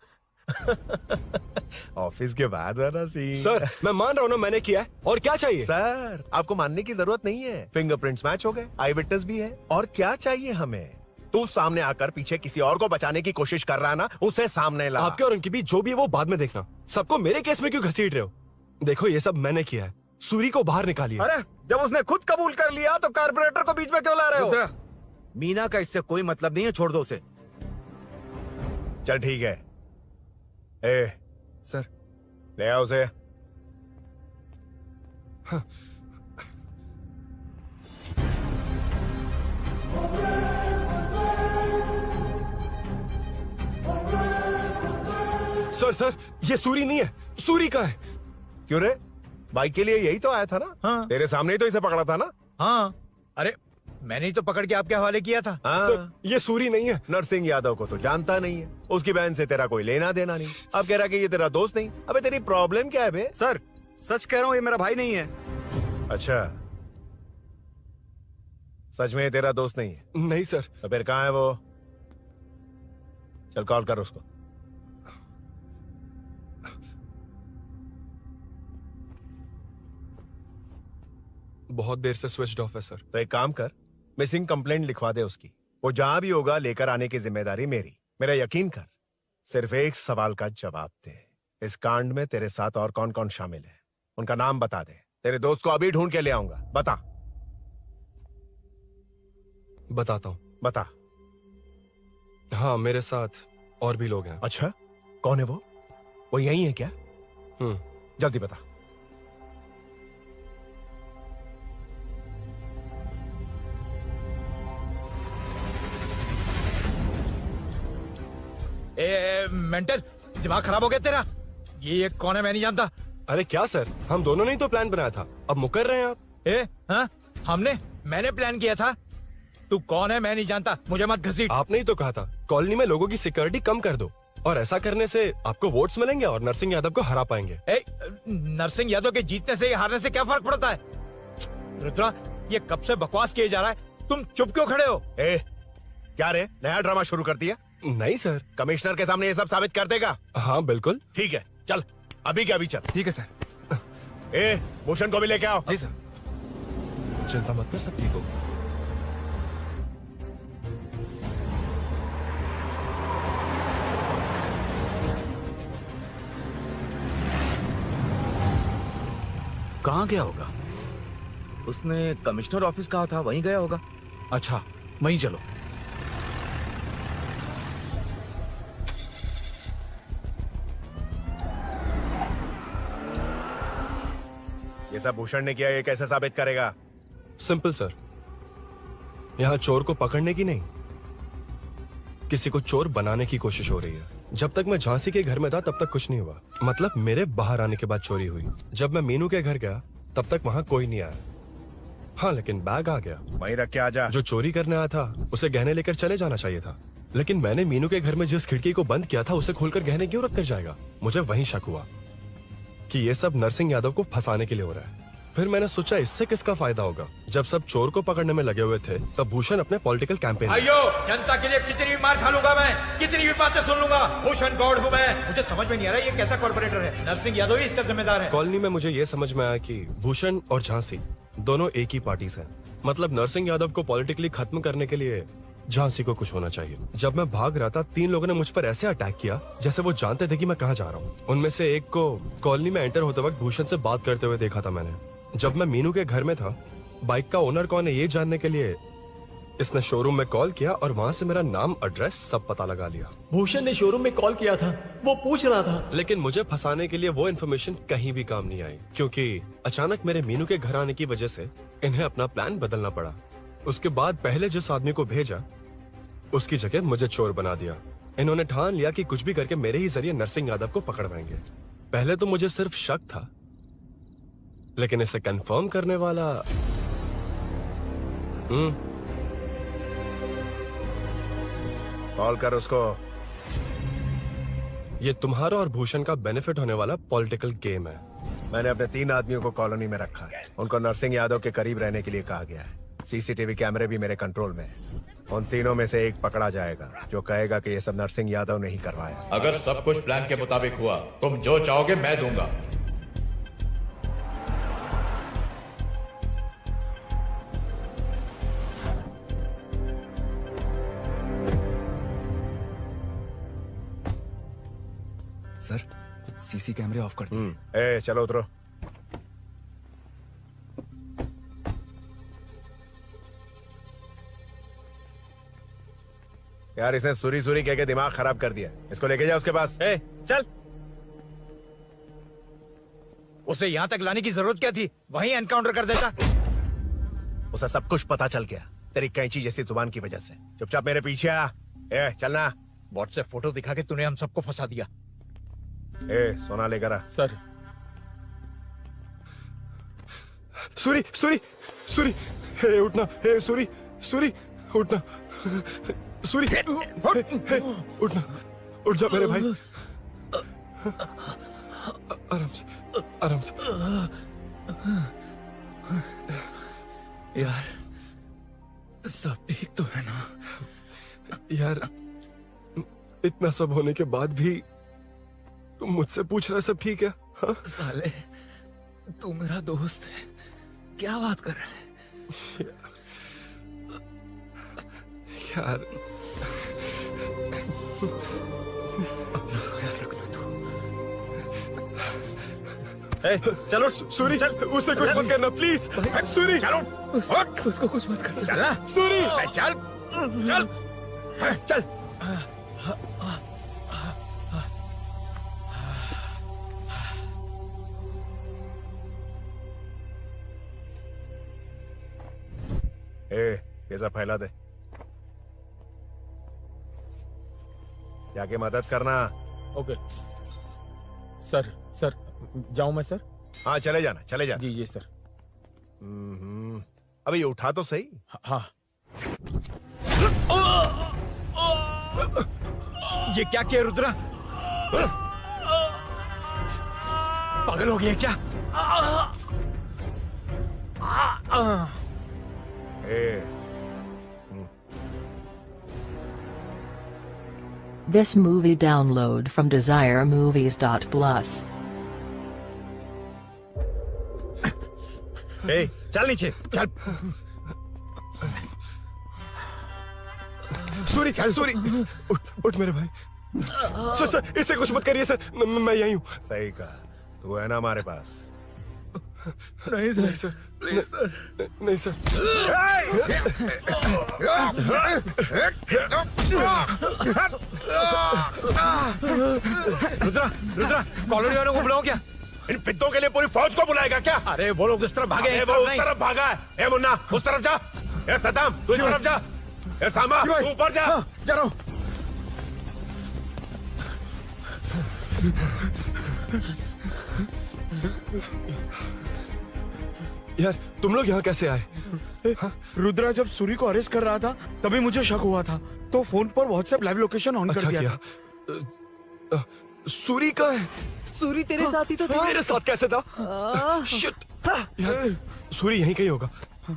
ऑफिस के बाद वाला सीन। सर मैं मान रहा हूँ ना मैंने किया है, और क्या चाहिए? सर आपको मानने की जरूरत नहीं है, फिंगरप्रिंट्स मैच हो गए, आई विटनेस भी है, और क्या चाहिए हमें? तू सामने आकर पीछे किसी और को बचाने की कोशिश कर रहा है ना, उसे सामने ला। आपके और उनके बीच जो भी है वो बाद में देखना, सबको मेरे केस में क्यों घसीट रहे हो? देखो ये सब मैंने किया है, सूरी को बाहर निकालिए। अरे जब उसने खुद कबूल कर लिया तो कारपोरेटर को बीच में क्यों ला रहे हो? मीना का इससे कोई मतलब नहीं है, छोड़ दो उसे। चल ठीक है। ए सर ले आओ उसे। हाँ। सर ये सूरी नहीं है, सूरी का है। क्यों रे? बाइक के लिए यही तो आया था ना? हाँ। तेरे सामने ही तो इसे पकड़ा था ना? हाँ, अरे मैंने ही तो पकड़ के आपके हवाले किया था। हाँ। सर ये सूरी नहीं है। नरसिंह यादव को तो जानता नहीं है, उसकी बहन से तेरा कोई लेना देना नहीं, अब कह रहा कि ये तेरा दोस्त नहीं। अबे तेरी प्रॉब्लम क्या है बे? सर सच कह रहा हूँ, ये मेरा भाई नहीं है। अच्छा, सच में ये तेरा दोस्त नहीं है? नहीं सर। तो फिर कहाँ है वो? चल कॉल कर उसको। बहुत देर से स्विच ऑफ है सर। तो एक काम कर, मिसिंग कंप्लेंट लिखवा दे उसकी। वो जहां भी होगा लेकर आने की जिम्मेदारी मेरी। मेरा यकीन कर, सिर्फ एक सवाल का जवाब दे, इस कांड में तेरे साथ और कौन कौन शामिल है, उनका नाम बता दे। तेरे दोस्त को अभी ढूंढ के ले आऊंगा। बता। बताता हूँ। बता। हाँ मेरे साथ और भी लोग हैं। अच्छा, कौन है वो? वो यही है क्या? जल्दी बता। ए मेंटल, दिमाग खराब हो गया तेरा? ये कौन है मैं नहीं जानता। अरे क्या सर, हम दोनों ने ही तो प्लान बनाया था, अब मुकर रहे हैं आप। हाँ? मैंने प्लान किया था। तू कौन है मैं नहीं जानता, मुझे मत घसीट। आपने ही तो कहा था कॉलोनी में लोगों की सिक्योरिटी कम कर दो, और ऐसा करने से आपको वोट्स मिलेंगे और नरसिंह यादव को हरा पाएंगे। नरसिंह यादव के जीतने से या हारने से क्या फर्क पड़ता है? रुद्रा, ये कब से बकवास किए जा रहा है, तुम चुप क्यों खड़े हो? क्या रे, नया ड्रामा शुरू कर दिया? नहीं सर। कमिश्नर के सामने ये सब साबित कर देगा? हाँ बिल्कुल। ठीक है, चल अभी के अभी चल। ठीक है सर। भूषण को भी लेके आओ। जी सर। चिंता मत कर, सब ठीक हो। कहाँ गया होगा? उसने कमिश्नर ऑफिस कहा था, वहीं गया होगा। अच्छा, वहीं चलो। ये सब भूषण ने किया, ये कैसे साबित करेगा? सिंपल सर, यहाँ चोर को पकड़ने की नहीं, किसी को चोर बनाने की कोशिश हो रही है। जब तक मैं झांसी के घर में था तब तक कुछ नहीं हुआ, मतलब मेरे बाहर आने के बाद चोरी हुई। जब मैं मीनू के घर गया तब तक वहाँ कोई नहीं आया। हाँ, लेकिन बैग आ गया। वहीं रख के आ जा। जो चोरी करने आया था उसे गहने लेकर चले जाना चाहिए था, लेकिन मैंने मीनू के घर में जिस खिड़की को बंद किया था उसे खोलकर गहने क्यों रख कर जाएगा? मुझे वहीं शक हुआ कि ये सब नरसिंह यादव को फंसाने के लिए हो रहा है। फिर मैंने सोचा इससे किसका फायदा होगा। जब सब चोर को पकड़ने में लगे हुए थे तब भूषण अपने पॉलिटिकल कैंपेन। भाइयों, जनता के लिए कितनी भी मार खा लूंगा मैं, कितनी भी बातें सुन लूंगा, भूषण गॉड हूँ मैं। मुझे समझ में नहीं आ रहा ये कैसा कॉर्पोरेटर है। नरसिंह यादव ही इसका जिम्मेदार है। कॉलोनी में मुझे ये समझ में आया कि भूषण और झांसी दोनों एक ही पार्टी से, मतलब नरसिंह यादव को पॉलिटिकली खत्म करने के लिए झांसी को कुछ होना चाहिए। जब मैं भाग रहा था 3 लोगों ने मुझ पर ऐसे अटैक किया जैसे वो जानते थे कि मैं कहाँ जा रहा हूँ। उनमें से एक को कॉलोनी में एंटर होते वक्त भूषण से बात करते हुए देखा था मैंने। जब मैं मीनू के घर में था, बाइक का ओनर कौन है ये जानने के लिए इसने शोरूम में कॉल किया और वहाँ से मेरा नाम, एड्रेस सब पता लगा लिया। भूषण ने शोरूम में कॉल किया था, वो पूछ रहा था। लेकिन मुझे फंसाने के लिए वो इन्फॉर्मेशन कहीं भी काम नहीं आई, क्योंकि अचानक मेरे मीनू के घर आने की वजह से इन्हें अपना प्लान बदलना पड़ा। उसके बाद पहले जिस आदमी को भेजा उसकी जगह मुझे चोर बना दिया। इन्होंने ठान लिया कि कुछ भी करके मेरे ही जरिए नरसिंह यादव को पकड़वाएंगे। पहले तो मुझे सिर्फ शक था, लेकिन इसे कंफर्म करने वाला कॉल कर उसको। ये तुम्हारा और भूषण का बेनिफिट होने वाला पॉलिटिकल गेम है। मैंने अपने 3 आदमियों को कॉलोनी में रखा है। उनको नरसिंह यादव के करीब रहने के लिए कहा गया है। सीसीटीवी कैमरे भी मेरे कंट्रोल में है। उन तीनों में से एक पकड़ा जाएगा जो कहेगा कि ये सब नरसिंह यादव ने ही करवाया। अगर सब कुछ प्लान के मुताबिक हुआ, तुम जो चाहोगे मैं दूंगा। सर, सीसी कैमरे ऑफ कर दो। चलो उतरो। यार इसने सुरी सुरी कह के दिमाग खराब कर दिया। इसको लेके जाओ उसके पास। चल। उसे यहाँ तक लाने की जरूरत क्या थी? वहीं एनकाउंटर कर देता। उसे सब कुछ पता चल गया तेरी कैंची जैसी जुबान की वजह से। चुपचाप मेरे पीछे आ। चलना। व्हाट्सएप फोटो दिखा के तूने हम सबको फंसा दिया। सोना लेकर आ। सर। सूरी सूरी सूरी, उठना। सूरी सूरी उठना। सूरी उठना, उठ जा मेरे भाई। आराम से, आराम से। यार सब ठीक तो है ना? यार इतना सब होने के बाद भी तुम मुझसे पूछ रहा है सब ठीक है? हाँ? साले, तू मेरा दोस्त है, क्या बात कर रहा है? यार चलो सूरी, चल। उसे कुछ मत करना प्लीज। सूरी चलो, उसको कुछ मत करना। चलना सूरी। चल चल चल। ये सब फैला दे। जाके मदद करना। ओके। सर जाऊं मैं सर? हाँ चले जाना, चले जाना। जी सर। अबे ये उठा तो सही। हाँ। ये क्या किया रुद्रा? पागल हो गया क्या? This movie download from DesireMovies.plus. ए, चल नीचे चल। सूरी सूरी उठ मेरे भाई। सर इसे कुछ मत करिए सर, मैं यही हूँ। सही कहा, तू है ना हमारे पास? नहीं सर प्लीज सर, नहीं सर। रुद्रा कॉलोनी वालों को बुलाओ क्या? इन पिद्दों के लिए पूरी फौज को बुलाएगा क्या? अरे वो लोग उस तरफ भागे हैं। वो उस तरफ भागा है। ए मुन्ना उस तरफ जा। ए सदाम तू इस तरफ जा। ए सामा तू ऊपर जा। जा रहा हूं। यार तुम लोग यहाँ कैसे आए? रुद्रा जब सूरी को अरेस्ट कर रहा था तभी मुझे शक हुआ था, तो फोन पर व्हाट्सएप लाइव लोकेशन ऑन कर दिया। सूरी का है? सूरी तेरे साथ ही तो था। मेरे साथ कैसे था? शिट। यार सूरी यहीं कहीं होगा,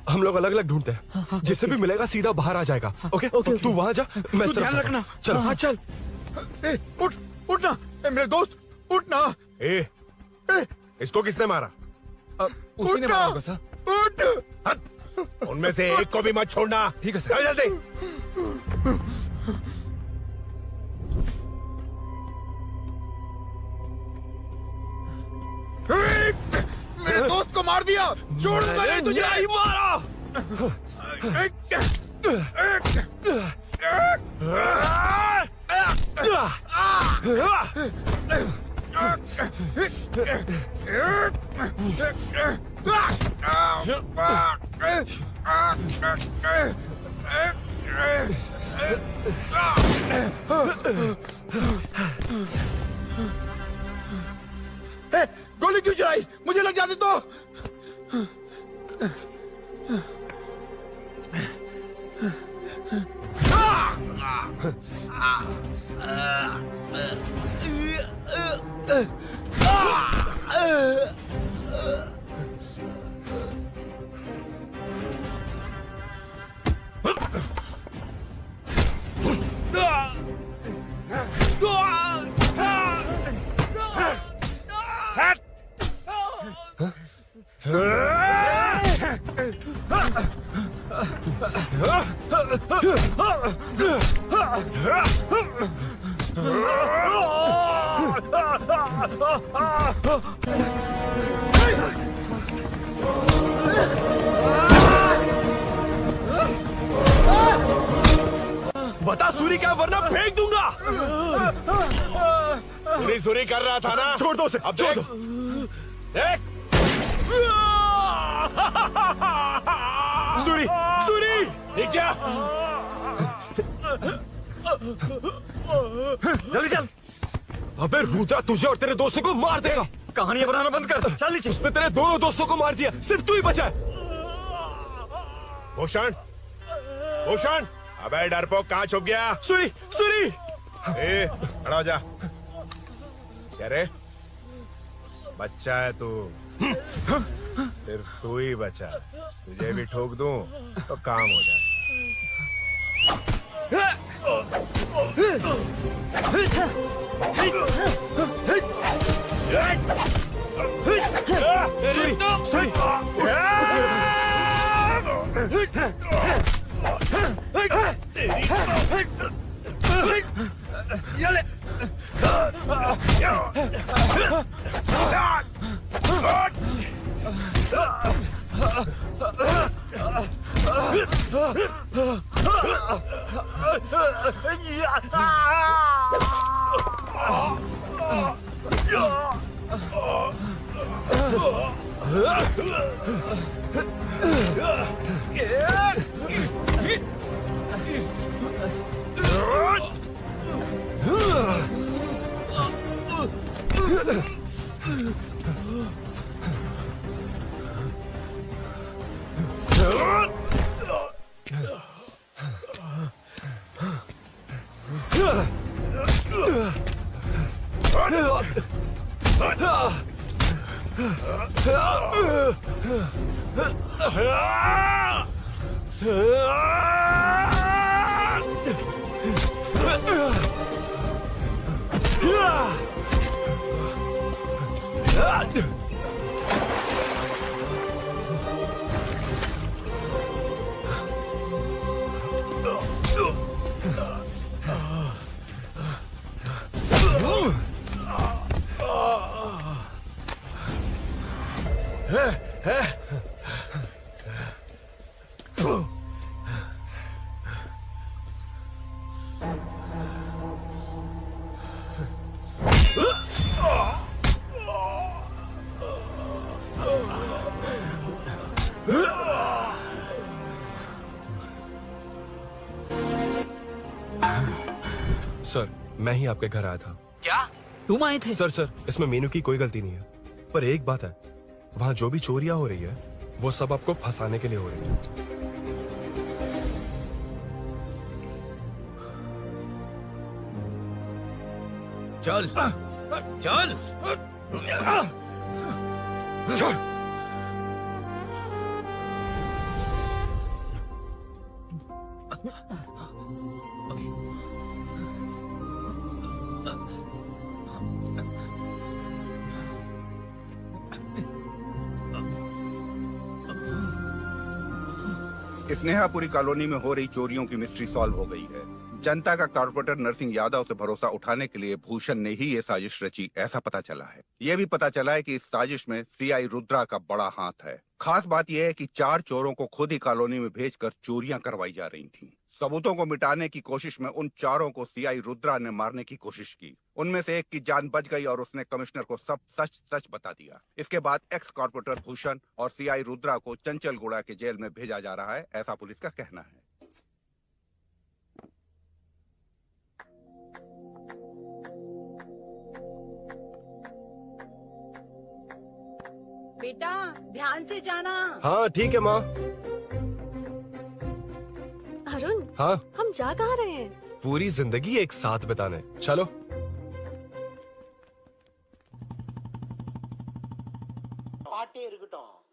हम लोग अलग अलग ढूंढते हैं। जिससे भी मिलेगा सीधा बाहर आ जाएगा। ओके तू वहां जा, मैं इस तरफ ध्यान रखना। चल। हाँ चल। उठना मेरे दोस्त, उठना। इसको किसने मारा? उसी ने मारा होगा सर। उठ। उनमें से एक को भी मत छोड़ना। ठीक है सर। जल्दी। मेरे दोस्त को मार दिया, छोड़ूंगा नहीं तुझे। नहीं मारा। गोली क्यों चलाई? मुझे लग जाने दो। बता सूरी क्या, वरना फेंक दूंगा। सूरी कर रहा था ना? छोड़ दो उसे, अब छोड़ दो। देख सूरी सूरी नीचे आ। जल्दी चल। अबे रुद्रा तुझे और तेरे दोस्तों को मार देगा। कहानियां बनाना बंद कर। चल नीचे। उसने तेरे दोनों दोस्तों को मार दिया, सिर्फ तू ही बचा है। भूषण भूषण, अबे डरपोक कहाँ छुप गया? सूरी सूरी। खड़ा हो जा। क्या रे, बच्चा है तू? सिर्फ तू ही बचा, तुझे भी ठोक दूं तो काम हो जाए। सर, मैं ही आपके घर आया था। क्या तुम आए थे? सर, इसमें मीनू की कोई गलती नहीं है, पर एक बात है, वहाँ जो भी चोरियां हो रही है वो सब आपको फंसाने के लिए हो रही है। चल चल स्नेहापुरी कॉलोनी में हो रही चोरियों की मिस्ट्री सॉल्व हो गई है। जनता का कॉर्पोरेटर नरसिंह यादव से भरोसा उठाने के लिए भूषण ने ही ये साजिश रची, ऐसा पता चला है। ये भी पता चला है कि इस साजिश में सीआई रुद्रा का बड़ा हाथ है। खास बात यह है कि 4 चोरों को खुद ही कॉलोनी में भेजकर चोरियां करवाई जा रही थीं। सबूतों को मिटाने की कोशिश में उन 4 को सीआई रुद्रा ने मारने की कोशिश की। उनमें से एक की जान बच गई और उसने कमिश्नर को सब सच सच बता दिया। इसके बाद एक्स कॉर्पोरेटर भूषण और सीआई रुद्रा को चंचलगुड़ा के जेल में भेजा जा रहा है, ऐसा पुलिस का कहना है। बेटा ध्यान से जाना। हाँ ठीक है माँ। अरुण, हाँ हम जा कहाँ रहे हैं? पूरी जिंदगी एक साथ बिताने, चलो। பாட்டே இருக்கட்டும்.